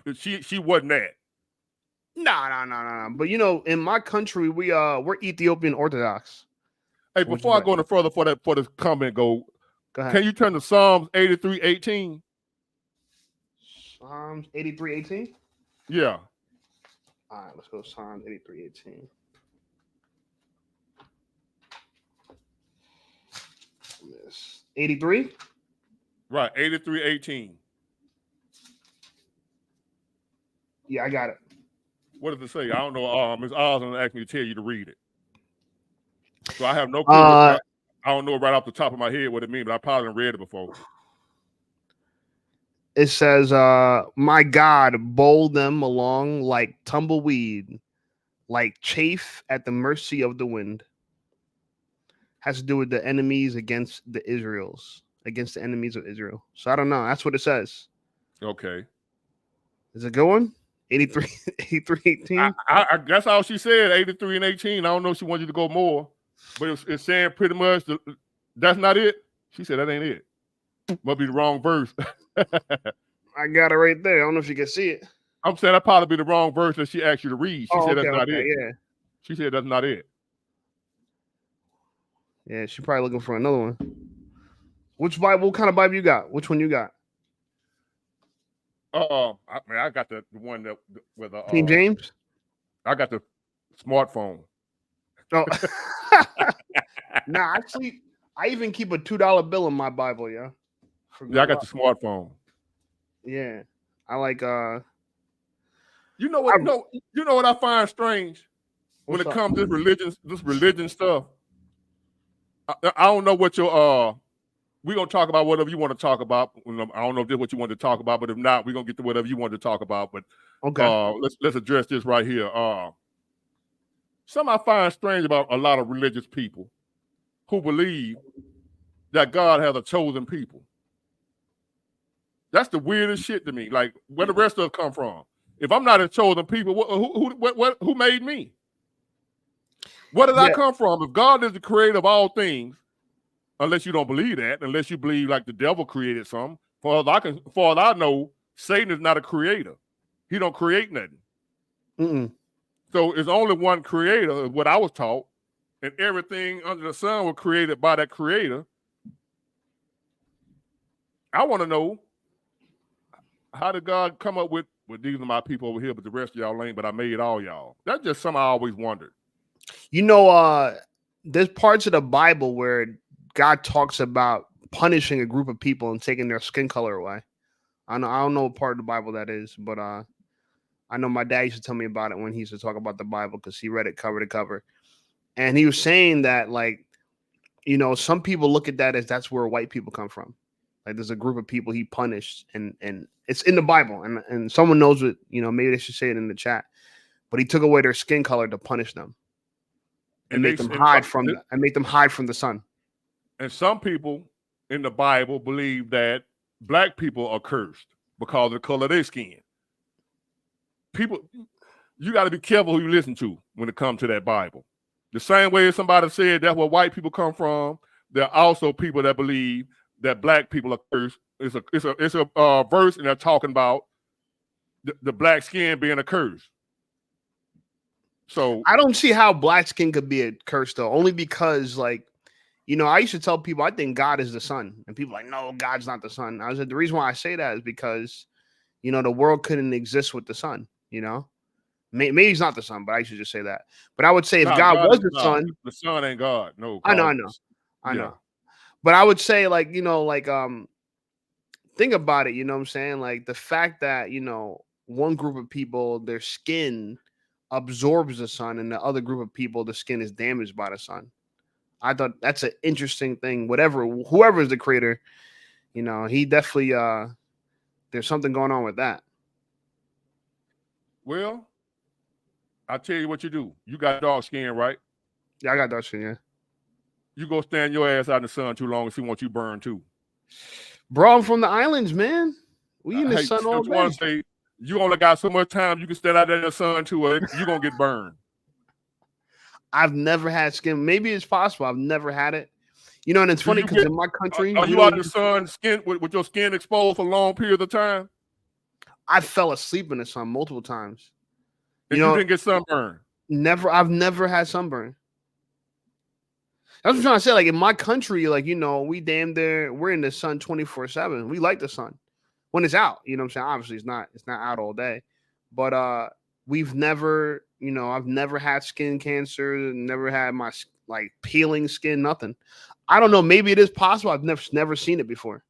wasn't that. No. But you know, in my country, we're Ethiopian Orthodox. Hey, before I go any further for this comment, go ahead. Can you turn to Psalms 83:18? Psalms 83:18? Yeah. All right, let's go Psalms 83:18. 83? Right, 83:18. Yeah, I got it. What does it say? I don't know. Ms. Osmond asked me to tell you to read it. So I have no clue. I don't know right off the top of my head what it means, but I probably haven't read it before. It says, my God, bowl them along like tumbleweed, like chaff at the mercy of the wind. Has to do with the enemies against the enemies of Israel. So I don't know. That's what it says. Okay. Is it going? 83:18? That's all she said, 83 and 18. I don't know if she wanted you to go more, but it's saying pretty much that's not it. She said that ain't it. Must be the wrong verse. I got it right there. I don't know if you can see it. I'm saying that probably be the wrong verse that she asked you to read. She said that's not it. Yeah. She said that's not it. Yeah, she's probably looking for another one. Which Bible? What kind of Bible you got? Which one you got? I got the one that with King James. I got the smartphone. Oh, nah. Actually, I even keep a $2 bill in my Bible. Yeah. Yeah, I got the smartphone. Yeah, I like. You know what? You know what I find strange when it comes to this religion stuff. I don't know what your we're gonna talk about whatever you want to talk about. I don't know if this is what you want to talk about, but if not, we're gonna get to whatever you want to talk about. But okay, let's address this right here. Something I find strange about a lot of religious people who believe that God has a chosen people. That's the weirdest shit to me. Like, where the rest of us come from? If I'm not a chosen people, who made me? Where did I come from? If God is the creator of all things, unless you don't believe that, unless you believe like the devil created something, far as I know, Satan is not a creator. He don't create nothing. Mm-mm. So it's only one creator, is what I was taught, and everything under the sun was created by that creator. I want to know, how did God come up with, well, these are my people over here, but the rest of y'all ain't, but I made all y'all? That's just something I always wondered. You know, there's parts of the Bible where God talks about punishing a group of people and taking their skin color away. I don't know what part of the Bible that is, but I know my dad used to tell me about it when he used to talk about the Bible because he read it cover to cover. And he was saying that, like, you know, some people look at that as that's where white people come from. Like, there's a group of people he punished, and it's in the Bible, and someone knows it. You know, maybe they should say it in the chat. But he took away their skin color to punish them and make them hide from the sun. And some people in the Bible believe that black people are cursed because of the color of their skin. People, you got to be careful who you listen to when it comes to that Bible. The same way somebody said that's where white people come from, there are also people that believe that black people are cursed. It's a verse, and they're talking about the black skin being a curse. So I don't see how black skin could be a curse, though, only because, like, you know, I used to tell people I think God is the sun, and people are like, no, God's not the sun. I said the reason why I say that is because, you know, the world couldn't exist with the sun. You know, maybe he's not the sun, but I should just say that. But I would say if God was the sun, the sun ain't God. No, I know. But I would say, like, you know, like, think about it. You know what I'm saying? Like, the fact that, you know, one group of people, their skin absorbs the sun, and the other group of people, the skin is damaged by the sun. I thought that's an interesting thing. Whoever is the creator, you know, he definitely there's something going on with that. Well, I'll tell you what you do. You got dark skin, right? Yeah, I got dark skin, yeah. You go stand your ass out in the sun too long and see what you burn too. Bro, I'm from the islands, man. We in the sun all day. Want to say you only got so much time you can stand out there in the sun too, or you're gonna get burned. I've never had skin. Maybe it's possible. I've never had it. You know, and it's funny because in my country, are you out in the sun, skin with your skin exposed for long periods of time? I fell asleep in the sun multiple times. You didn't get sunburned? Never. I've never had sunburn. That's what I'm trying to say. Like, in my country, like, you know, we're in the sun 24/7. We like the sun when it's out. You know what I'm saying? Obviously, it's not out all day. But we've never, you know, I've never had skin cancer, never had my, like, peeling skin, nothing. I don't know. Maybe it is possible. I've never seen it before.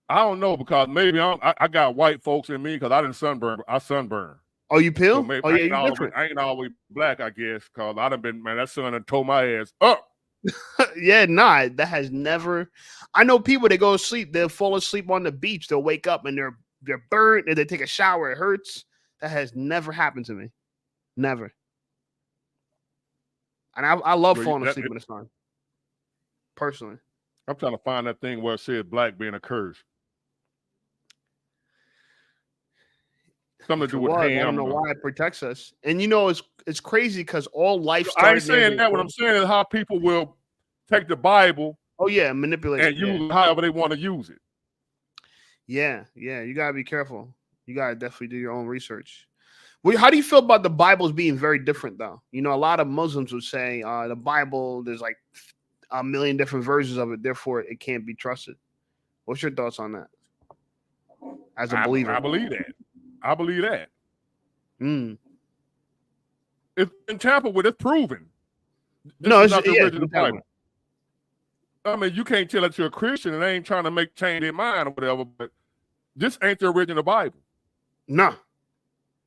I don't know, because maybe I got white folks in me because I didn't sunburn. I sunburn. Oh, you peel? So maybe oh, yeah, you're different. I ain't always black, I guess, because I done been, man, that sun done tore my ass up. Yeah, nah, that has never. I know people that go to sleep, they'll fall asleep on the beach, they'll wake up and they're burnt, and they take a shower, it hurts. That has never happened to me. Never. And I love falling asleep in the sun. Personally. I'm trying to find that thing where it says black being a curse. Something to do with ham. I don't know why it protects us. And you know, it's crazy because all life started. I ain't saying that. What I'm saying is how people will take the Bible. Oh yeah, manipulate and use it however they want to use it. Yeah. You gotta be careful. You gotta definitely do your own research. Well, how do you feel about the Bibles being very different, though? You know, a lot of Muslims would say the Bible, there's like a million different versions of it, therefore it can't be trusted. What's your thoughts on that? As a believer, I believe that. It's been tampered with. It's proven. It's not the original Bible. I mean, you can't tell it to a Christian and they ain't trying to change their mind or whatever, but this ain't the original Bible. No.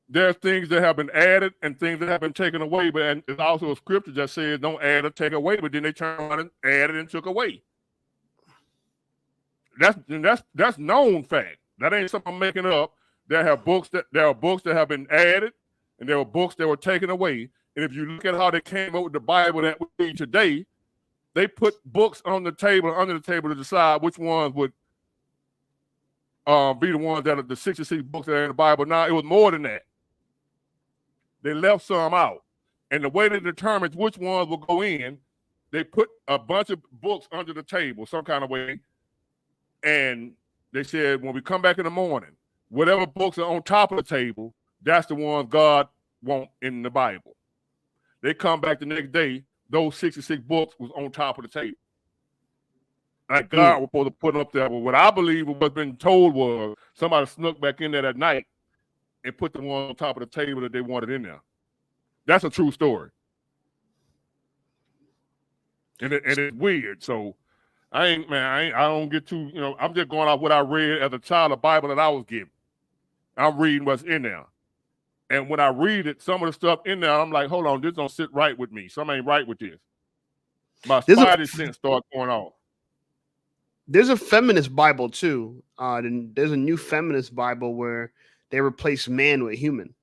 There are things that have been added and things that have been taken away, but there's also a scripture that says don't add or take away, but then they turned around and added and took away. That's known fact. That ain't something I'm making up. There are books that have been added, and there were books that were taken away. And if you look at how they came up with the Bible that we read today, they put books on the table, under the table, to decide which ones would be the ones that are the 66 books that are in the Bible. Now, it was more than that. They left some out. And the way they determined which ones will go in, they put a bunch of books under the table some kind of way. And they said, when we come back in the morning, whatever books are on top of the table, that's the ones God wants in the Bible. They come back the next day, those 66 books was on top of the table. Like God was supposed to put up there. But what I believe what's been told was somebody snuck back in there that night and put the one on top of the table that they wanted in there. That's a true story. And it's weird. So I don't get too, I'm just going off what I read as a child, the Bible that I was given. I'm reading what's in there. And when I read it, some of the stuff in there, I'm like, hold on, this don't sit right with me. Something ain't right with this. My spidey sense starts going off. There's a feminist Bible too. There's a new feminist Bible where they replace man with human.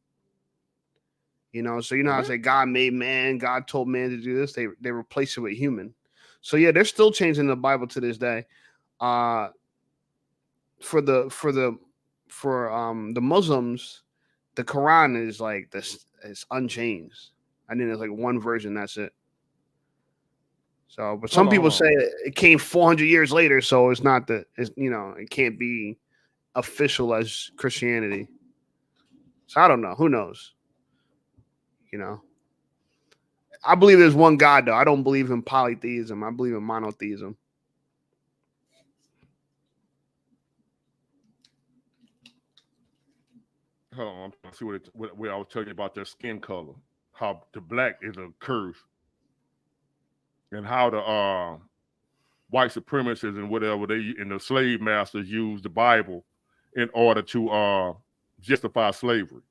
So how I say God made man, God told man to do this. They replace it with human. So yeah, they're still changing the Bible to this day. For the Muslims, the Quran is like this. It's unchanged. I think there's like one version. That's it. So, but some people say it came 400 years later, so it's not it can't be official as Christianity. So I don't know. Who knows? I believe there's one God, though. I don't believe in polytheism. I believe in monotheism. Hold on, I'm trying to see what I was telling you about their skin color. How the black is a curse. And how the white supremacists and whatever and the slave masters use the Bible in order to justify slavery.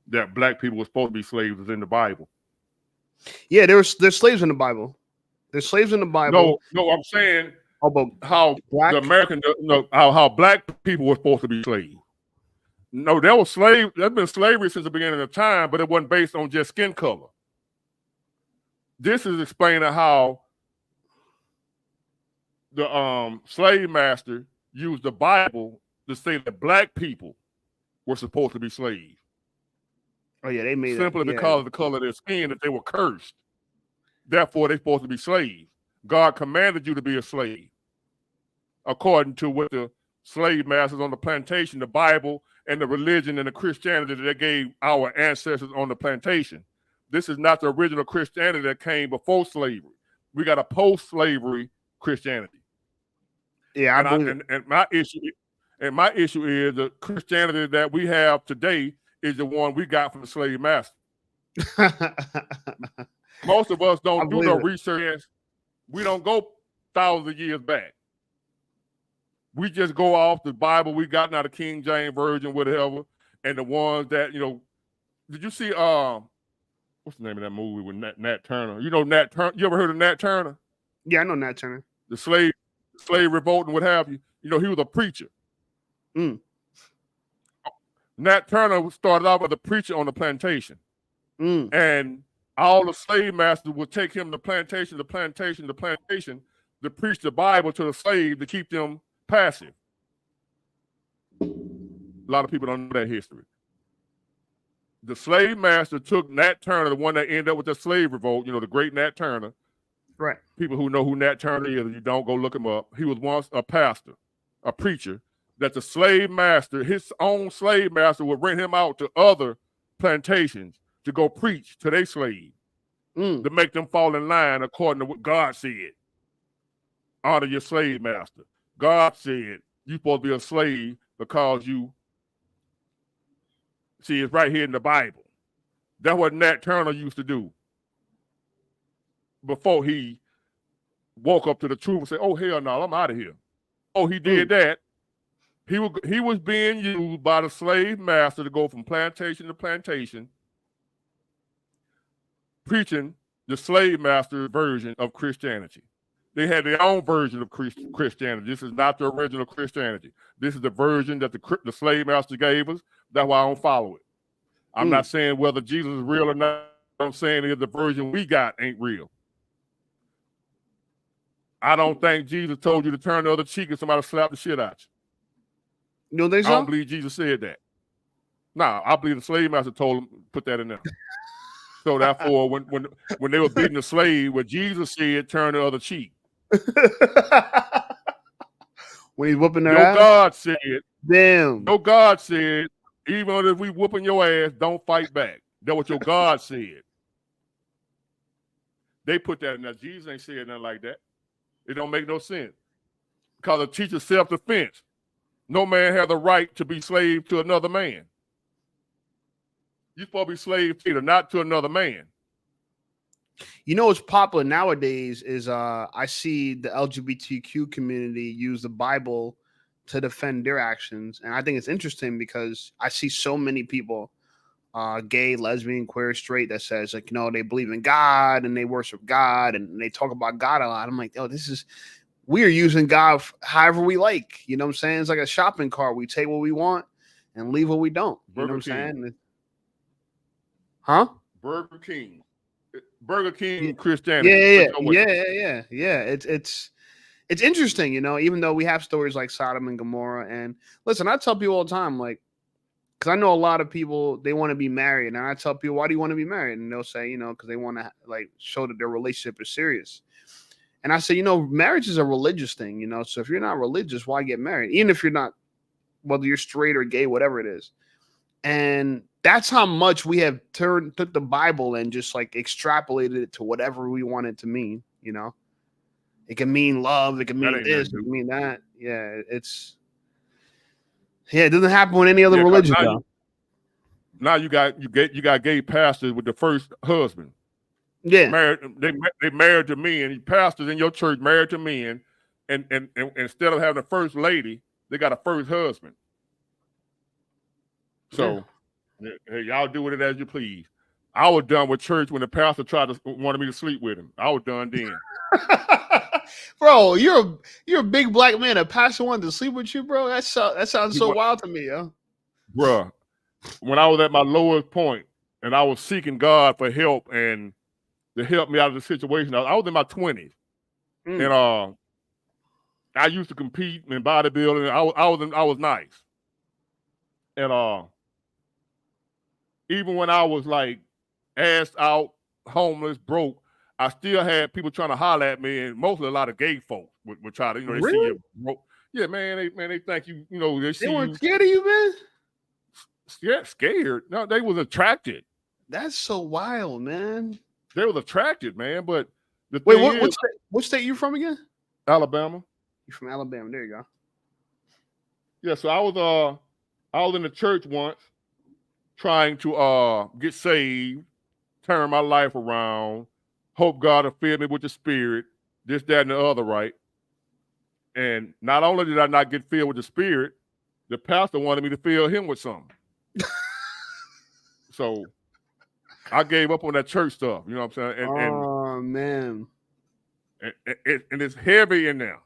That black people were supposed to be slaves is in the Bible. Yeah, there's slaves in the Bible. There's slaves in the Bible. No, I'm saying how black? The American, how black people were supposed to be slaves. No, there was there's been slavery since the beginning of time, but it wasn't based on just skin color. This is explaining how the slave master used the Bible to say that black people were supposed to be slaves. Oh yeah, they made simply because of the color of their skin, that they were cursed. Therefore, they're supposed to be slaves. God commanded you to be a slave, according to what the slave masters on the plantation, the Bible, and the religion and the Christianity that they gave our ancestors on the plantation. This is not the original Christianity that came before slavery. We got a post-slavery Christianity. Yeah, and my issue is the Christianity that we have today is the one we got from the slave master. Most of us don't do no research. We don't go thousands of years back. We just go off the Bible we got, now the King James Version, whatever, and the ones that, did you see what's the name of that movie with Nat Turner? Nat Turner. You ever heard of Nat Turner? Yeah, I know Nat Turner. The slave revolt and what have you. He was a preacher. Nat Turner started out as a preacher on the plantation. And all the slave masters would take him to plantation to preach the Bible to the slave to keep them passive. A lot of people don't know that history. The slave master took Nat Turner, the one that ended up with the slave revolt, the great Nat Turner. Right. People who know who Nat Turner is, you don't go look him up. He was once a pastor, a preacher, that the slave master, his own slave master, would rent him out to other plantations to go preach to their slaves, to make them fall in line according to what God said. Honor your slave master. God said you're supposed to be a slave because you see it's right here in the Bible. That's what Nat Turner used to do before he woke up to the truth and said, oh, hell no, I'm out of here. Oh, he did that. He was being used by the slave master to go from plantation to plantation, preaching the slave master version of Christianity. They had their own version of Christianity. This is not the original Christianity. This is the version that the slave master gave us. That's why I don't follow it. I'm not saying whether Jesus is real or not. What I'm saying is the version we got ain't real. I don't think Jesus told you to turn the other cheek and somebody slapped the shit out you. You don't think so? I don't believe Jesus said that. No, I believe the slave master told him put that in there. So therefore, when they were beating the slave, what Jesus said, turn the other cheek. When he's whooping their your ass? God said, damn. Your God said, even if we whooping your ass, don't fight back. That's what your God said. They put that in there. Jesus ain't said nothing like that. It don't make no sense. because it teaches self-defense. No man has the right to be slave to another man. You're supposed to be slave to not to another man. You know what's popular nowadays is I see the LGBTQ community use the Bible to defend their actions, and I think it's interesting because I see so many people, gay, lesbian, queer, straight, that says like, you know, they believe in God and they worship God and they talk about God a lot. I'm like, oh, we are using God however we like. You know what I'm saying? It's like a shopping cart. We take what we want and leave what we don't. You know what I'm saying? Huh? Burger King. Burger King Yeah. Christianity. Yeah. It's interesting, you know, even though we have stories like Sodom and Gomorrah. And listen, I tell people all the time, like, because I know a lot of people, they want to be married. And I tell people, why do you want to be married? And they'll say, you know, because they want to like show that their relationship is serious. And I say, you know, marriage is a religious thing, you know. So if you're not religious, why get married? Even if you're not, whether you're straight or gay, whatever it is. And that's how much we have took the Bible and just like extrapolated it to whatever we want it to mean, you know. It can mean love, it can mean this, it can mean that. Yeah, it doesn't happen with any other religion though. Now you got gay pastors with the first husband. Yeah, they married to men. Pastors in your church married to men, and instead of having a first lady, they got a first husband. So, hey, y'all do with it as you please. I was done with church when the pastor wanted me to sleep with him. I was done then. Bro, you're a big black man. A pastor wanted to sleep with you, bro. That sounds so wild to me, yo. Bruh, when I was at my lowest point and I was seeking God for help and to help me out of the situation, I was in my 20s, and I used to compete in bodybuilding. I was nice, and even when I was like ass out, homeless, broke, I still had people trying to holler at me, and mostly a lot of gay folks would try to, you know, they see you broke. Yeah, man, they think you know, they weren't scared of you, man. Scared? No, they was attracted. That's so wild, man. They was attracted, man. But what state you from again? Alabama. You from Alabama? There you go. Yeah, so I was in the church once, trying to get saved, turn my life around, hope God will fill me with the Spirit, this, that, and the other, right? And not only did I not get filled with the Spirit, the pastor wanted me to fill him with something. So I gave up on that church stuff. You know what I'm saying? Man. And it's heavy in there.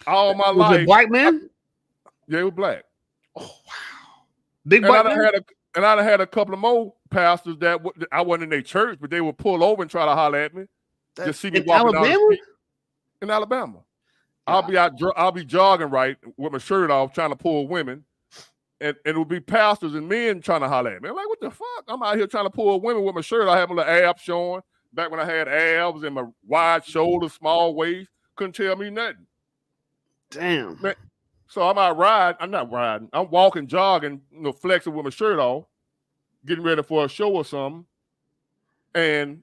All my life. Was it black man? Yeah, it was black. Oh, wow. Big black man? And I'd had a couple of more pastors that I wasn't in their church, but they would pull over and try to holler at me. Just see me walking down the street. In Alabama. I'll be jogging right with my shirt off, trying to pull women. And it would be pastors and men trying to holler at me. I'm like, what the fuck? I'm out here trying to pull women with my shirt. I have my little abs showing. Back when I had abs and my wide shoulders, small waist, couldn't tell me nothing. Damn. Man, so I'm out riding. I'm not riding. I'm walking, jogging, you know, flexing with my shirt off, getting ready for a show or something. And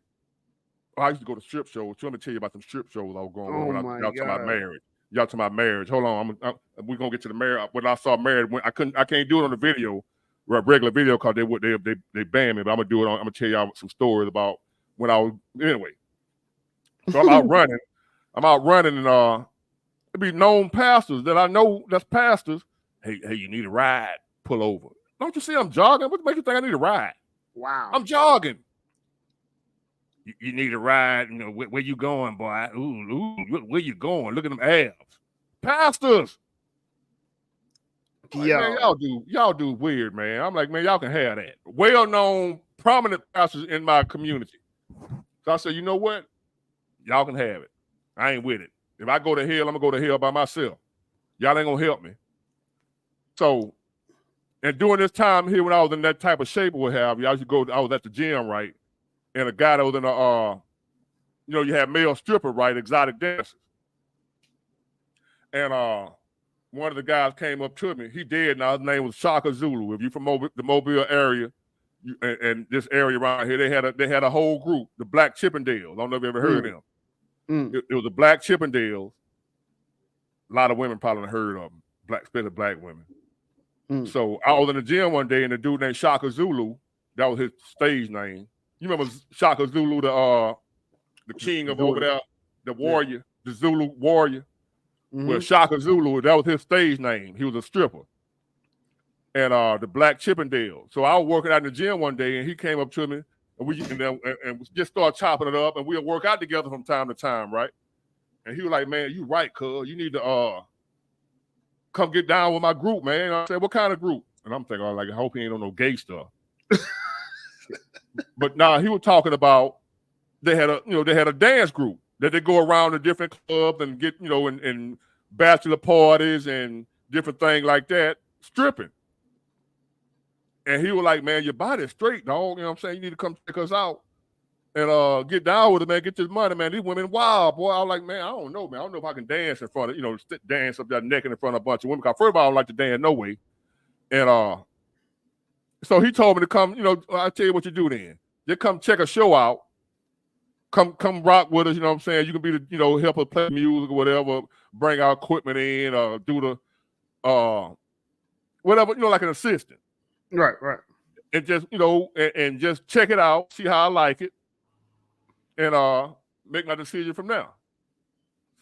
I used to go to strip shows. Let me tell you about some strip shows I was going on when y'all talking about marriage. Y'all talking about marriage. Hold on, we're gonna get to the marriage. When I saw marriage, I can't do it on the video, regular video, because they banned me. But I'm gonna do it on. I'm gonna tell y'all some stories about when I was anyway. So I'm out running. And it be known pastors that I know that's pastors. Hey, you need a ride? Pull over. Don't you see I'm jogging? What makes you think I need a ride? Wow. I'm jogging. You need a ride. You know, where you going, boy? Ooh, where you going? Look at them abs. Pastors. Like, man, y'all do weird, man. I'm like, man, y'all can have that. Well-known, prominent pastors in my community. So I said, you know what? Y'all can have it. I ain't with it. If I go to hell, I'm gonna go to hell by myself. Y'all ain't gonna help me. So, and during this time here, when I was in that type of shape or what have you, I was at the gym, right? And a guy that was in you have male stripper, right? Exotic dancers. And one of the guys came up to me. He dead now. His name was Shaka Zulu. If you're from the Mobile area, and this area around here, they had a whole group, the Black Chippendales. I don't know if you ever heard of them. It was the Black Chippendales, A lot of women probably heard of him, especially black women. Mm. So I was in the gym one day, and a dude named Shaka Zulu, that was his stage name. You remember Shaka Zulu, the king of over there, the warrior, the Zulu warrior? Well, Shaka Zulu, that was his stage name. He was a stripper. And the Black Chippendale. So I was working out in the gym one day, and he came up to me, and we just started chopping it up, and we'll work out together from time to time, right? And he was like, "Man, you right, cuz. You need to come get down with my group, man." And I said, "What kind of group?" And I'm thinking, like, I hope he ain't on no gay stuff. But nah, he was talking about they had a dance group that they go around to different clubs and get, in bachelor parties and different things like that, stripping. And he was like, "Man, your body's straight, dog. You know what I'm saying? You need to come check us out and get down with it, man. Get this money, man. These women wild, boy." I was like, "Man, I don't know, man. I don't know if I can dance in front of, dance up that naked in front of a bunch of women. Because first of all, I don't like to dance no way." And so he told me to come, I'll tell you what you do then. Just come check a show out. Come rock with us, you know what I'm saying? You can be the, help us play music or whatever, bring our equipment in, do the whatever, like an assistant. Right. And just, and just check it out, see how I like it, and make my decision from there.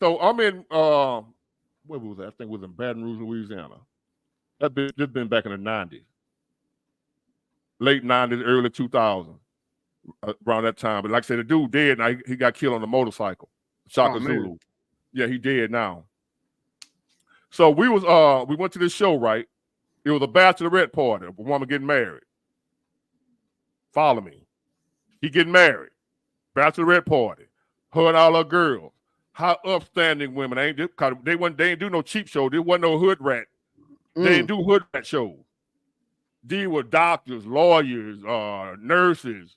So I'm in where was that? I think it was in Baton Rouge, Louisiana. This been back in the 90s. Late 90s, early 2000s, around that time. But like I said, the dude dead now. He got killed on a motorcycle. Shaka Zulu. Yeah, he dead now. So we went to this show, right? It was a bachelorette party, a woman getting married. Follow me. He getting married. Bachelorette party. Her and all her girls. How upstanding women. They ain't do no cheap show. There wasn't no hood rat. They didn't do hood rat shows. These were doctors, lawyers, nurses,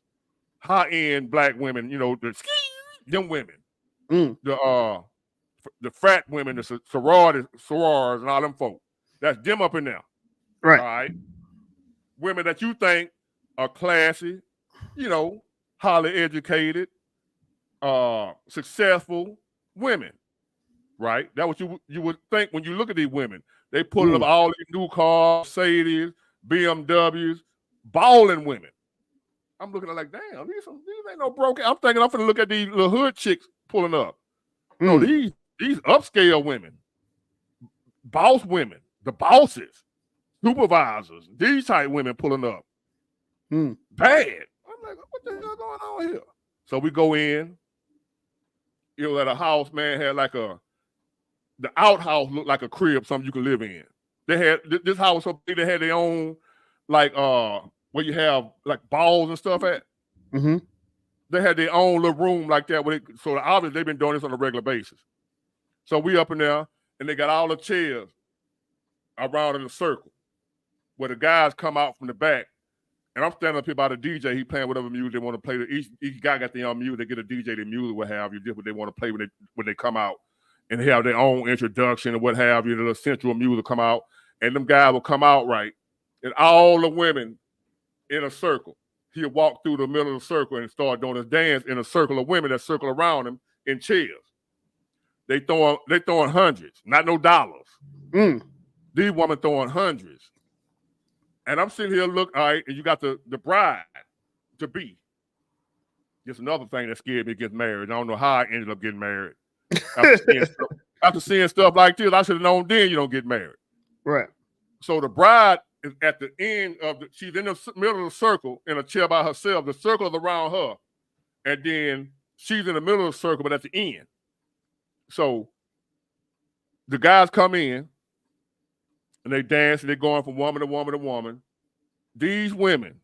high-end black women, them women. The frat women, the sorors, and all them folk. That's them up in there. Right. All right. Women that you think are classy, highly educated, successful women. Right? That's what you would think when you look at these women. They pulling up all these new cars, Mercedes, BMWs, balling women. I'm looking at like, damn, these ain't no broken. I'm thinking I'm finna look at these little hood chicks pulling up. No, these upscale women, boss women, the bosses, supervisors, these type women pulling up. Bad. I'm like, what the hell going on here? So we go in. At a house, man, had like the outhouse looked like a crib, something you could live in. They had this house so big, they had their own, like where you have like balls and stuff at. They had their own little room like that. So obviously they've been doing this on a regular basis. So we up in there, and they got all the chairs around in a circle where the guys come out from the back. And I'm standing up here by the DJ. He playing whatever music they want to play. Each guy got their own music. They get a DJ, their music, what have you, just what they want to play when they come out. And they have their own introduction and what have you. The central music come out. And them guys will come out right. And all the women in a circle. He'll walk through the middle of the circle and start doing his dance in a circle of women that circle around him in chairs. They throwing hundreds, not no dollars. These women throwing hundreds. And I'm sitting here, look, all right, and you got the bride to be. Just another thing that scared me to get married. I don't know how I ended up getting married. After seeing stuff like this, I should have known then you don't get married. Right. So the bride is at the end she's in the middle of the circle in a chair by herself. The circle is around her. And then she's in the middle of the circle, but at the end. So the guys come in and they dance and they're going from woman to woman to woman. These women,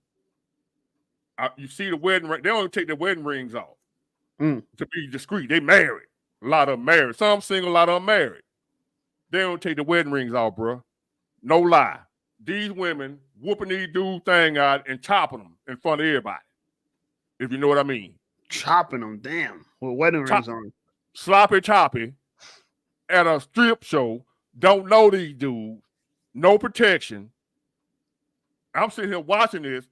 you see the wedding ring, they don't take their wedding rings off to be discreet. They married. A lot of them married. Some single, a lot of them married. They don't take the wedding rings off, bro. No lie. These women whooping these dudes thing out and chopping them in front of everybody. If you know what I mean. Chopping them, damn. With wedding rings on. Sloppy choppy at a strip show. Don't know these dudes. No protection. I'm sitting here watching this.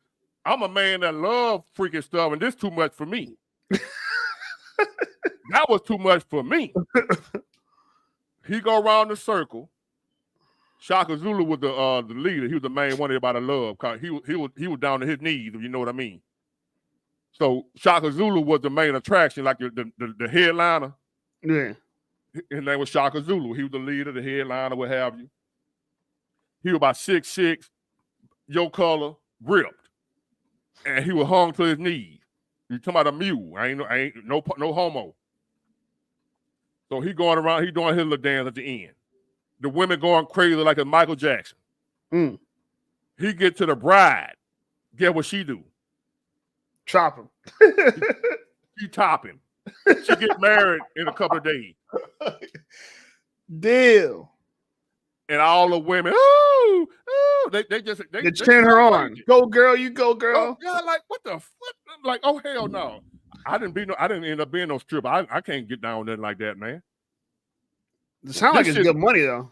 I'm a man that loves freaking stuff, and this too much for me. That was too much for me. He go around the circle. Shaka Zulu was the leader. He was the main one everybody loved. Cause he was down to his knees, if you know what I mean. So Shaka Zulu was the main attraction, like the headliner. Yeah. His name was Shaka Zulu. He was the leader, the headliner, what have you. He was about 6'6", your color, ripped, and he was hung to his knees. You talking about a mule? I ain't no homo. So he going around, he doing his little dance at the end. The women going crazy like a Michael Jackson. Mm. He get to the bride. Guess what she do? Chop him. She top him. She get married in a couple of days. Deal. And all the women, ooh, they cheering her on. Go girl, you go girl. Oh, yeah, like what the fuck? I'm like, oh hell no. I didn't end up being no stripper. I can't get down there like that, man. It sounds like it's good money though.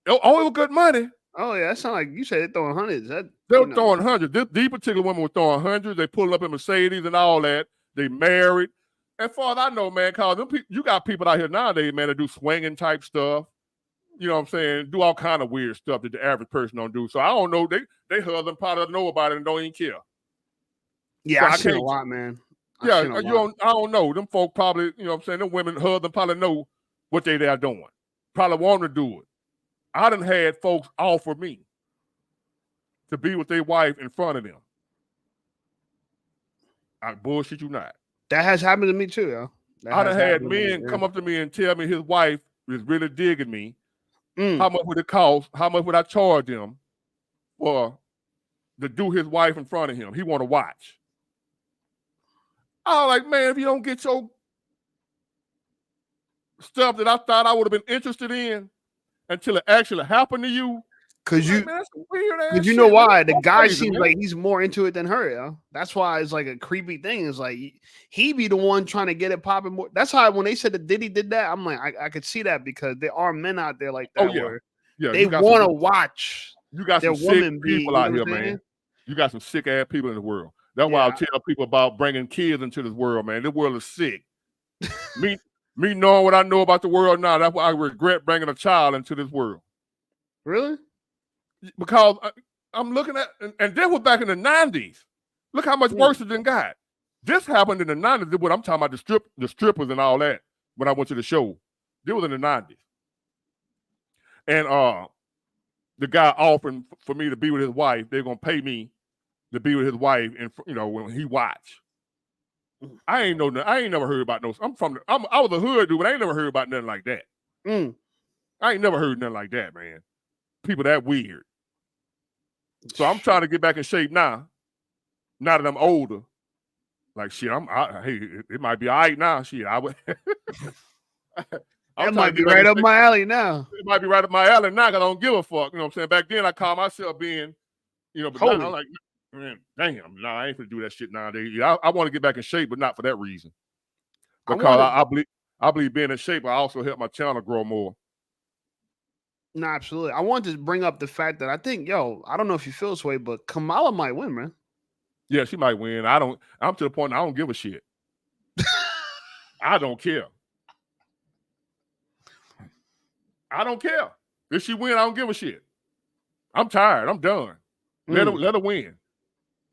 Oh, it was good money. Oh yeah, that sounds like you said they're throwing hundreds. They were throwing hundreds. These particular women were throwing hundreds. They pulled up in Mercedes and all that. They married. And far as I know, man, cause you got people out here nowadays, man, that do swinging type stuff. You know what I'm saying? Do all kind of weird stuff that the average person don't do. So I don't know. They husband probably know about it and don't even care. Yeah, so I've seen a lot, man. I don't know. Them folk probably, you know what I'm saying? Them women husband probably know what they are doing. Probably want to do it. I done had folks offer me to be with their wife in front of them. I bullshit you not. That has happened to me too, yo. I done had men come up to me and tell me his wife is really digging me. How much would it cost? How much would I charge him for to do his wife in front of him? He want to watch. I was like, man, if you don't get your stuff that I thought I would have been interested in until it actually happened to you. Cause you, man, that's weird ass you know shit, why? man. The guy Crazy, seems man. like he's more into it than her, yo. That's why it's like a creepy thing. It's like he be the one trying to get it popping more. That's how when they said that Diddy did that, I'm like, I could see that because there are men out there like that where they want to watch. You got their some sick woman people be, out here, man. You got some sick ass people in the world. That's why I tell people about bringing kids into this world, man. This world is sick. me knowing what I know about the world now, that's why I regret bringing a child into this world. Really? Because I'm looking at, and this was back in the 90s. Look how much worse it done got. This happened in the 90s. What I'm talking about, the strippers and all that, when I went to the show. This was in the 90s. And the guy offering for me to be with his wife, they're going to pay me to be with his wife, and when he watch. I ain't never heard about those. I was a hood dude, but I ain't never heard about nothing like that. I ain't never heard nothing like that, man. People that weird. So I'm trying to get back in shape now. Now that I'm older, like shit, hey, it might be all right now. Shit, I would. That might be right up my alley now. It might be right up my alley now because I don't give a fuck. You know what I'm saying? Back then I called myself being, but now I'm like, man, damn, nah, I ain't gonna do that shit nowadays. I want to get back in shape, but not for that reason. Because I believe being in shape, I also help my channel grow more. No, absolutely. I wanted to bring up the fact that I think, I don't know if you feel this way, but Kamala might win, man. Yeah, she might win. I'm to the point I don't give a shit. I don't care. I don't care. If she win, I don't give a shit. I'm tired. I'm done. Let her win.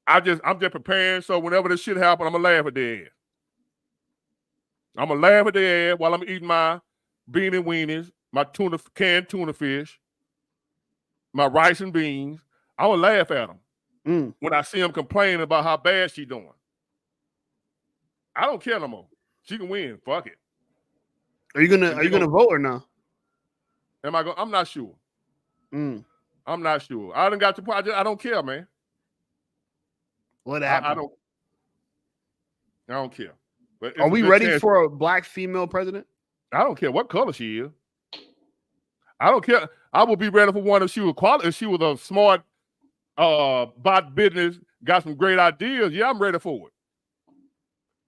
I'm just preparing so whenever this shit happens, I'm gonna laugh at their ass. I'm gonna laugh at their ass while I'm eating my beanie weenies, my canned tuna fish, my rice and beans. I'm gonna laugh at them when I see them complaining about how bad she doing. I don't care no more. She can win. Fuck it. Are you gonna vote or no? Am I going? I'm not sure. I'm not sure. I done got to the point. I don't care, man. What happened? I don't care. But are we ready for a black female president? I don't care what color she is. I don't care. I would be ready for one if she was if she was a smart, about business, got some great ideas. Yeah, I'm ready for it.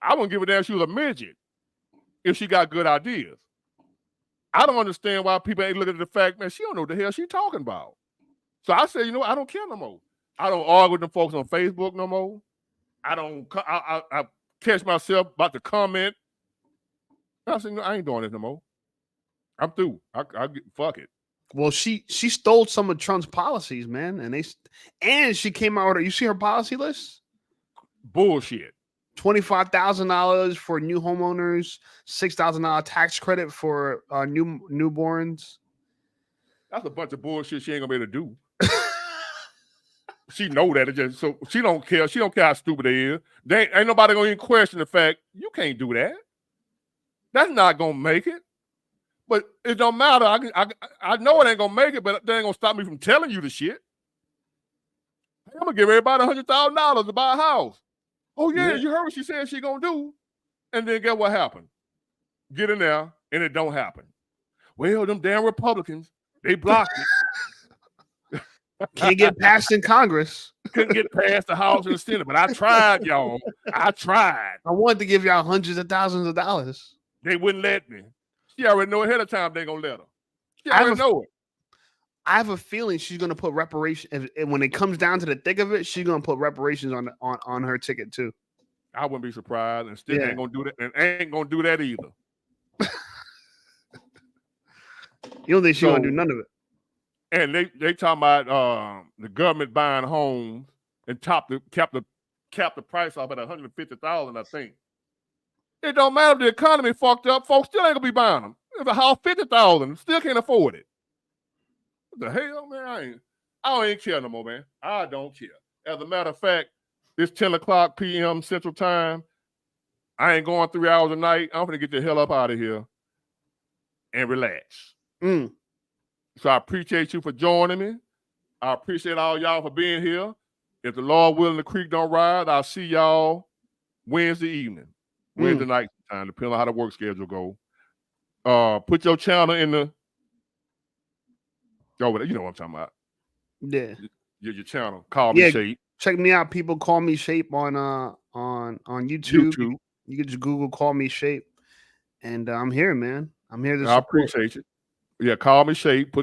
I wouldn't give a damn if she was a midget if she got good ideas. I don't understand why people ain't looking at the fact, man, she don't know what the hell she talking about. So I said, I don't care no more. I don't argue with them folks on Facebook no more. I catch myself about to comment. I said, I ain't doing this no more. I'm through. Fuck it. Well, she stole some of Trump's policies, man, and she came out with you see her policy list? Bullshit. $25,000 for new homeowners, $6,000 tax credit for newborns. That's a bunch of bullshit she ain't gonna be able to do. She know that. It just so she don't care. She don't care how stupid it is. Ain't nobody gonna even question the fact you can't do that. That's not gonna make it. But it don't matter. I know it ain't gonna make it, but that ain't gonna stop me from telling you the shit. I'm gonna give everybody $100,000 to buy a house. Oh yeah, you heard what she said she gonna do, and then guess what happened? Get in there, and it don't happen. Well, them damn Republicans, they blocked it. Can't get passed in Congress. Couldn't get past the House and the Senate, but I tried, y'all. I tried. I wanted to give y'all hundreds of thousands of dollars. They wouldn't let me. She already know ahead of time they gonna let her. She already know it. I have a feeling she's gonna put reparations. When it comes down to the thick of it, she's gonna put reparations on her ticket too. I wouldn't be surprised, and still ain't gonna do that, and ain't gonna do that either. You don't think she's gonna do none of it? And they talking about the government buying homes and cap the price off at $150,000, I think. It don't matter if the economy fucked up, folks still ain't gonna be buying them. If a house $50,000, still can't afford it. What the hell, man? I don't even care no more, man. I don't care. As a matter of fact, it's 10 o'clock p.m. Central Time. I ain't going 3 hours a night. I'm gonna get the hell up out of here and relax. So I appreciate you for joining me. I appreciate all y'all for being here. If the Lord willing, the creek don't rise, I'll see y'all Wednesday evening. Wednesday night time, depending on how the work schedule go. Put your channel in the you know what I'm talking about. Yeah. Your channel. Call me Shape. Check me out, people. Call me Shape on YouTube. You can just Google Call Me Shape. And I'm here, man. I'm here to support. I appreciate it. Yeah, Call Me Shape.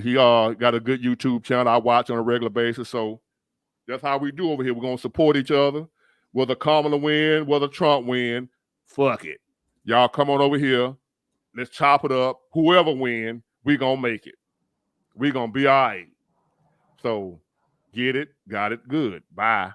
He got a good YouTube channel I watch on a regular basis. So that's how we do over here. We're gonna support each other. Whether Kamala win, whether Trump win, fuck it. Y'all come on over here. Let's chop it up. Whoever win, we gonna make it. We gonna be all right. So get it, got it, good. Bye.